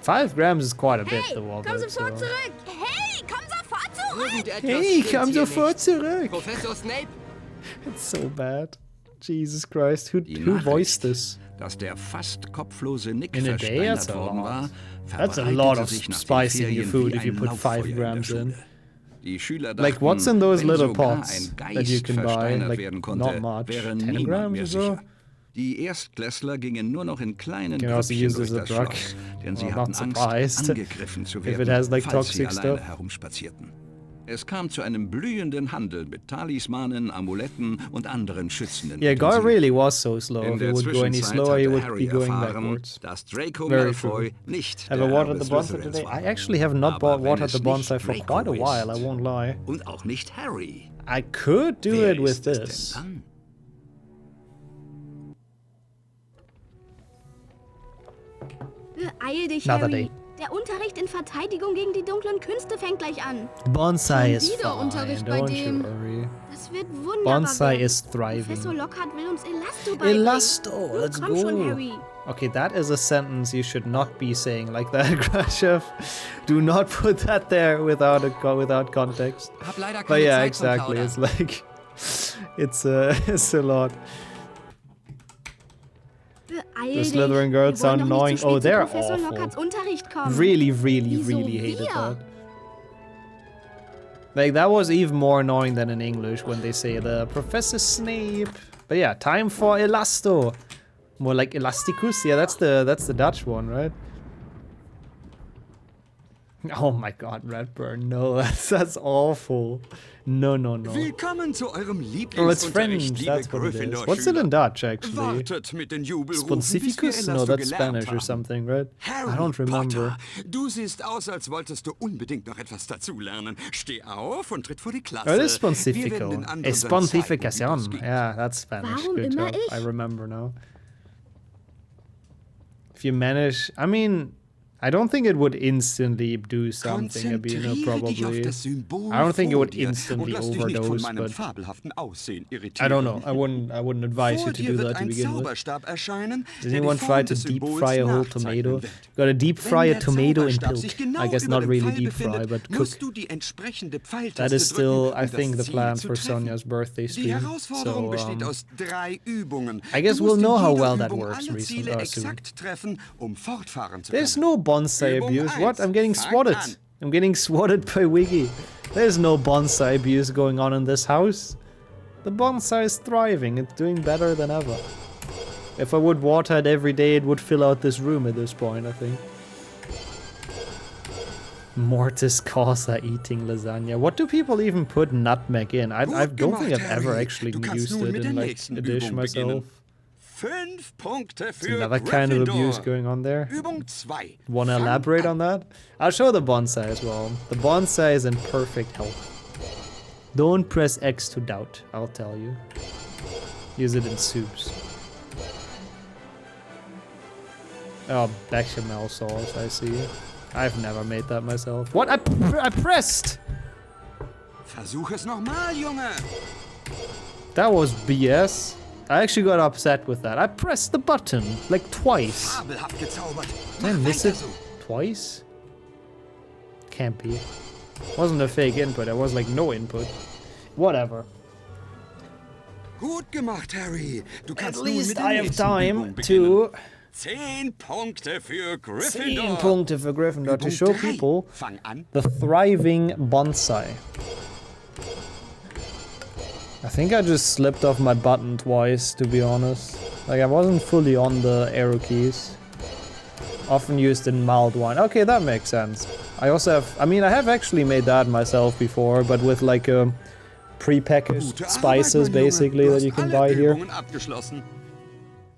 5 grams is quite a bit, though. Komm sofort zurück. Hey, komm sofort zurück. Hey, komm sofort zurück. Professor Snape? It's so bad. Jesus Christ, who voiced this? Dass der fast kopflose Nick In a day, that's versteinert a worden lot. war, That's a lot of verbreitete sich nach den spice in your Ferien food wie if you ein put 5 Lauffeuer in der grams in. Schule. Die Schüler Like, dachten, what's in those wenn little sogar pots ein that you Geist can buy? versteinert Like, werden not konnte, much. wäre 10 niemand grams mehr or so? sicher. Die Erstklässler gingen nur noch in kleinen Can also Grüppchen use durch as a das drug. Schloss, denn sie I'm hatten not Angst, surprised angegriffen zu if werden, it has, like, falls sie toxic alleine stuff. herumspazierten. Es kam zu einem blühenden Handel mit Talismanen, Amuletten und anderen schützenden Yeah, Guy Utensilien. really was so slow. In If he der would go any Zwischenzeit slower, he hatte would Harry be going erfahren, backwards. dass Draco Very true. Malfoy nicht Have I der watered Erbe the bonsai Slytherins today? war. I actually have not Aber wenn watered es the bonsai nicht for Draco quite a while, I ist won't lie. Und auch nicht Harry. I could do Wer it with ist es this. denn dann? Beeil dich, Another Harry. day. Der Unterricht in Verteidigung gegen die dunklen Künste fängt gleich an. Bonsai Schon is wieder fine, Unterricht bei don't dem. you worry. Das wird wunderbar Bonsai werden. is thriving. Professor Lockhart will uns Elasto beibringen. Elasto, Nun let's komm schon, go. Harry. Okay, that is a sentence you should not be saying like that, Grashef. Do not put that there without context. Hab leider But keine yeah, Zeit zum exactly. Plaudern. It's like it's a lot. Beeil The dich. Slytherin girls Wir wollen sound doch nicht annoying. zu Oh, spät zu they're Professor awful. Lockharts Unterricht kommen. Really Wieso hated wir? that. Like, that was even more annoying than in English when they say the Professor Snape. But yeah, time for Elasto. More like Elasticus. Yeah, that's the Dutch one, right? Oh my god, Redburn, no, that's awful. No. Willkommen zu eurem Oh, it's French, Lieblingsunterricht, liebe that's what it is. Gryffindor-Schüler. What's it in Dutch, actually? Wartet mit den Jubelrufen, bis wir Pontificus? No, Elasto that's gelernt Spanish or haben. something, right? Harry I don't remember. Potter, du siehst aus, als wolltest du unbedingt noch etwas dazulernen. Steh auf und tritt vor die Klasse. Oh, it is Wir werden Pontifical. den anderen It's dann zeigen, wie das Pontificación. geht. Yeah, that's Spanish. Warum Good immer job. ich? I remember now. If you manage, I mean, I don't think it would instantly do something, Abina, probably. I don't think it would instantly overdose, but I don't know. I wouldn't advise you to do that to begin with. Does anyone try to deep fry a whole tomato? Got to deep fry a tomato in pilk. I guess not really deep fry, but cook. That is still, I think, the plan for Sonja's birthday stream. So, I guess we'll know how well that works soon. There's no bonsai abuse. What? I'm getting swatted. I'm getting swatted by Wiggy. There's no bonsai abuse going on in this house. The bonsai is thriving. It's doing better than ever. If I would water it every day, it would fill out this room at this point, I think. Mortis Causa eating lasagna. What do people even put nutmeg in? I don't think I've ever actually used it in like a dish myself. 5 Punkte für Another kind of abuse Gryffindor. going on there. Übung 2. Want to elaborate on that? I'll show the bonsai as well. The bonsai is in perfect health. Don't press X to doubt, I'll tell you. Use it in soups. Oh, bechamel sauce, I see. I've never made that myself. What? I pressed! Versuch es nochmal, Junge. That was BS. I actually got upset with that. I pressed the button, like twice. Fabelhaft gezaubert. Did I Mach miss weiter it so. twice? Can't be. Wasn't a fake input, it was like no input. Whatever. Gut gemacht, Harry. Du At kannst nun least mit der I have nächsten time Übung to 10 Punkte für 10 Gryffindor. Punkte for Gryffindor to Übung show 3. people Fang an. the thriving bonsai. I think I just slipped off my button twice, to be honest. Like, I wasn't fully on the arrow keys. Often used in mild wine. Okay, that makes sense. I also have, I mean, I have actually made that myself before, but with like a prepackaged Gute Arbeit, spices, mein Junge. basically, Du that hast you can alle buy here. Übungen abgeschlossen.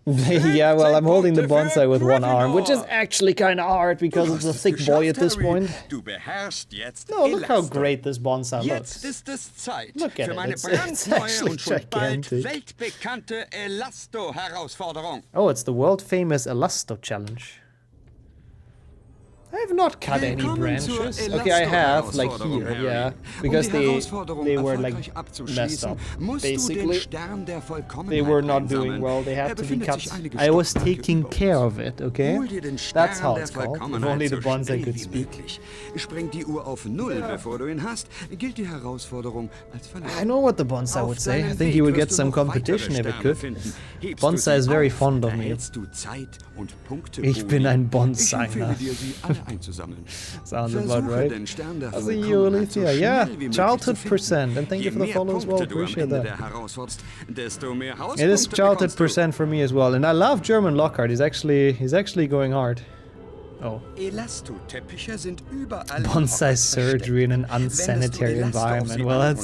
Yeah, well, I'm holding the bonsai with one arm, which is actually kind of hard because it's a thick boy at this point. No, look how great this bonsai looks. Look at it, it's actually gigantic. Oh, it's the world famous Elasto challenge. I have not cut any branches. Okay, I have, like here, yeah. Because they were like messed up, basically. They were not doing well, they had to be cut. I was taking care of it, okay? That's how it's called. If only the bonsai could speak. I know what the bonsai would say. I think he would get some competition if it could. Bonsai is very fond of me. Ich bin ein Bonsai-Ner. Sounds about right. Also you, Alicia. Yeah, childhood percent. And thank you for the follow as well. Appreciate that. It is childhood percent for me as well. And I love German Lockhart. He's actually going hard. Oh. Bonsai surgery in an unsanitary environment. Well,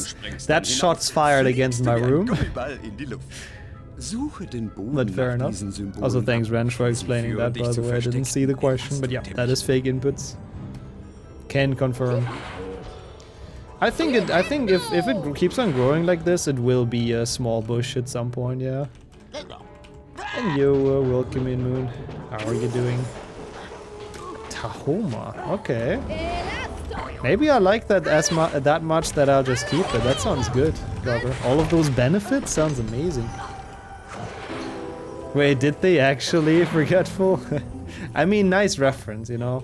that's shots fired against my room. But fair enough. Also thanks Wrench for explaining that, by the way. I didn't see the question, but yeah, that is fake inputs. Can confirm. I think if it keeps on growing like this, it will be a small bush at some point, yeah. And you, welcome in, Moon. How are you doing? Tahoma, okay. Maybe I like that that much that I'll just keep it. That sounds good, brother. All of those benefits sounds amazing. Wait, did they actually? Forgetful? I mean, nice reference, you know?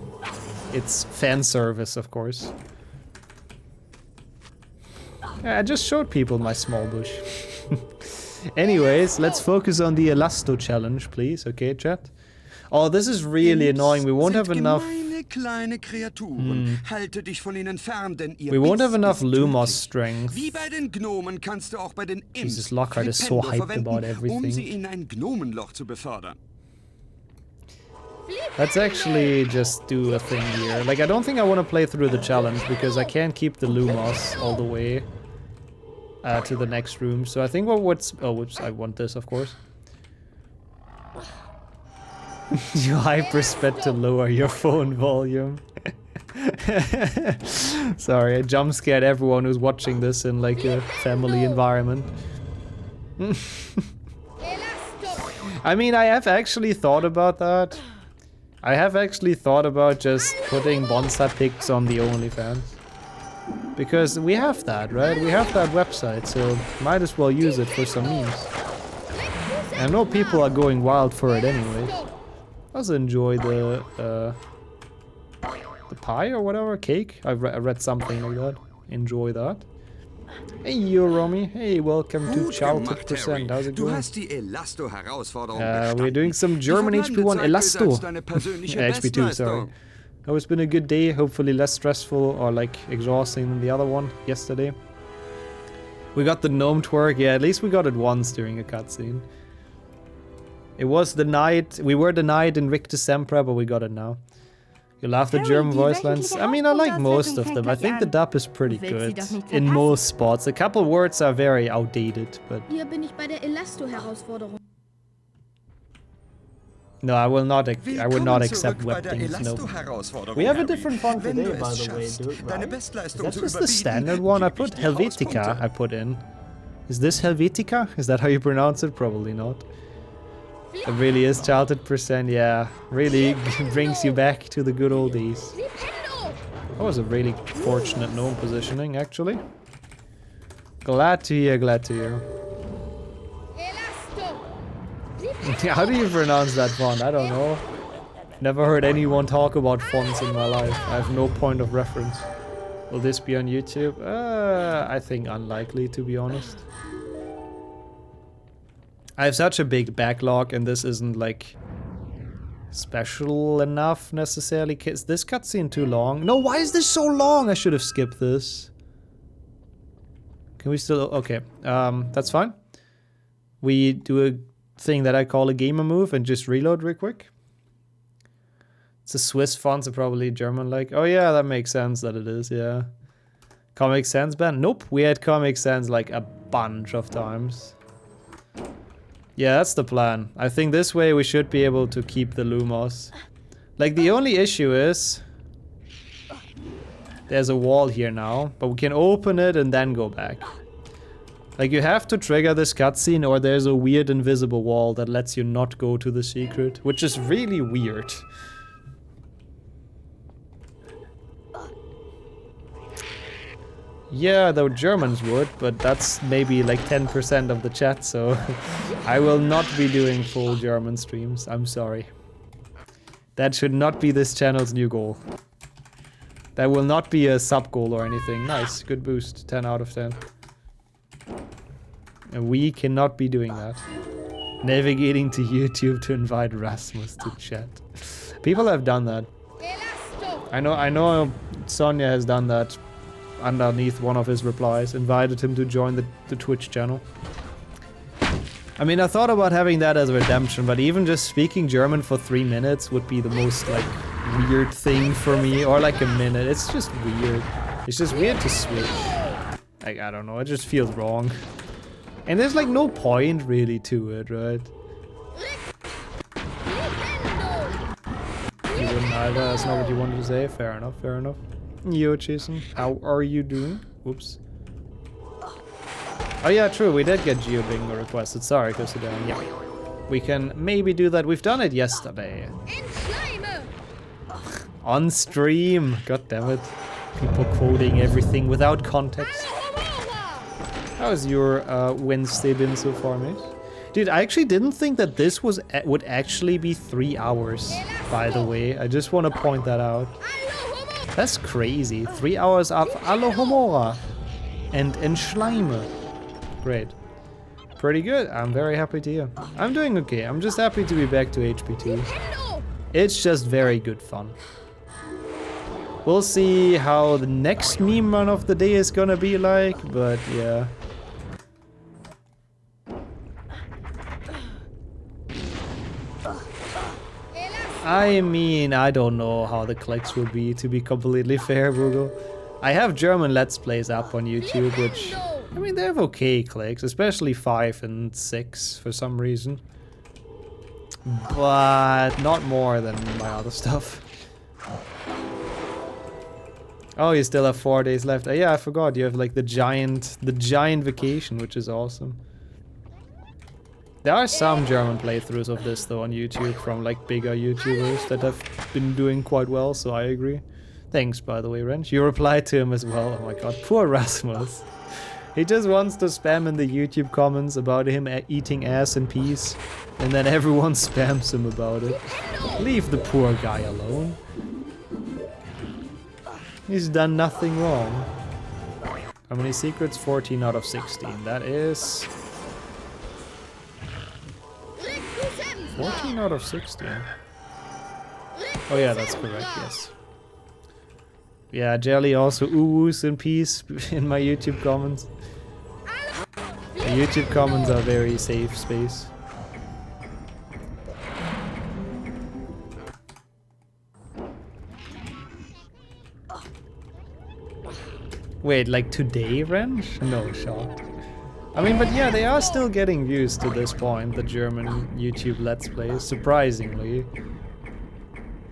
It's fan service, of course. Yeah, I just showed people my small bush. Anyways, let's focus on the Elasto challenge, please. Okay, chat? Oh, this is really annoying. We won't have enough... We won't have enough Lumos strength. Jesus, Lockhart is so hyped about everything. Let's actually just do a thing here. Like, I don't think I want to play through the challenge because I can't keep the Lumos all the way to the next room. So I think what's... Oh, whoops, I want this, of course. You hypersped to lower your phone volume. Sorry, I jump scared everyone who's watching this in like a family environment. I mean, I have actually thought about that. I have actually thought about just putting bonsai pics on the OnlyFans. Because we have that, right? We have that website, so might as well use it for some memes. I know people are going wild for it anyways. Also enjoy the pie or whatever, cake. I read something like that. Enjoy that. Hey, you Romy. Hey, welcome to Childhood Percent. How's it going? We're doing some German HP1 Elasto. HP2, sorry. Oh, it's been a good day. Hopefully less stressful or like exhausting than the other one yesterday. We got the gnome twerk. Yeah, at least we got it once during a cutscene. It was denied. We were denied in Richter Sempra, but we got it now. You love the German voice lines? I mean, I like most of them. I think the dub is pretty good in most spots. A couple words are very outdated, but... Hier bin ich bei der Elasto-Herausforderung. No, I will not accept web things, no. We have a different font today, by the way, dude, right? Is that just the standard one? I put Helvetica, I put in. Is this Helvetica? Is that how you pronounce it? Probably not. It really is childhood percent, yeah. Really brings you back to the good old days. That was a really fortunate gnome positioning, actually. Glad to hear, glad to hear. How do you pronounce that font? I don't know. Never heard anyone talk about fonts in my life. I have no point of reference. Will this be on YouTube? I think unlikely, to be honest. I have such a big backlog and this isn't like special enough necessarily. Is this cutscene too long? No, why is this so long? I should have skipped this. Can we still... Okay, that's fine. We do a thing that I call a gamer move and just reload real quick. It's a Swiss font, so probably German like. Oh yeah, that makes sense that it is, yeah. Comic Sans ban? Nope, we had Comic Sans like a bunch of times. Yeah, that's the plan. I think this way we should be able to keep the Lumos. Like, the only issue is... there's a wall here now, but we can open it and then go back. Like, you have to trigger this cutscene or there's a weird invisible wall that lets you not go to the secret, which is really weird. Yeah, the Germans would, but that's maybe like 10% of the chat, so I will not be doing full German streams. I'm sorry. That should not be this channel's new goal. That will not be a sub goal or anything. Nice, good boost. 10 out of 10. And we cannot be doing that. Navigating to YouTube to invite Rasmus to chat. People have done that. I know Sonia has done that underneath one of his replies. Invited him to join the Twitch channel. I mean, I thought about having that as a redemption, but even just speaking German for 3 minutes would be the most, like, weird thing for me. Or like a minute. It's just weird. It's just weird to switch. Like, I don't know. It just feels wrong. And there's, like, no point, really, to it, right? You wouldn't either. That's not what you wanted to say. Fair enough, fair enough. Yo, Jason. How are you doing? Whoops. Oh yeah, true, we did get GeoBingo requested. Sorry, Kusudan. Yeah. We can maybe do that. We've done it yesterday. On stream. God damn it. People quoting everything without context. How's your Wednesday been so far, mate? Dude, I actually didn't think that this would actually be 3 hours, by the way. I just want to point that out. That's crazy. 3 hours of Alohomora and Schleime. Great. Pretty good. I'm very happy to hear. I'm doing okay. I'm just happy to be back to HP2. It's just very good fun. We'll see how the next meme run of the day is gonna be like, but yeah. I mean, I don't know how the clicks will be, to be completely fair, Google. I have German Let's Plays up on YouTube, which, I mean, they have okay clicks, especially 5 and 6 for some reason. But not more than my other stuff. Oh, you still have 4 days left. Yeah, I forgot. You have like the giant vacation, which is awesome. There are some German playthroughs of this though on YouTube from like bigger YouTubers that have been doing quite well, so I agree. Thanks, by the way, Wrench. You replied to him as well. Oh my god, poor Rasmus. He just wants to spam in the YouTube comments about him eating ass in peace, and then everyone spams him about it. Leave the poor guy alone. He's done nothing wrong. How many secrets? 14 out of 16. That is... 14 out of 16. Oh yeah, that's correct, yes. Yeah, Jelly also ooh-woos in peace in my YouTube comments. The YouTube comments are very safe space. Wait, like today, Wrench? No shot. I mean, but yeah, they are still getting views to this point, the German YouTube Let's Plays, surprisingly.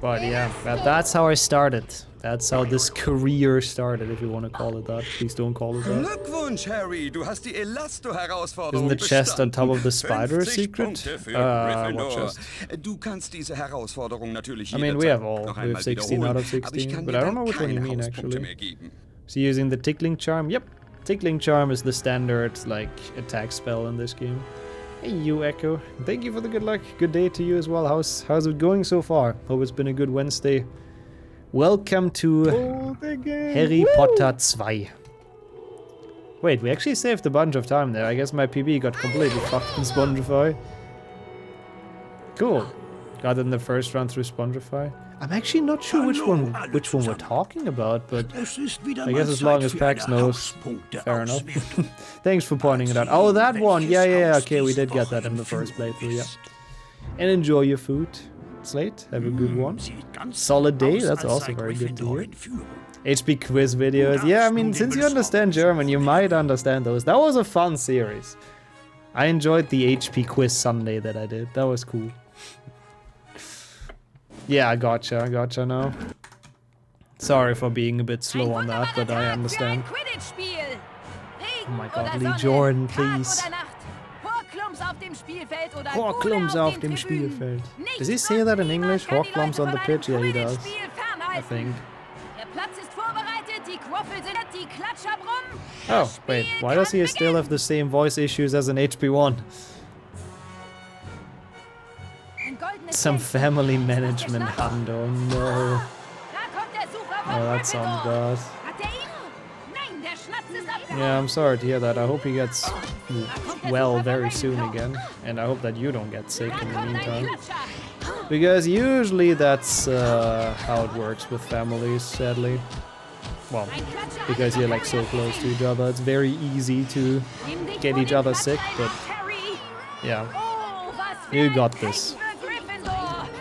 But yeah, that's how I started. That's how this career started, if you want to call it that. Please don't call it that. Glückwunsch, Harry. Du hast die Elasto-Herausforderung Isn't the chest on top of the spider a secret? What chest? Du kannst diese Herausforderung natürlich I mean, we have all. We have 16 out of 16, but I don't know which one you mean, actually. So using the Tickling Charm? Yep. Tickling Charm is the standard, like, attack spell in this game. Hey, you Echo. Thank you for the good luck. Good day to you as well. How's it going so far? Hope it's been a good Wednesday. Welcome to Harry Potter 2. Wait, we actually saved a bunch of time there. I guess my PB got completely fucked in Spongify. Cool. Got in the first run through Spongify. I'm actually not sure which one we're talking about, but I guess as long as Pax knows, fair enough. Thanks for pointing it out. Oh, that one! Yeah, okay, we did get that in the first playthrough, yeah. And enjoy your food, Slate. Have a good one. Solid day, that's also very good to hear. HP quiz videos. Yeah, I mean, since you understand German, you might understand those. That was a fun series. I enjoyed the HP quiz Sunday that I did. That was cool. Yeah, gotcha now. Sorry for being a bit slow on that, but I understand. Oh my god, Lee Jordan, please. Horklums auf dem Spielfeld. Does he say that in English? Horklums on the pitch? Yeah, he does. I think. Oh, wait, why does he still have the same voice issues as an HP1? Some family management hundo, no. Oh, that sounds bad. Yeah, I'm sorry to hear that. I hope he gets well very soon again. And I hope that you don't get sick in the meantime. Because usually that's how it works with families, sadly. Well, because you're like so close to each other, it's very easy to get each other sick, but yeah. You got this.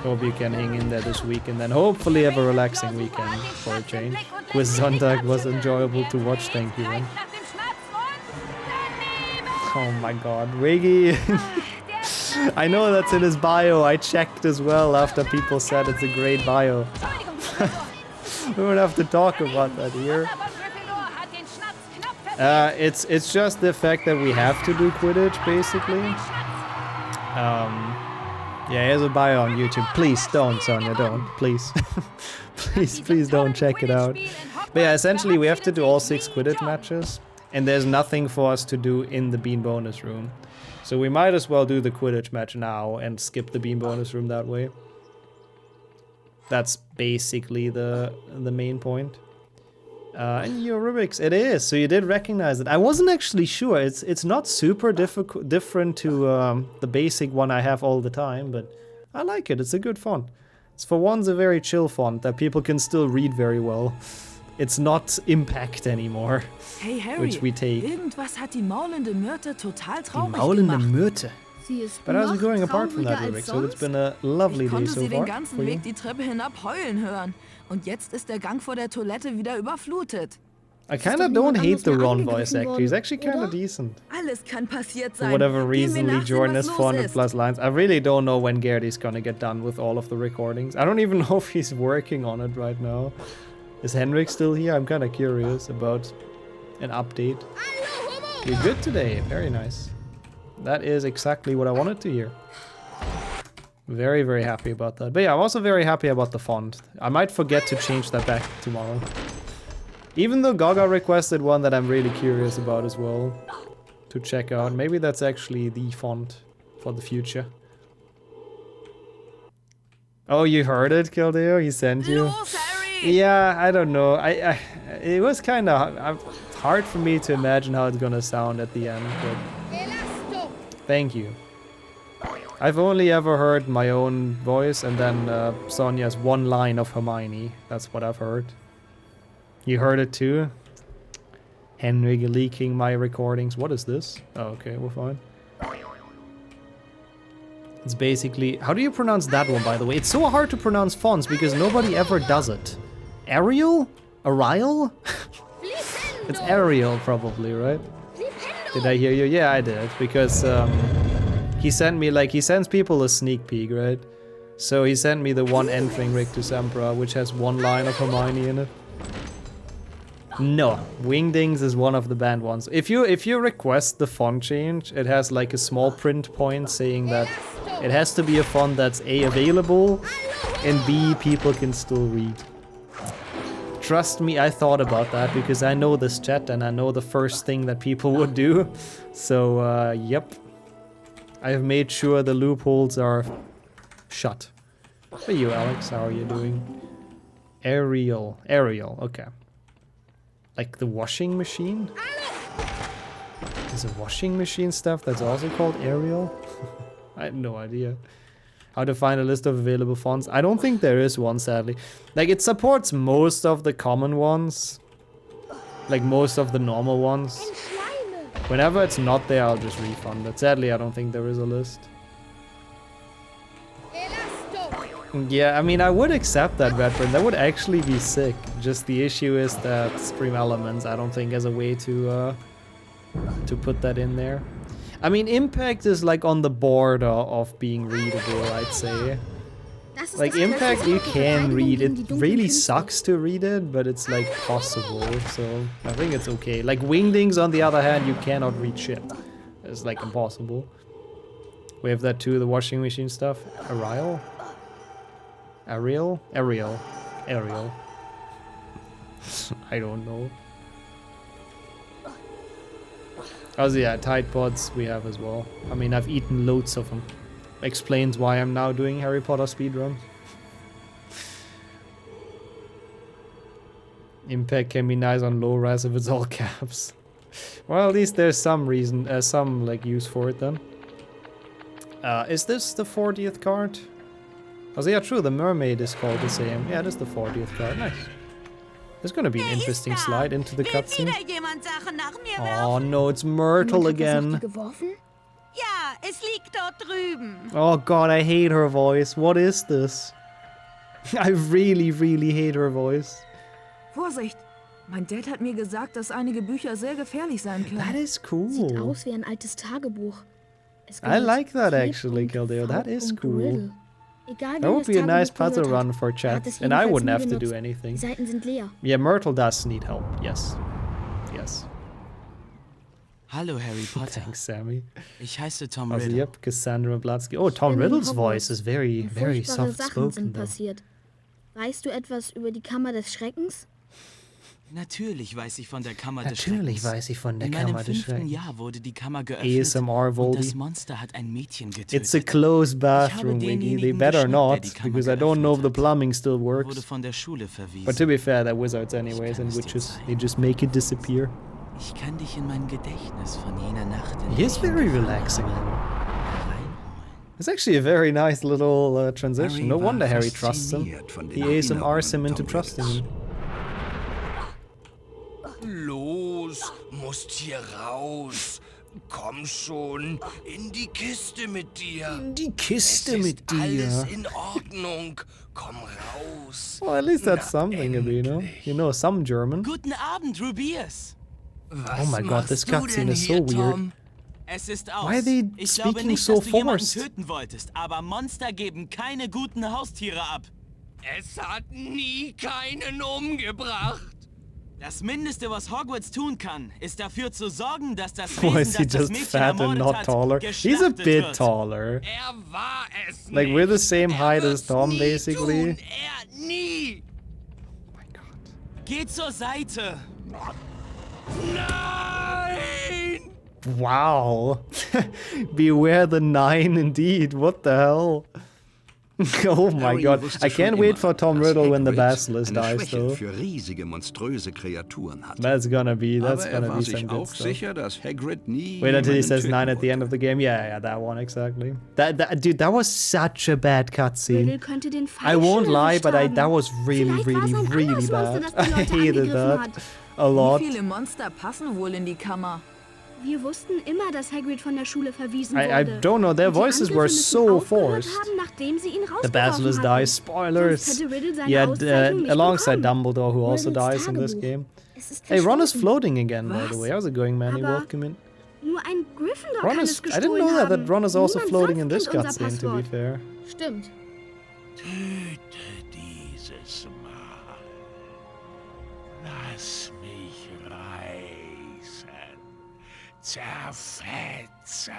Hope you can hang in there this week and then hopefully have a relaxing weekend for a change. Quiz Sonntag was enjoyable to watch, thank you. Man. Oh my god, Wiggy! I know that's in his bio, I checked as well after people said it's a great bio. We won't have to talk about that here. It's just the fact that we have to do Quidditch, basically. Yeah, here's a bio on YouTube. Please don't, Sonia, don't. Please. please don't check it out. But yeah, essentially we have to do all 6 Quidditch matches. And there's nothing for us to do in the Bean bonus room. So we might as well do the Quidditch match now and skip the Bean bonus room that way. That's basically the main point. And your Rubik's, it is. So you did recognize it. I wasn't actually sure. It's not super different to the basic one I have all the time, but I like it. It's a good font. It's for once a very chill font that people can still read very well. It's not Impact anymore, Hey Harry, which we take. irgendwas hat die maulende Myrte total traurig Die maulende gemacht. Myrte. But how's it going apart from that, Rubik? So it's been a lovely day so sie far den ganzen for you. Weg die Treppe hinab heulen hören. Und jetzt ist der Gang vor der Toilette wieder überflutet. I kinda don't hate the Ron voice actor. He's actually kinda decent. Alles kann passiert For sein. whatever Geh mir reason, Lee nach, Jordan was has los 400 ist. plus lines. I really don't know when Garrity's gonna get done with all of the recordings. I don't even know if he's working on it right now. Is Henrik still here? I'm kinda curious about an update. You're good today. Very nice. That is exactly what I wanted to hear. Very, very happy about that. But yeah, I'm also very happy about the font. I might forget to change that back tomorrow. Even though Gaga requested one that I'm really curious about as well to check out. Maybe that's actually the font for the future. Oh, you heard it, Kildeo? He sent you? Yeah, I don't know. It was kind of hard for me to imagine how it's gonna sound at the end, but thank you. I've only ever heard my own voice and then Sonia's one line of Hermione. That's what I've heard. You heard it too? Henrik leaking my recordings. What is this? Oh, okay, we're fine. It's basically... How do you pronounce that one, by the way? It's so hard to pronounce fonts because nobody ever does it. Arial? Arial? It's Arial, probably, right? Did I hear you? Yeah, I did. Because he sent me, like, he sends people a sneak peek, right? So he sent me the one entering Rictus Sempra, which has one line of Hermione in it. No, Wingdings is one of the banned ones. If you request the font change, it has like a small print point saying that it has to be a font that's A, available, and B, people can still read. Trust me, I thought about that because I know this chat and I know the first thing that people would do. So, yep. I've made sure the loopholes are shut. But you, Alex, how are you doing? Ariel, okay. Like the washing machine? Is it washing machine stuff that's also called Arial? I have no idea. How to find a list of available fonts? I don't think there is one, sadly. Like, it supports most of the common ones. Like, most of the normal ones. Whenever it's not there, I'll just refund it. Sadly, I don't think there is a list. Yeah, I mean, I would accept that, Redburn. That would actually be sick. Just the issue is that Stream Elements, I don't think, has a way to put that in there. I mean, Impact is like on the border of being readable, I'd say. Like, Impact, you can read. It really sucks to read it, but it's like possible, so I think it's okay. Like, Wingdings, on the other hand, you cannot read shit. It's like impossible. We have that too, the washing machine stuff. Ariel? Ariel? Ariel. Ariel. I don't know. Oh yeah, Tide Pods we have as well. I mean, I've eaten loads of them. Explains why I'm now doing Harry Potter speedrun. Impact can be nice on low res if it's all caps. Well, at least there's some reason, some like use for it then. Is this the 40th card? Oh yeah, true, the mermaid is called the same. Yeah, it is the 40th card, nice. There's gonna be an interesting slide into the cutscene. Oh no, it's Myrtle again. Ja, es liegt dort drüben. Oh god, I hate her voice. What is this? I really, really hate her voice. Vorsicht! Mein Dad hat mir gesagt, dass einige Bücher sehr gefährlich sein können. That is cool. Sieht aus wie ein altes Tagebuch. I like that actually, Kildeo. That is cool. That would be a nice puzzle run for chat, and I wouldn't have to do anything. Seiten sind leer. Yeah, Myrtle does need help. Yes. Yes. Hallo Harry Potter. Thanks, Sammy. Ich heiße Tom Also, Riddle. yep, Cassandra Blatsky. Oh, Tom Riddle's voice is very, very soft Sachen spoken. sind passiert. Weißt du etwas über die Kammer des Schreckens? Natürlich weiß ich von der Kammer des Natürlich Schreckens. weiß ich von der In Kammer meinem des 5. Schreckens. Jahr wurde die Kammer geöffnet ASMR und Voldy. das Monster hat ein Mädchen getötet. It's a closed bathroom, Wiggy. They denjenigen better geschnappt, not, der die Kammer because I don't know if the plumbing still wurde works. von der Schule verwiesen. But to be fair, they're wizards anyways, and witches, they just make it disappear. Ich kann dich in mein Gedächtnis von jener Nacht in He is very relaxing. It's actually a very nice little transition. No wonder Harry trusts him. He ASMRs him into trusting him. Los, musst hier raus. Komm schon, in die Kiste mit dir. In die Kiste mit dir. Alles in Ordnung. Komm raus. Well, at least that's something, you know, some German. Guten Abend, Rubius. Oh my god, this cutscene is so weird. Es ist aus. Why are they Ich glaube speaking nicht, so dass du jemanden forced? töten wolltest, aber Monster geben keine guten Haustiere ab. Es hat nie keinen umgebracht. Das Mindeste, was Hogwarts tun kann, ist dafür zu sorgen, dass das Why Wesen, is he das das just Mädchen fat and ermordet not hat, taller? He's a geschlachtet bit wird. taller. War es Like, we're the same height as Tom, basically. Nie. Geh zur Seite. Nein! Wow. Beware the 9 indeed. What the hell? Oh my god. I can't wait for Tom Riddle when the Basilisk dies, though. Für riesige, monströse Kreaturen hat. That's gonna be Aber some sich good auch stuff. sicher, dass Hagrid nie Wait until he jemanden says töten 9 at the end of the game. Yeah, that one exactly. Dude, that was such a bad cutscene. Riddle könnte den I won't lie, but haben. that was really, Vielleicht war's really, ein really anderes bad. Monster, das die I Leute hated angegriffen that hat. a lot. Wie viele Monster passen wohl in die Kammer? Wir wussten immer, dass Hagrid von der Schule verwiesen I wurde. don't know, their Und die voices were Angriffe müssen so aufgehört forced. haben, nachdem sie ihn The rausgeworfen Basilisk hatten. dies. Spoilers. Sonst hätte Riddle seine Yeah, Auszeichnung nicht alongside bekommen. Dumbledore, who also Riddles dies in this Tagebuch. game. Es ist Hey, Ron is verschwunden. floating again, by the Was? way. How's it going, Manny? Aber Welcome in. Nur ein Gryffindor Ron kann is. es I gestohlen didn't know that haben. Ron is also Niemand floating in sonst this kennt unser cutscene, to be Passwort. fair. Stimmt. Töte dieses Mal. Lass mich reißen. Zerfetzen.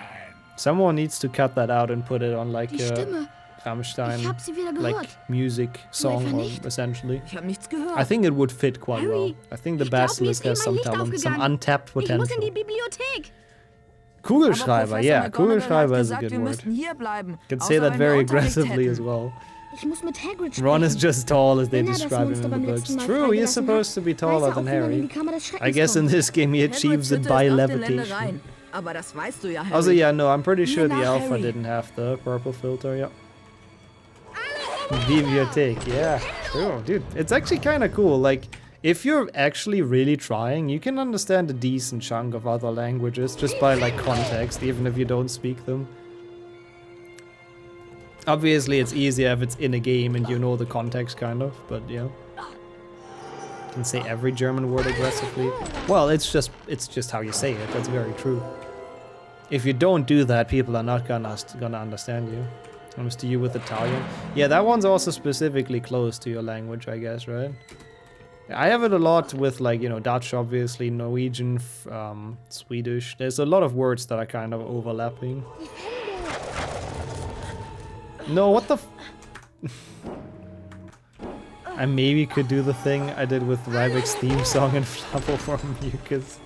Someone needs to cut that out and put it on like Die Stimme. Rammstein, Ich hab sie wieder like gehört. music song, etwa or nicht? essentially. Ich habe nichts gehört. I think it would fit quite well. Harry, I think the ich glaub, mir Basilisk ist has some Licht talent, some aufgegangen. untapped Ich muss in potential. die Bibliothek. Kugelschreiber, yeah, McGonagall Kugelschreiber hat is a gesagt, good wir word. müssten hier bleiben. You can Außer say that wenn very wir Unterricht aggressively hätten. as well. Ich muss mit Hagrid sprechen. Ron is just tall as they Wenn das describe him Monster in the beim books. letzten Mal True, he is freigelassen supposed to be hat, taller weiß er than auch, wie man in Harry. die Kammer des I Schreckens guess in kommt. this game he achieves it Hagrids by Hütte ist auf den levitation. Ländereien. Aber das weißt du ja, Harry. Also, yeah, no, I'm pretty sure the Mir nach, alpha Harry. didn't have the purple filter, yeah. Bibliothek, yeah, true, dude. It's actually kind of cool. Like, if you're actually really trying, you can understand a decent chunk of other languages just by, like, context, even if you don't speak them. Obviously, it's easier if it's in a game and you know the context, kind of, but yeah. You can say every German word aggressively. Well, it's just how you say it, that's very true. If you don't do that, people are not gonna understand you. Comes to you with Italian. Yeah, that one's also specifically close to your language, I guess, right? I have it a lot with, like, you know, Dutch, obviously, Norwegian, Swedish. There's a lot of words that are kind of overlapping. No, what the f... I maybe could do the thing I did with Rybek's theme song and Flabble from Mucus.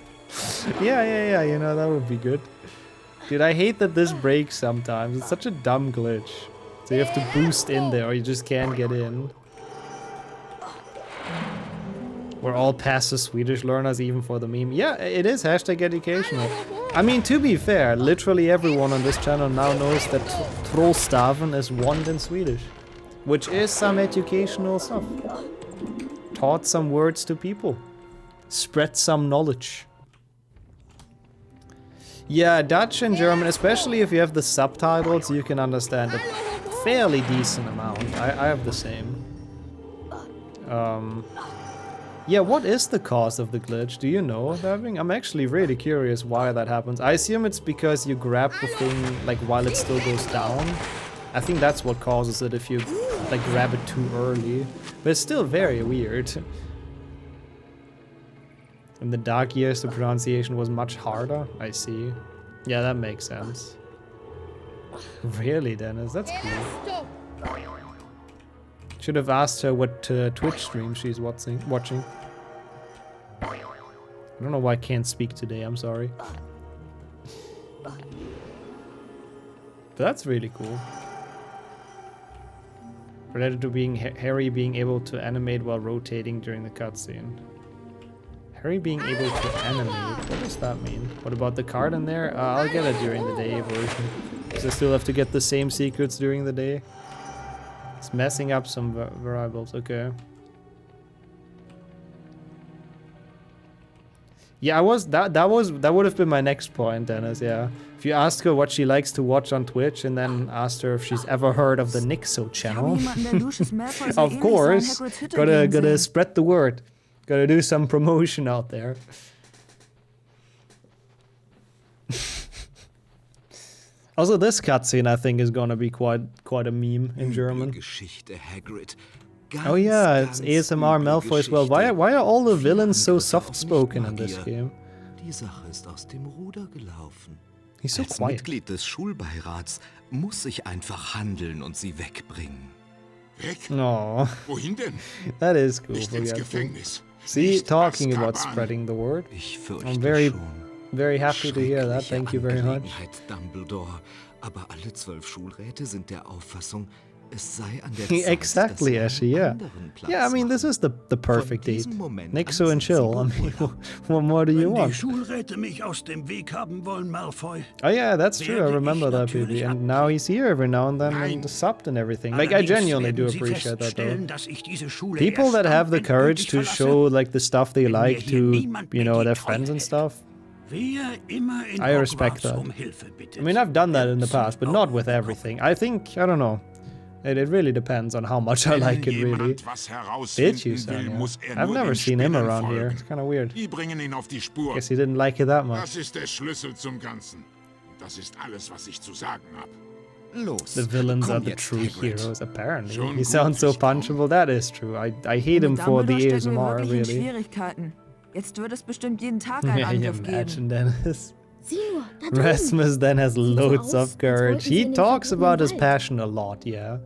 Yeah, you know, that would be good. Dude, I hate that this breaks sometimes. It's such a dumb glitch. So you have to boost in there or you just can't get in. We're all passive Swedish learners even for the meme. Yeah, it is hashtag educational. I mean, to be fair, literally everyone on this channel now knows that trollstaven is wand in Swedish. Which is some educational stuff. Taught some words to people. Spread some knowledge. Yeah, Dutch and German, especially if you have the subtitles, you can understand a fairly decent amount. I have the same. Yeah, what is the cause of the glitch? Do you know, Daving? I'm actually really curious why that happens. I assume it's because you grab the thing like while it still goes down. I think that's what causes it if you like grab it too early. But it's still very weird. In the dark years, the pronunciation was much harder. I see. Yeah, that makes sense. Really, Dennis? That's cool. Should have asked her what Twitch stream she's watching. I don't know why I can't speak today, I'm sorry. But that's really cool. Related to being Harry being able to animate while rotating during the cutscene. Harry being able to animate, what does that mean? What about the card in there? I'll get it during the day version. Because I still have to get the same secrets during the day. It's messing up some variables, okay. Yeah, that would have been my next point, Dennis, yeah. If you ask her what she likes to watch on Twitch and then asked her if she's ever heard of the Nixo channel. Of course, gotta spread the word. Gotta do some promotion out there. Also, this cutscene I think is gonna be quite a meme in German. Oh yeah, it's ASMR Malfoy as well. Why are all the villains so soft-spoken in this game? He's so quiet. Mitglied des Schulbeirats muss ich einfach handeln und sie wegbringen. Weg? Oh. Wohin denn? That is cool. Nicht ins Gefängnis. See, talking about spreading the word. I'm very happy to hear that. Thank you very much. Dumbledore, aber alle 12 Schulräte sind der Auffassung, es sei an der Zeit, exactly, Ashley, yeah. Yeah, I mean, this is the perfect date. Nixo and chill. I mean, what more do you want? Die Schulräte mich aus dem Weg haben wollen, Malfoy. Oh yeah, that's true. I remember that, baby. And now he's here every now and then and subbed and everything. Like, I genuinely do appreciate that, though. People that have the courage to show, like, the stuff they like to, you know, their friends and stuff. I respect that. I mean, I've done that in the past, but not with everything. I think, I don't know. It really depends on how much I like it, really. Did you, Sonia? I've never seen him around here. It's kind of weird. Guess he didn't like it that much. The villains are the true heroes, apparently. He sounds so punchable. That is true. I hate him for the ASMR, really. Jetzt wird es bestimmt jeden Tag einen Angriff geben. Dennis. Rasmus then has loads of courage. He talks about his passion a lot, yeah.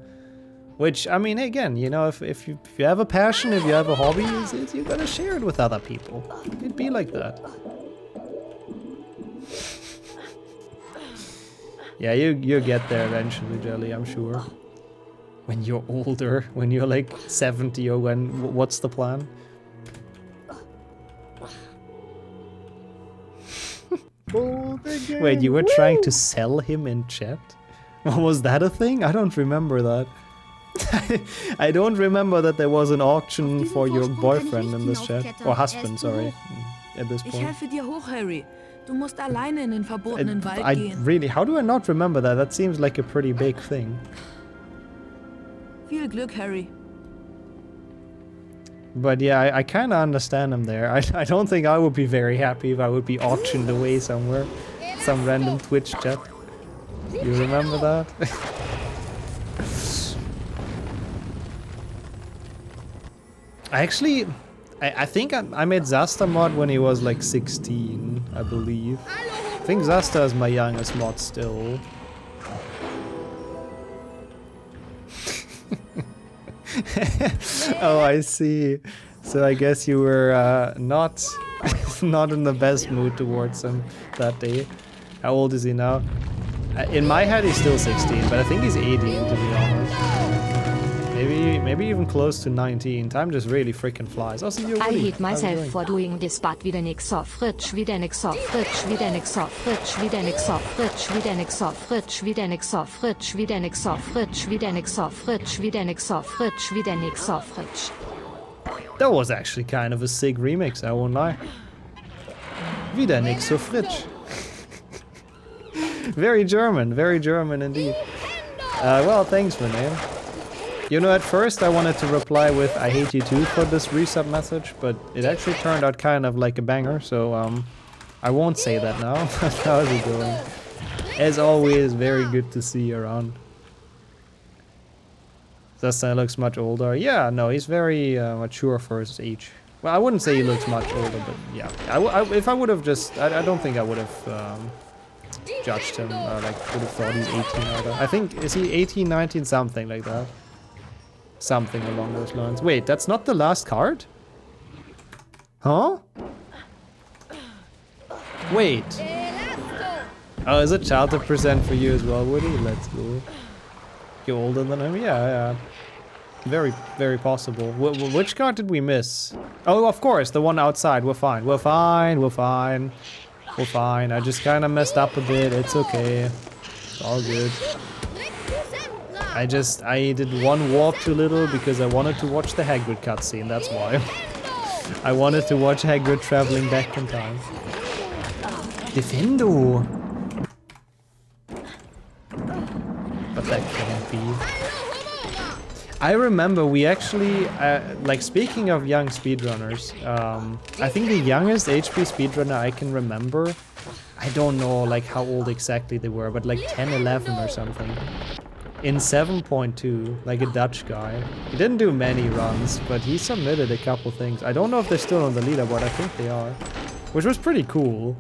Which, I mean, again, you know, if you have a passion, if you have a hobby, you gotta share it with other people. It'd be like that. Yeah, you get there eventually, Jelly, I'm sure. When you're older, when you're like 70 or what's the plan? Wait, you were trying to sell him in chat? Was that a thing? I don't remember that. I don't remember that there was an auction for your boyfriend in this chat. Or husband, sorry. At this point. Ich helfe dir hoch, Harry. Du musst alleine in den verbotenen Wald gehen. Really, how do I not remember that? That seems like a pretty big thing. Viel Glück, Harry. But yeah, I kind of understand him there. I don't think I would be very happy if I would be auctioned away somewhere. Some random Twitch chat. You remember that? I think I made Zasta mod when he was like 16, I believe. I think Zasta is my youngest mod still. Oh, I see. So I guess you were not not in the best mood towards him that day. How old is he now? In my head he's still 16, but I think he's 18 to be honest. Maybe even close to 19. Time just really freaking flies. Also, I hate myself for doing this, but wieder nix so frisch, wieder nix so frisch, wieder nix so frisch, wieder nix so frisch, wieder nix so frisch, wieder nix so frisch, wieder nix so frisch, wieder nix so frisch, wieder nix so frisch, wieder nix so frisch. That was actually kind of a sick remix, I won't lie. Wieder nix so frisch. Very German indeed. Well, thanks, Renee. You know, at first I wanted to reply with I hate you too for this resub message, but it actually turned out kind of like a banger, so I won't say that now. How's it going? As always, very good to see you around. Zasta looks much older. Yeah, no, he's very mature for his age. Well, I wouldn't say he looks much older, but yeah. If I would have just... I don't think I would have judged him, like would have thought he's 18 either. I think, is he 18, 19, something like that? Something along those lines. Wait, that's not the last card? Huh? Wait. Oh, is it childhood present for you as well, Woody? Let's go. You're older than him? Yeah. Very, very possible. Which card did we miss? Oh, of course, the one outside. We're fine. We're fine. I just kind of messed up a bit. It's okay. It's all good. I did one warp too little because I wanted to watch the Hagrid cutscene, that's why. I wanted to watch Hagrid traveling back in time. Defendo! But that can't be. I remember we actually, like speaking of young speedrunners, I think the youngest HP speedrunner I can remember, I don't know like how old exactly they were, but like 10, 11 or something. In 7.2, like a Dutch guy. He didn't do many runs, but he submitted a couple things. I don't know if they're still on the leaderboard, I think they are. Which was pretty cool.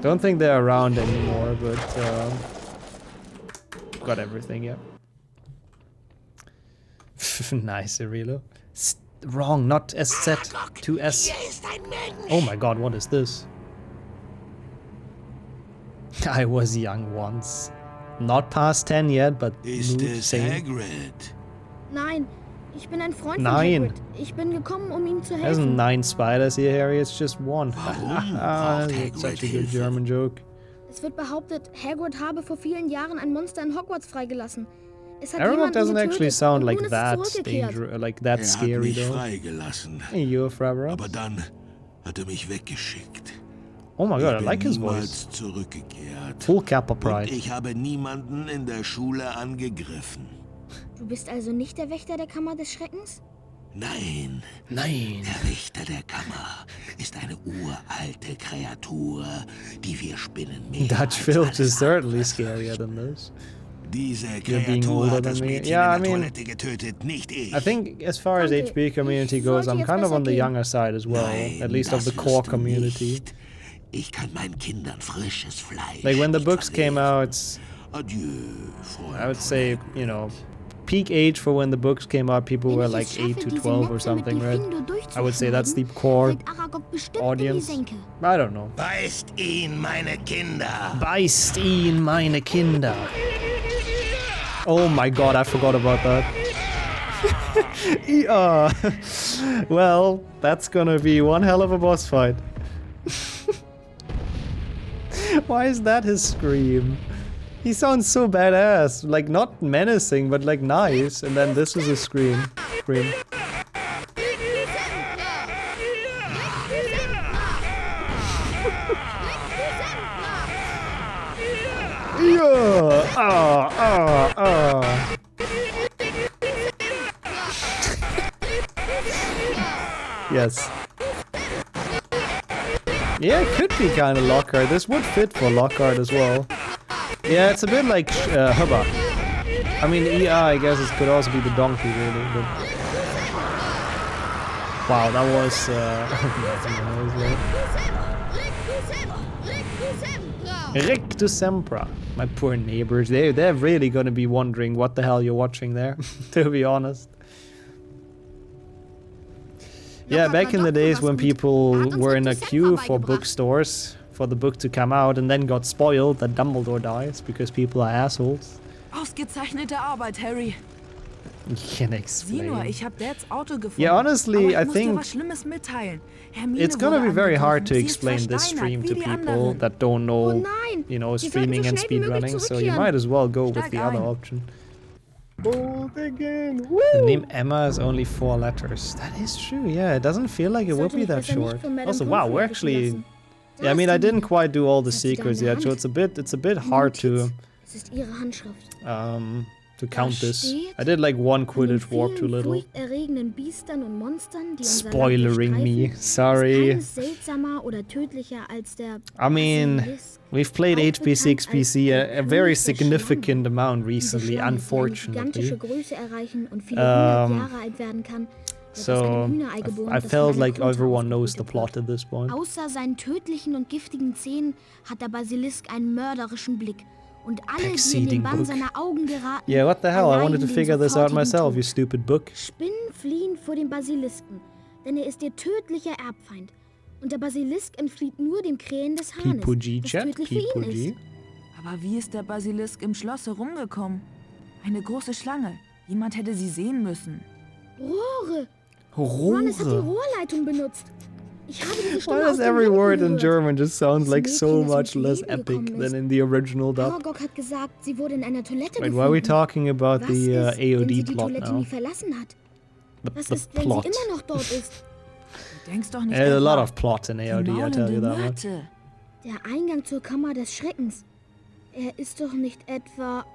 Don't think they're around anymore, but got everything, yeah. Nice, Cirilo. Wrong, not SZ, to S. Oh my god, what is this? I was young once. Not past 10 yet, but Hagrid? Nein, ich bin ein Freund von Nein. Hagrid. Ich bin gekommen, ihm zu There's helfen. 9 spiders here, Harry. It's just one. That's such a good German joke. Es wird behauptet, Hagrid habe vor vielen Jahren ein Monster in Hogwarts freigelassen. Es hat Everyone jemanden doesn't actually getötet sound und like nun ist es that zurückgekehrt. dangerous, like that scary though. Freigelassen. Hey, you Fravra. Aber dann hat mich weggeschickt. Oh my god, I like his voice. Zurückgekehrt. Full Kappa Pride. Und ich habe niemanden in der Schule angegriffen. Du bist also nicht der Wächter der Kammer des Schreckens? Nein. Nein. Der Wächter der Kammer ist eine uralte Kreatur, die wir Spinnen mehr Dutch Filch is certainly scarier than this. Diese You're being Kreatur older hat than das me. Mädchen Yeah, I in der mean, Toilette getötet, nicht ich. I think as far as HB community goes, I'm kind of on the younger side as well, at least of the core community. Ich kann meinen Kindern frisches Fleisch. Like when the books came out, I would say, you know, peak age for when the books came out, people were like 8 to 12 or something, right? I would say that's the core audience. I don't know. Beißt ihn, meine Kinder! Beißt ihn, meine Kinder! Oh my god, I forgot about that. Yeah. Well, that's gonna be one hell of a boss fight. Why is that his scream? He sounds so badass, like not menacing, but like nice, and then this is a scream. Yes. Yeah, it could be kind of Lockhart. This would fit for Lockhart as well. Yeah, it's a bit like Hubba. I mean, I guess it could also be the donkey, really. But... Wow, that was... Recto Sempra. My poor neighbors. They're really gonna be wondering what the hell you're watching there, to be honest. Yeah, back in the days when people were in a queue for bookstores for the book to come out and then got spoiled that Dumbledore dies because people are assholes. Ausgezeichnete Arbeit, Harry. You can explain. Sieh nur, ich hab Dads Auto gefunden. Yeah, honestly, I think was Schlimmes mitteilen. it's gonna be very hard to explain this stream to people that don't know, you know, streaming and speedrunning, so you might as well go with the other option. Bold again. Woo! The name Emma is only 4 letters. That is true, yeah. It doesn't feel like it would be that short. Also, wow, we're actually... Yeah, I mean, I didn't quite do all the secrets yet, so it's a bit hard to count this. I did like 1 Quidditch warp too little. Spoilering me, sorry. I mean, we've played HB6PC a very significant amount recently, unfortunately. So, I felt like everyone knows the plot at this point. Außer seinen tödlichen und giftigen Zähnen hat der Basilisk einen mörderischen Blick. Und alle, die in den Bann seiner Augen geraten, yeah, what the hell? I wanted to figure this out myself, you stupid book. Spinnen fliehen vor dem Basilisken, denn er ist ihr tödlicher Erbfeind. Und der Basilisk entflieht nur dem Krähen des Hahnes, das tödlich für ihn ist. Aber wie ist der Basilisk im Schloss herumgekommen? Eine große Schlange. Jemand hätte sie sehen müssen. Rohre! Ron hat die Rohrleitung benutzt. Why does every word in German just sound like so much less epic than in the original dub? Wait, why are we talking about the AOD plot now? The plot. There's a lot of plot in AOD, I tell you that much. Der Eingang zur Kammer des Schreckens. Er ist doch nicht etwa...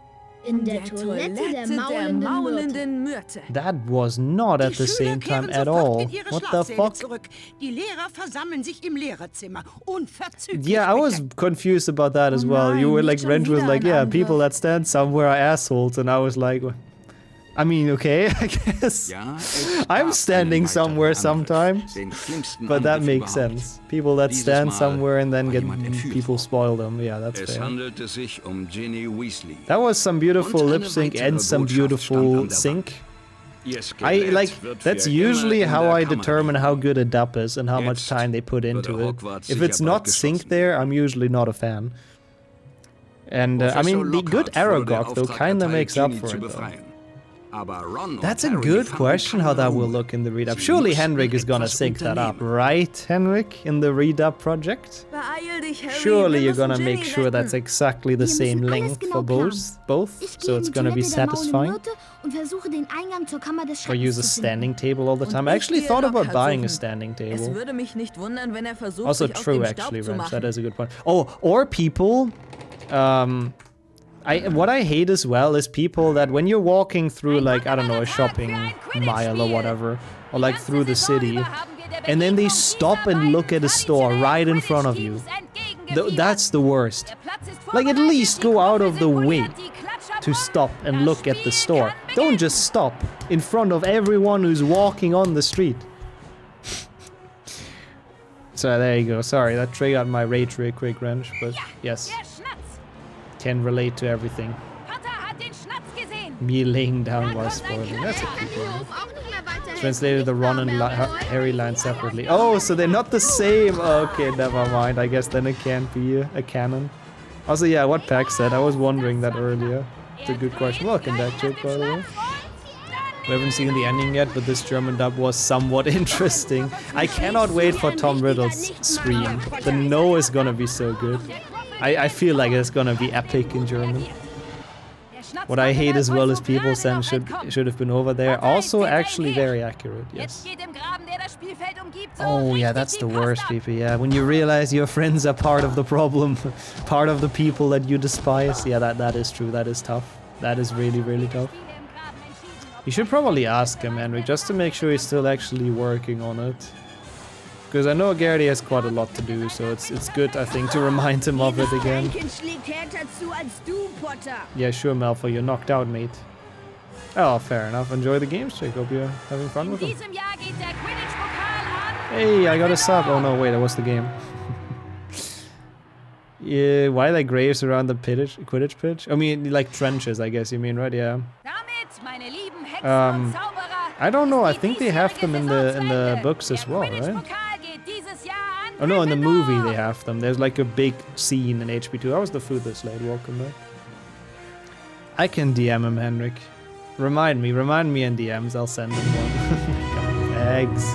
In der Toilette der maulenden Myrte. That was not at the same time at all. What the fuck? Die Lehrer versammeln sich im Lehrerzimmer. Unverzüglich. Yeah, I was confused about that as well. You were like, Wrench was like, yeah, people that stand somewhere are assholes. And I was like, I mean, okay, I guess. I'm standing somewhere sometime. But that makes sense. People that stand somewhere and then get people spoil them. Yeah, that's fair. That was some beautiful lip sync and some beautiful sync. I like, that's usually how I determine how good a dub is and how much time they put into it. If it's not synced there, I'm usually not a fan. And I mean, the good Aragog though kinda makes up for it though. That's a good question how that will look in the redub. Surely Henrik is gonna sync that up, right, Henrik? In the redub project? Surely you're gonna make sure that's exactly the same length for both, so it's gonna be satisfying. Or use a standing table all the time. I actually thought about buying a standing table. Also true, actually, Wrench, that is a good point. Oh, or people... what I hate as well is people that when you're walking through, like, I don't know, a shopping mile or whatever, or like through the city, and then they stop and look at a store right in front of you. That's the worst. Like, at least go out of the way to stop and look at the store. Don't just stop in front of everyone who's walking on the street. So there you go. Sorry, that triggered my rage real quick, Wrench, but yes. Can relate to everything. Me laying down while spoiling. That's a cute one. Translated the Ron and Harry line separately. Oh, so they're not the same. Okay, never mind. I guess then it can't be a canon. Also, yeah, what Pax said. I was wondering that earlier. It's a good question. Welcome back, Chip, by the way. We haven't seen the ending yet, but this German dub was somewhat interesting. I cannot wait for Tom Riddle's scream. The no is gonna be so good. I feel like it's gonna be epic in German. What I hate as well is people saying should have been over there. Also actually very accurate, yes. Oh yeah, that's the worst, people, yeah. When you realize your friends are part of the problem, part of the people that you despise. Yeah, that is true, that is tough. That is really, really tough. You should probably ask him, Henrik, just to make sure he's still actually working on it. Because I know Garrity has quite a lot to do, so it's good, I think, to remind him of it again. Yeah, sure, Malfoy, you're knocked out, mate. Oh, fair enough. Enjoy the games, Jake. Hope you're having fun with them. Hey, I got a sub. Oh no, wait, that was the game. Yeah, why like graves around the Quidditch pitch? I mean, like trenches, I guess you mean, right? Yeah. I don't know. I think they have them in the books as well, right? Oh no, in the movie they have them. There's like a big scene in HP2. How was the food this late? Welcome back. I can DM him, Henrik. Remind me in DMs. I'll send him one. Eggs.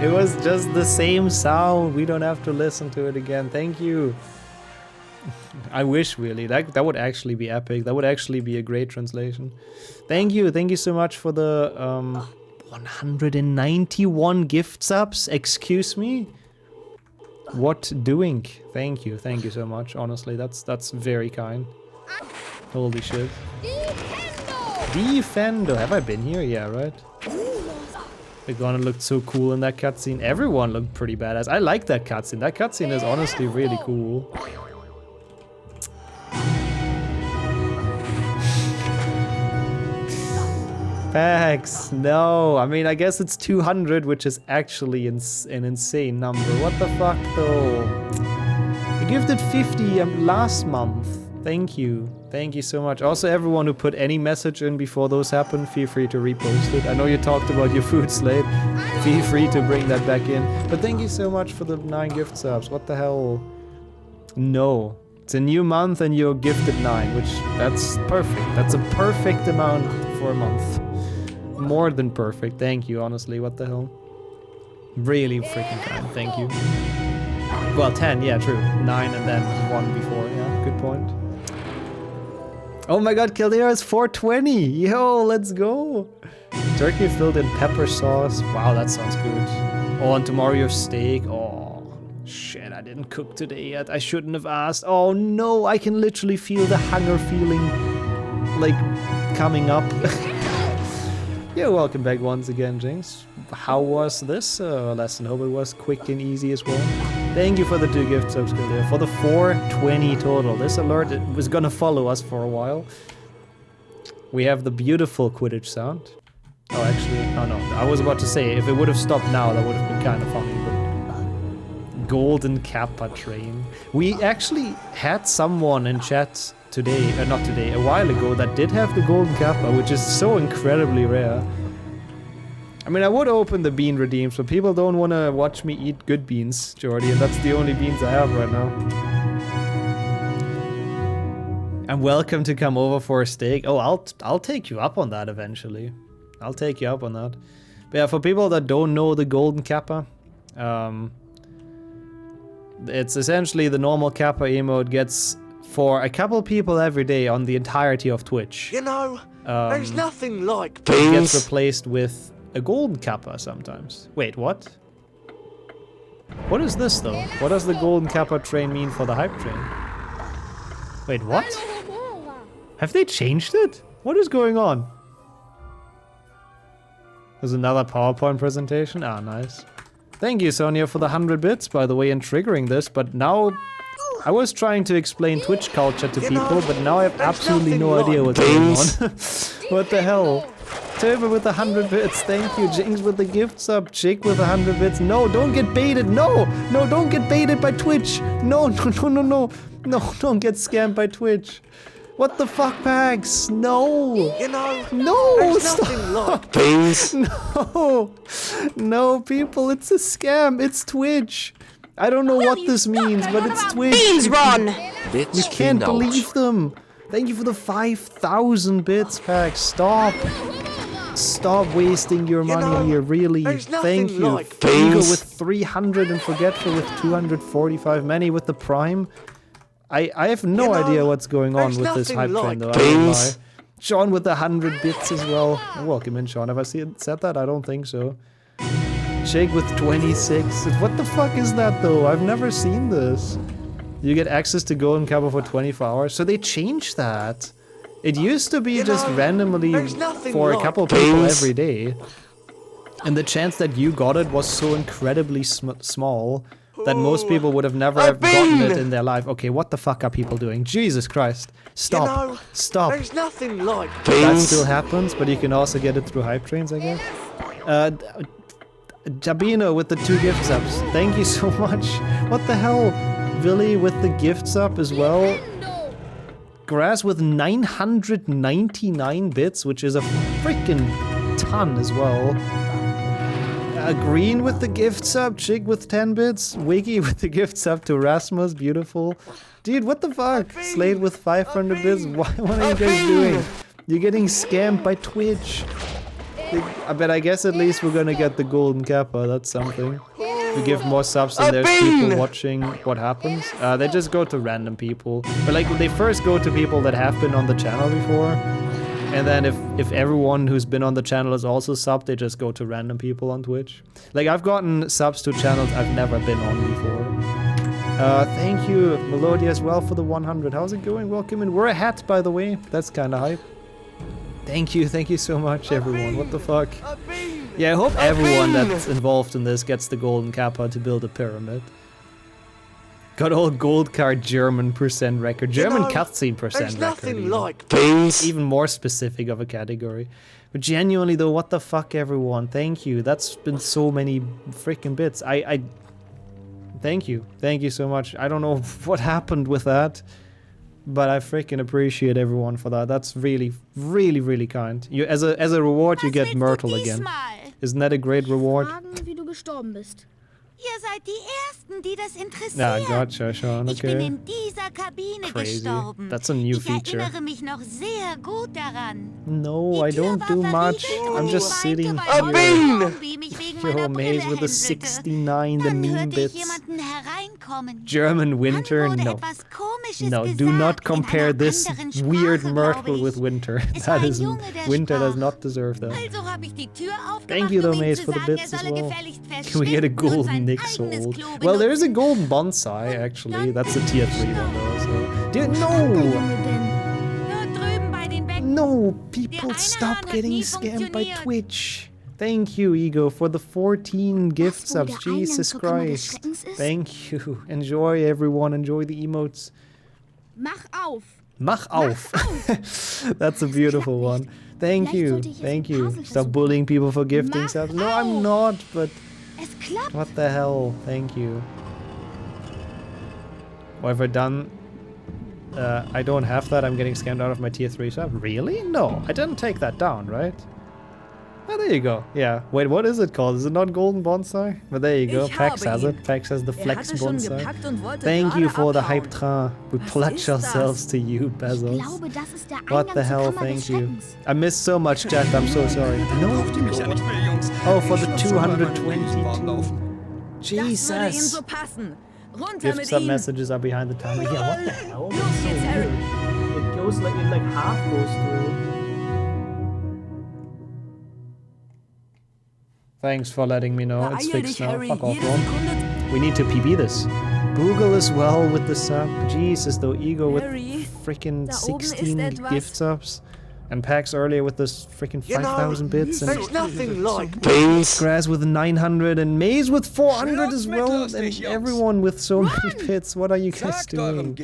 It was just the same sound. We don't have to listen to it again. Thank you. I wish, really. That would actually be epic. That would actually be a great translation. Thank you. Thank you so much for the 191 gift subs. Excuse me? What doing? Thank you. Thank you so much. Honestly, that's very kind. Holy shit. Defendo. Have I been here? Yeah, right? Begona looked so cool in that cutscene. Everyone looked pretty badass. I like that cutscene. That cutscene is honestly really cool. Packs. No. I mean, I guess it's 200, which is actually an insane number. What the fuck, though? You gifted 50 last month. Thank you. Thank you so much. Also, everyone who put any message in before those happened, feel free to repost it. I know you talked about your food slate. Feel free to bring that back in. But thank you so much for the 9 gift subs. What the hell? No. It's a new month and you're gifted 9, which that's perfect. That's a perfect amount for a month. More than perfect. Thank you, honestly. What the hell? Really freaking kind. Thank you. Well, 10. Yeah, true. 9 and then 1 before. Yeah, good point. Oh my god, Kildare is 420! Yo, let's go! Turkey filled in pepper sauce. Wow, that sounds good. Oh, and tomorrow you have steak. Oh, shit, I didn't cook today yet. I shouldn't have asked. Oh no, I can literally feel the hunger feeling, like, coming up. Yeah, welcome back once again, Jinx. How was this lesson? Hope it was quick and easy as well. Thank you for the 2 gift subs, Kildare. For the 420 total. This alert was gonna follow us for a while. We have the beautiful Quidditch sound. Oh, actually, oh no. I was about to say, if it would have stopped now, that would have been kind of funny, but... Golden Kappa train. We actually had someone in chat today, not today, a while ago, that did have the Golden Kappa, which is so incredibly rare. I mean, I would open the bean redeems, but people don't want to watch me eat good beans, Jordy, and that's the only beans I have right now. And welcome to come over for a steak. Oh, I'll take you up on that eventually. I'll take you up on that. But yeah, for people that don't know the Golden Kappa, it's essentially the normal Kappa emote gets for a couple people every day on the entirety of Twitch. You know, there's nothing like it gets replaced with a golden Kappa sometimes. Wait, what? What is this though? What does the Golden Kappa train mean for the hype train? Wait, what? Have they changed it? What is going on? There's another PowerPoint presentation. Ah, nice. Thank you, Sonia, for the 100 bits, by the way, in triggering this, but now... I was trying to explain Twitch culture to people, but now I have absolutely no idea what's going on. What the hell? Turbo with 100 bits, thank you. Jinx with the gift sub. Chick with 100 bits. No, don't get baited. No, no, don't get baited by Twitch. No, no, no, no, no. No, don't get scammed by Twitch. What the fuck, Pags? No. You know, no, stop. No, no, people, it's a scam. It's Twitch. I don't know what this means, but it's Twitch. Beans run. You can't believe them. Thank you for the 5,000 bits, Pack. Stop. Stop wasting your money here, really. Thank you. Like Figo with 300 and Forgetful with 245. Many with the Prime. I have no idea what's going on with this hype train, though. I don't lie. Sean with the 100 bits as well. Welcome in, Sean. Have I said that? I don't think so. Jake with 26. What the fuck is that, though? I've never seen this. You get access to Golden Kappa for 24 hours. So they changed that. It used to be just randomly for a couple people every day. And the chance that you got it was so incredibly small that most people would have never have gotten it in their life. Okay, what the fuck are people doing? Jesus Christ. Stop. You know, Stop. There's nothing like That still happens, but you can also get it through hype trains, I guess. Jabino with the 2 gift subs. Thank you so much. What the hell? Billy with the gift sub as well. Grass with 999 bits, which is a freaking ton as well. Green with the gift sub, Chick with 10 bits, Wiggy with the gift sub to Rasmus, beautiful. Dude, what the fuck? Slade with 500 bits, what are you guys doing? You're getting scammed by Twitch. But I guess at least we're gonna get the golden kappa, that's something. If we give more subs and there's people watching what happens. They just go to random people. But like, they first go to people that have been on the channel before. And then if everyone who's been on the channel is also subbed, they just go to random people on Twitch. Like, I've gotten subs to channels I've never been on before. Thank you, Melodia, as well for the 100. How's it going? Welcome in. We're a hat, by the way. That's kind of hype. Thank you so much, everyone. What the fuck? Yeah, I hope everyone that's involved in this gets the golden kappa to build a pyramid. Got all gold card German % record. German cutscene % record. Nothing like things. Even more specific of a category. But genuinely though, what the fuck, everyone? Thank you. That's been so many freaking bits. Thank you. Thank you so much. I don't know what happened with that, but I freaking appreciate everyone for that. That's really, really, really kind. You, as a reward, you get Myrtle again. Isn't that a great reward? Wie du gestorben bist. Ihr seid die Ersten, die das interessiert. Ja, gotcha, Sean, Ich bin okay. in dieser Kabine Crazy. gestorben. That's a new feature. Ich erinnere mich noch sehr gut daran. No, I don't do much. I'm just sitting here. Yo, Maze with the 69, the meme bits. German winter? No. No, do not compare this weird Myrtle with winter. That is... Winter does not deserve that. Thank you though, Maze, for the bits as well. Can we get a golden Nixold? Well, there is a golden bonsai, actually. That's a tier 3 one though, so... Dude, no! No! People stop getting scammed by Twitch! Thank you, Ego, for the 14 gift subs. Jesus Christ. Thank you. Enjoy, everyone. Enjoy the emotes. Mach auf! Mach auf! That's a beautiful one. Thank you. Thank you. Stop bullying people for gifting subs. No, I'm not, but... What the hell? Thank you. What have I done? I don't have that. I'm getting scammed out of my tier 3 sub. Really? No, I didn't take that down, right? Oh, there you go. Yeah. Wait, what is it called? Is it not golden bonsai? But there you go. Pax has it. Pax has the flex bonsai. Thank you for the hype train. We pledge ourselves to you, Bezos. What the hell? Thank you. I missed so much, chat. I'm so sorry. No. Oh, for the 222. Jesus. Gift sub messages are behind the timer. Yeah, what the hell? That's so weird. It goes like, it like half goes through. Thanks for letting me know. It's fixed now. Fuck off, Ron. We need to PB this. Boogle as well with the sub. Jesus, though. Ego with freaking 16 gift subs. And Pax earlier with this freaking 5,000 bits. And there's nothing like things. Grass with 900 and Maze with 400 as well. And everyone with so many bits. What are you guys doing?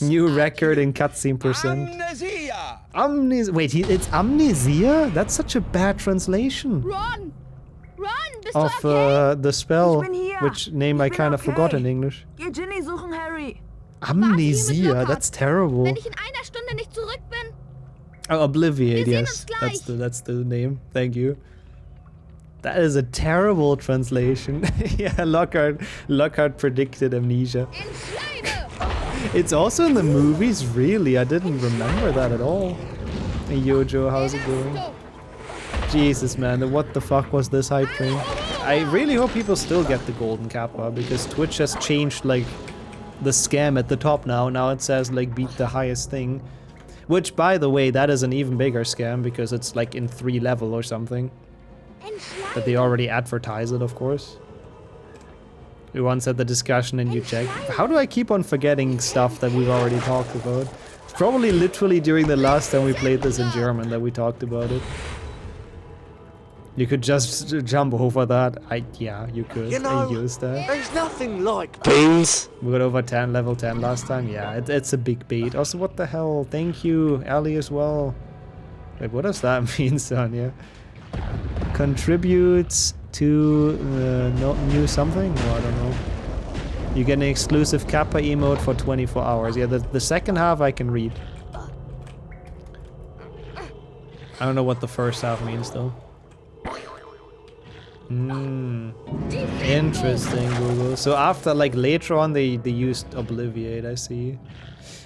New record in cutscene %. Amnesia. Wait, it's Amnesia? That's such a bad translation. Ron! Ron, bist of du okay? The spell, which name I kind of forgot in English. Geh Ginny suchen, Harry. Amnesia, that's terrible. Wenn ich in einer Stunde nicht zurück bin. Oh, Obliviate, yes. That's the name. Thank you. That is a terrible translation. Yeah, Lockhart predicted Amnesia. It's also in the movies, really. I didn't remember that at all. Hey, Yojo, how's it going? Jesus, man, what the fuck was this hype train? I really hope people still get the golden kappa, because Twitch has changed, like, the scam at the top now. Now it says, like, beat the highest thing. Which, by the way, that is an even bigger scam, because it's, like, in 3 level or something. But they already advertise it, of course. We once had the discussion and you checked. How do I keep on forgetting stuff that we've already talked about? It's probably literally during the last time we played this in German that we talked about it. You could just jump over that. Yeah, you could. You know, I used that. there's nothing like beans. We got over 10, level 10 last time. Yeah, it's a big beat. Also, what the hell? Thank you, Ali, as well. Wait, what does that mean, Sonia? Contributes to new something? Oh, I don't know. You get an exclusive Kappa emote for 24 hours. Yeah, the second half I can read. I don't know what the first half means, though. Interesting, Google. So after, like, later on, they used Obliviate, I see.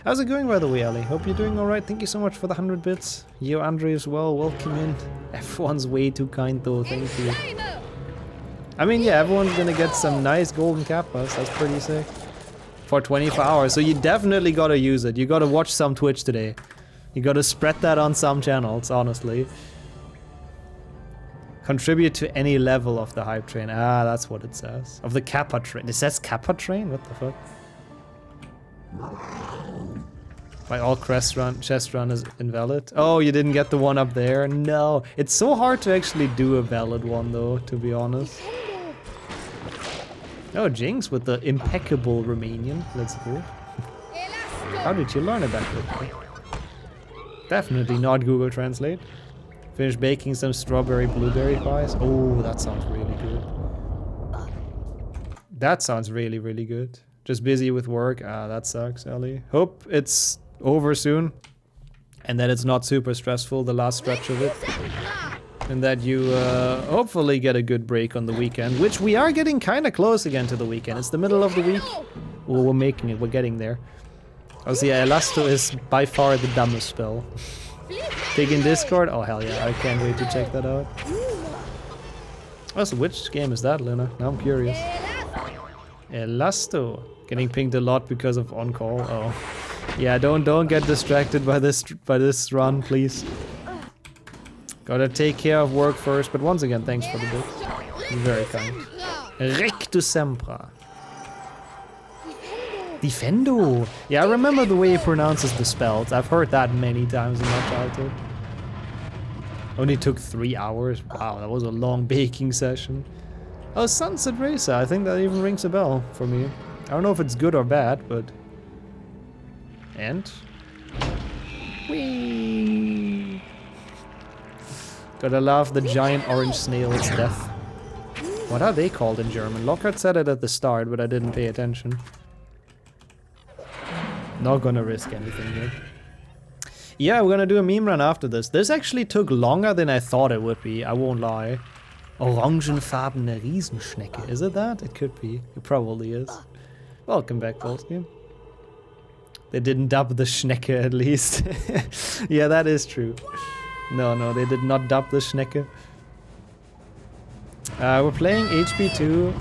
How's it going, by the way, Ali? Hope you're doing alright. Thank you so much for the 100 bits. You, Andre, as well. Welcome in. Everyone's way too kind, though. Thank you. I mean, yeah, everyone's gonna get some nice golden kappas. That's pretty sick. For 24 hours. So you definitely gotta use it. You gotta watch some Twitch today. You gotta spread that on some channels, honestly. Contribute to any level of the hype train. Ah, that's what it says. Of the Kappa train. It says Kappa train? What the fuck? My all chest run is invalid. Oh, you didn't get the one up there? No. It's so hard to actually do a valid one, though, to be honest. Oh, Jinx with the impeccable Romanian. Let's go. How did you learn it that quickly? Definitely not Google Translate. Finish baking some strawberry blueberry pies. Oh, that sounds really good. That sounds really, really good. Just busy with work. Ah, that sucks, Ellie. Hope it's over soon. And that it's not super stressful, the last stretch of it. And that you hopefully get a good break on the weekend. Which we are getting kind of close again to the weekend. It's the middle of the week. Well, we're making it. We're getting there. Also, yeah, Elasto is by far the dumbest spell. Pig in Discord? Oh, hell yeah. I can't wait to check that out. Also, which game is that, Lena? Now I'm curious. Elasto. Getting pinged a lot because of on-call. Oh. Yeah, don't get distracted by this run, please. Gotta take care of work first, but once again, thanks for the bits. Very kind. Rectus Sempra. Defendo! Yeah, I remember the way he pronounces the spells. I've heard that many times in my childhood. Only took 3 hours. Wow, that was a long baking session. Oh, Sunset Racer. I think that even rings a bell for me. I don't know if it's good or bad, but... And? Whee! Gotta love the giant orange snail's death. What are they called in German? Lockhart said it at the start, but I didn't pay attention. Not gonna risk anything here. Yeah, we're gonna do a meme run after this. This actually took longer than I thought it would be, I won't lie. Orangenfarbene Riesenschnecke, is it that? It could be. It probably is. Welcome back, Goldskin. They didn't dub the Schnecke at least. Yeah, that is true. No, they did not dub the Schnecke. We're playing HP2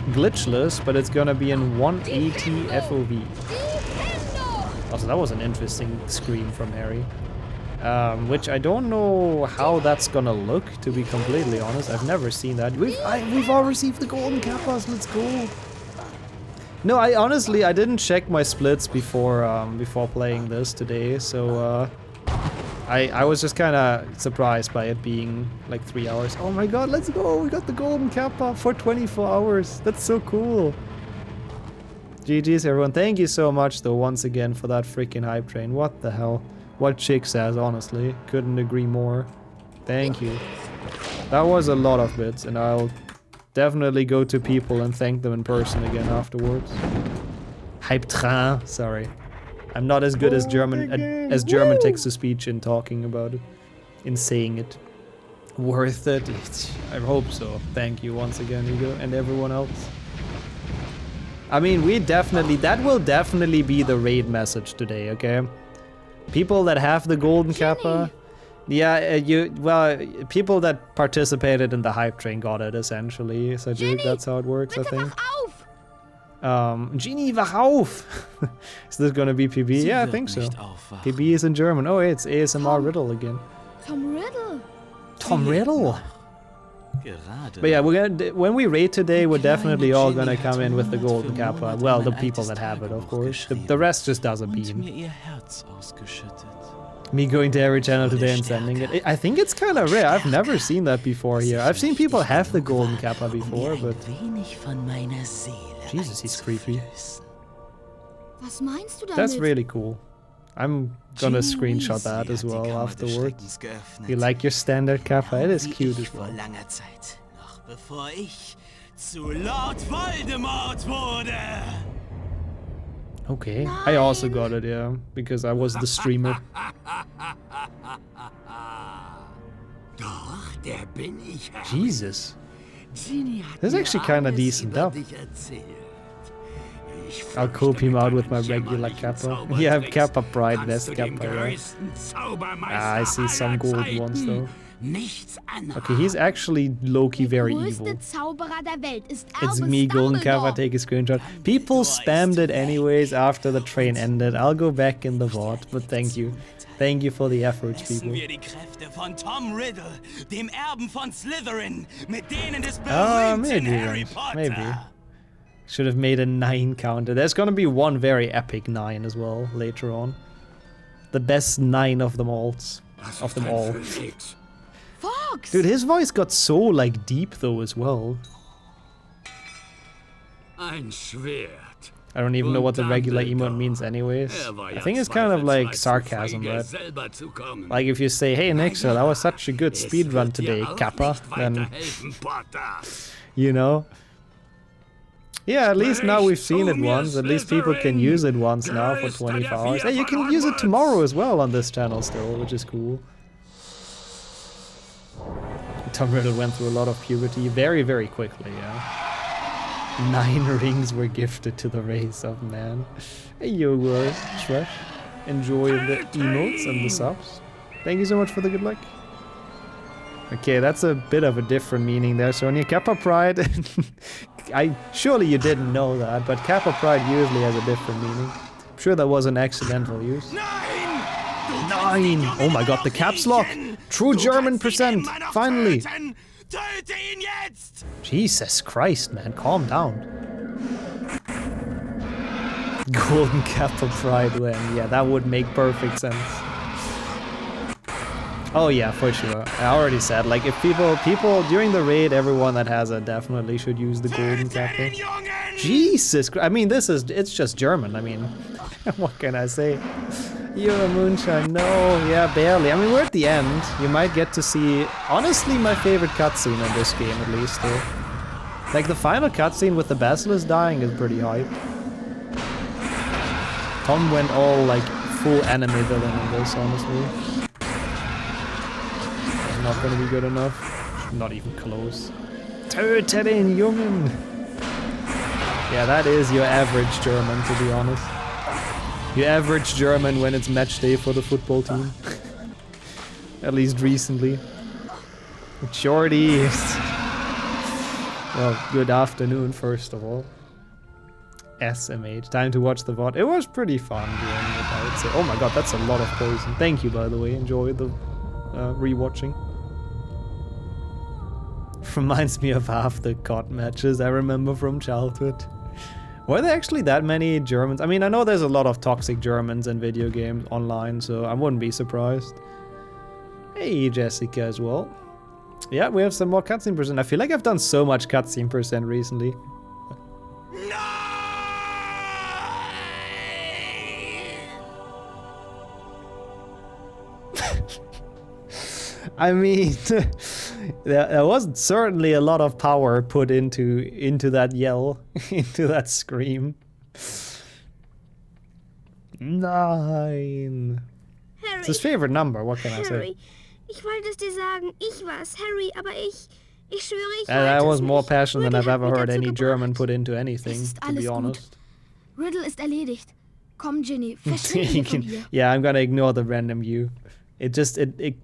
glitchless, but it's gonna be in 180 FOV. Also, that was an interesting scream from Harry. Which I don't know how that's gonna look, to be completely honest. I've never seen that. We've all received the golden kappas, let's go! No, I honestly didn't check my splits before playing this today, so I was just kinda surprised by it being like 3 hours. Oh my god, let's go! We got the golden kappa for 24 hours! That's so cool! GG's everyone, thank you so much though once again for that freaking hype train. What the hell? What Chick says, honestly. Couldn't agree more. Thank you. That was a lot of bits, and I'll definitely go to people and thank them in person again afterwards. Hype train, sorry. I'm not as good as German text-to-speech in talking about it. In saying it. Worth it? I hope so. Thank you once again, Hugo, and everyone else. I mean, that will definitely be the raid message today, okay? People that have the golden kappa, yeah, people that participated in the hype train got it essentially. So that's how it works, I think. Genie, wach auf! Is this gonna be PB? Yeah, I think so. PB is in German. Oh, it's ASMR Riddle again. Tom Riddle. Tom Riddle. But yeah, when we raid today, we're definitely all gonna come in with the golden kappa. Well, the people that have it, of course. The rest just does a beam. Me going to every channel today and sending it. I think it's kind of rare. I've never seen that before here. I've seen people have the golden kappa before, but... Jesus, he's creepy. Was meinst du damit? That's really cool. I'm gonna screenshot that as well afterwards. You like your standard kappa? It is cute as well. Okay, I also got it, yeah, because I was the streamer. Jesus. This is actually kind of decent up. I'll cope him out with my regular kappa. Yeah, I have kappa pride, best kappa, yeah. Ah, I see some gold ones though. Okay, he's actually low-key very evil. It's me, golden kappa, take a screenshot. People spammed it anyways after the train ended. I'll go back in the VOD, but thank you. Thank you for the efforts, people. Maybe. Should have made a 9 counter. There's gonna be one very epic 9 as well later on. The best 9 of them all. Fox! Dude, his voice got so like deep though as well. I don't even know what the regular emote means anyways. I think it's kind of like sarcasm, right? Like if you say, hey Nixel, that was such a good speedrun today, Kappa, then... You know? Yeah, at least now we've seen it once. At least people can use it once now for 24 hours. Hey, you can use it tomorrow as well on this channel still, which is cool. Tom Riddle went through a lot of puberty very, very quickly, yeah. 9 rings were gifted to the race of man. Hey, you Shresh. Enjoy the emotes and the subs. Thank you so much for the good luck. Okay, that's a bit of a different meaning there, Sonia. Kappa Pride. Surely you didn't know that, but Kappa Pride usually has a different meaning. I'm sure that was an accidental use. 9! Oh my god, the caps lock! True German percent! Finally! Jesus Christ, man, calm down. Golden Kappa Pride win. Yeah, that would make perfect sense. Oh yeah, for sure. I already said, like, if people during the raid, everyone that has it definitely should use the golden kappa. Jesus Christ! I mean, it's just German. I mean, what can I say? You're a moonshine. No, yeah, barely. I mean, we're at the end. You might get to see, honestly, my favorite cutscene in this game, at least. Though. Like the final cutscene with the basilisk dying is pretty hype. Tom went all like full anime villain in this, honestly. Not gonna be good enough. Not even close. Töte den Jungen! Yeah, that is your average German, to be honest. Your average German when it's match day for the football team. At least recently. Shorty! Well, good afternoon, first of all. SMH. Time to watch the VOD. It was pretty fun doing it, I would say. Oh my god, that's a lot of poison. Thank you, by the way. Enjoy the rewatching. Reminds me of half the COD matches I remember from childhood. Were there actually that many Germans? I mean, I know there's a lot of toxic Germans in video games online, so I wouldn't be surprised. Hey, Jessica as well. Yeah, we have some more cutscene percent. I feel like I've done so much cutscene percent recently. I mean, there was certainly a lot of power put into that yell, into that scream. 9. Harry, It's his favorite number, what can I say? Harry, ich wollte es dir sagen, ich war's, Harry, aber ich schwöre, ich That was more nicht. passion than I've Riddle hat ever mich heard dazu any gebracht. German put into anything, Es ist to be alles honest. gut. Riddle ist erledigt. Komm, Ginny, verschwinde von hier. Yeah, I'm gonna ignore the random you. It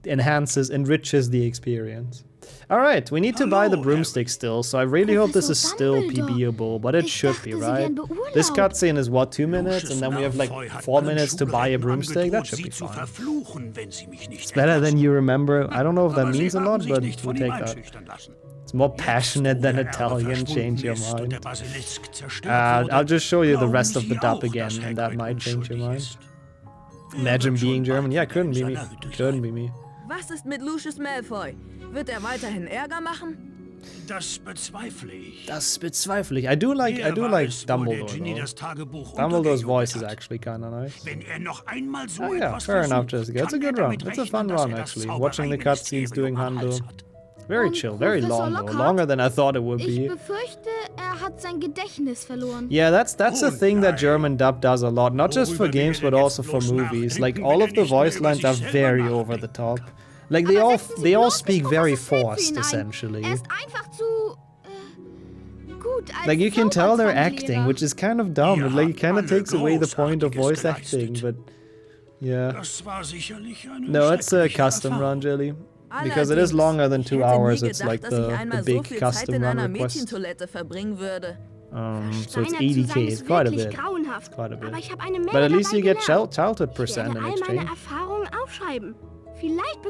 enriches the experience. Alright, we need to buy the broomstick still, so I really hope this is still PBable, but it should be, right? This cutscene is what, 2 minutes? And then we have like 4 minutes to buy a broomstick? That should be fine. It's better than you remember. I don't know if that means a lot, but we'll take that. It's more passionate than Italian, change your mind. I'll just show you the rest of the dub again, and that might change your mind. Imagine being German. Yeah, couldn't be me. Couldn't be me. Was ist mit Lucius Malfoy? Wird er weiterhin Ärger machen? Das bezweifle ich. Das bezweifle ich. I do like Dumbledore. Dumbledore's voice is actually kind of nice. Wenn er noch einmal so Oh yeah, fair enough, Jessica. It's a good run. It's a fun run, actually. Watching the cutscenes, doing Handel. Very chill, very long though. Longer than I thought it would be. Ich befürchte, hat sein Gedächtnis verloren. Yeah, that's a thing that German dub does a lot. Not just for games, but also for movies. Like, all of the voice lines are very over the top. Like, they all speak very forced, essentially. Er ist einfach zu gut als Like, you can tell they're acting, which is kind of dumb. It like, kind of takes away the point of voice acting, but yeah. No, it's a custom run, Jelly. Because it is longer than 2 hours, it's like the big custom run request. So it's 80k, it's quite a bit. It's quite a bit. But at least you get childhood percent in exchange.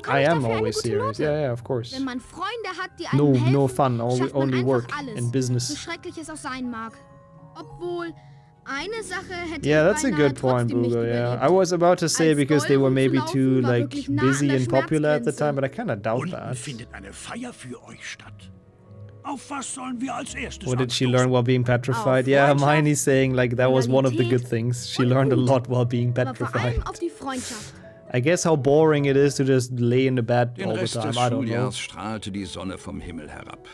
I am always serious, yeah, of course. Wenn man Freunde hat, die einem helfen, no fun, schafft man only einfach work alles, and business. so schrecklich es auch sein mag. Obwohl, eine Sache hätte Yeah, that's a good point, Bugo, yeah. I was about to say because they were maybe too, like, busy and popular at the time, but I kind of doubt that. Findet eine Feier für euch statt. Auf was sollen wir als erstes What did she learn while being petrified? Yeah, Hermione's saying, like, that was one of the good things. She learned a lot while being petrified. auf die Freundschaft. I guess how boring it is to just lay in the bed Den all the Rest time, des I don't know. Schuljahrs strahlte die Sonne vom Himmel herab.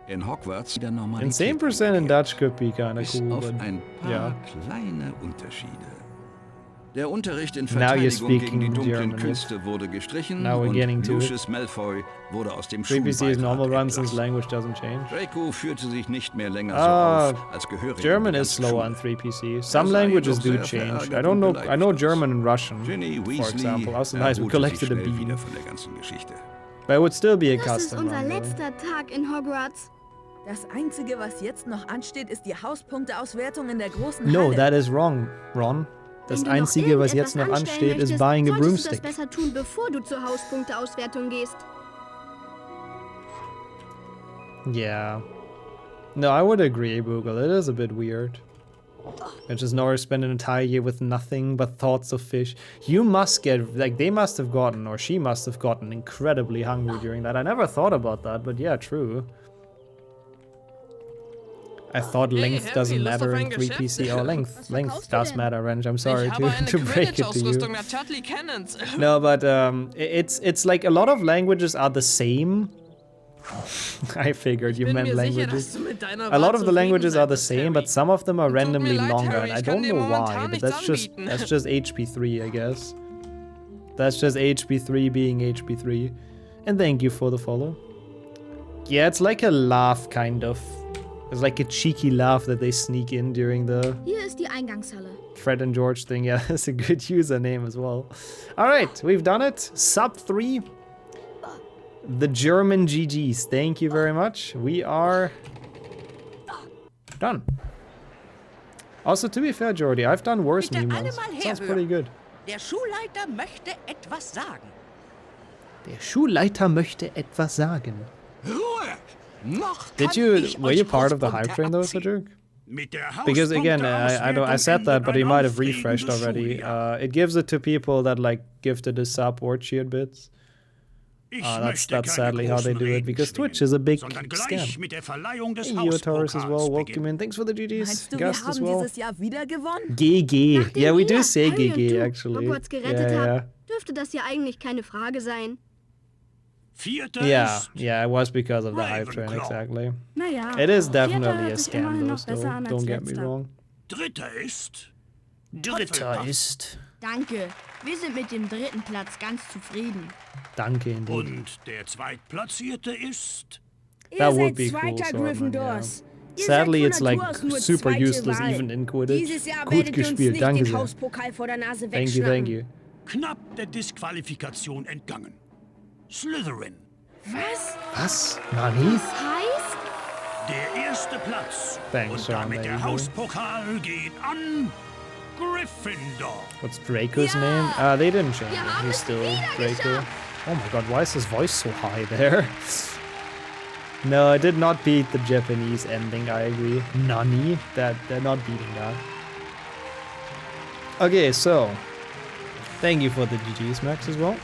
In Hogwarts der And Normalität same percent in Dutch could be kind of bis cool, auf but ein paar yeah. kleine Unterschiede. Der Unterricht in Now you're Verteidigung gegen die speaking dunklen German. Künste wurde gestrichen Now we're und getting to it. Lucius Malfoy wurde aus dem 3PC is Schulbeirat normal run entlassen. since language doesn't change. Draco führte sich nicht mehr länger so auf, als gehörig German in die is ganze slower Schule. on 3PC. Some sei languages jedoch do sehr change. verärgert I don't know. und I know beleidigt. German and Russian, Ginny for Weasley example. Also nice, we erholte sich collected a schnell bean. wieder von der ganzen Geschichte. But it would still be a Das ist custom unser run, though. letzter Tag in Hogwarts. Das Einzige, was jetzt noch ansteht, ist die Hauspunkteauswertung in der großen No, Halle. that is wrong, Ron. Das Einzige, was jetzt noch ansteht, ist buying a broomstick. Solltest du das besser tun, bevor du zur Hauspunkteauswertung gehst. Yeah. No, I would agree, Boogle. It is a bit weird. I just know I spent an entire year with nothing but thoughts of fish. You must get, like, they must have gotten, or she must have gotten incredibly hungry during that. I never thought about that, but yeah, true. I thought length doesn't matter in 3PC. Oh, length does matter, Renge. I'm sorry to break it to you. No, but it's like a lot of languages are the same. I figured you meant languages. A lot of the languages are the same, but some of them are randomly longer, and I don't know why. But that's just HP3, I guess. That's just HP3 being HP3. And thank you for the follow. Yeah, it's like a laugh, kind of. It's like a cheeky laugh that they sneak in during the Hier ist die Eingangshalle. Fred and George thing. Yeah, that's a good username as well. Alright, we've done it. Sub 3. The German GGs. Thank you very much. We are done. Also, to be fair, Jordi, I've done worse Bitte meme alle ones. mal Sounds herhören. pretty good. Der Schulleiter möchte etwas sagen. Der Schulleiter möchte etwas sagen. Ruhe! Noch Did were you part of the hype train though, Cedric? Because again, I said that, but you might have refreshed already. It gives it to people that like gifted a sub or cheered bits. That's sadly how they do it, because Twitch is a big scam. Hey, Taurus as well, welcome in. Thanks for the GGs. Meinst du, Gast wir as haben well. dieses Jahr wieder gewonnen? GG. Yeah, we do say Harry und GG du actually. Hogwarts gerettet Yeah, habt, dürfte das ja eigentlich keine Frage sein. yeah, it was because of the hype train, exactly. Naja, It is Vierter definitely a hört sich scam immerhin though, noch besser still. an als Don't get me letzter. wrong. Dritter ist... Dritter ist. Danke, wir sind mit dem dritten Platz ganz zufrieden. Danke, indeed. Und der Zweitplatzierte ist... That would be cool, Sorman, yeah. Sadly, it's like super useless even in Quidditch. Dieses Jahr Gut werdet ihr uns gespielt, nicht danke den sehr. Hauspokal vor der Nase Thank wegschnappen. you. Knapp der Disqualifikation entgangen. Slytherin. Was? Nani? Das heißt, Der erste Platz. Thanks, Und Sean, damit der maybe. Hauspokal geht an... Gryffindor. What's Draco's name? They didn't change it. He's still Draco. Oh my god, why is his voice so high there? No, I did not beat the Japanese ending, I agree. Nani? They're not beating that. Okay, so Thank you for the GGs, Max, as well.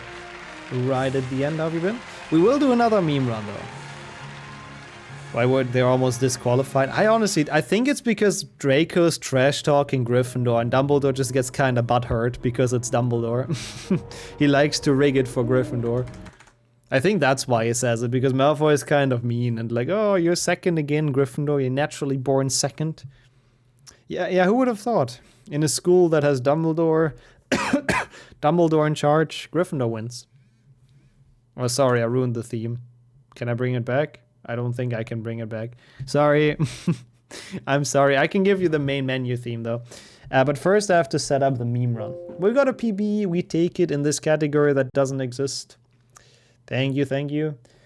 Right at the end, have you been? We will do another meme run, though. Why were they almost disqualified? I think it's because Draco's trash-talking Gryffindor and Dumbledore just gets kind of butthurt because it's Dumbledore. He likes to rig it for Gryffindor. I think that's why he says it, because Malfoy is kind of mean and like, oh, you're second again, Gryffindor, you're naturally born second. Yeah, who would have thought? In a school that has Dumbledore, Dumbledore in charge, Gryffindor wins. Oh, sorry, I ruined the theme. Can I bring it back? I don't think I can bring it back. Sorry. I'm sorry. I can give you the main menu theme, though. But first, I have to set up the meme run. We got a PB. We take it in this category that doesn't exist. Thank you, thank you.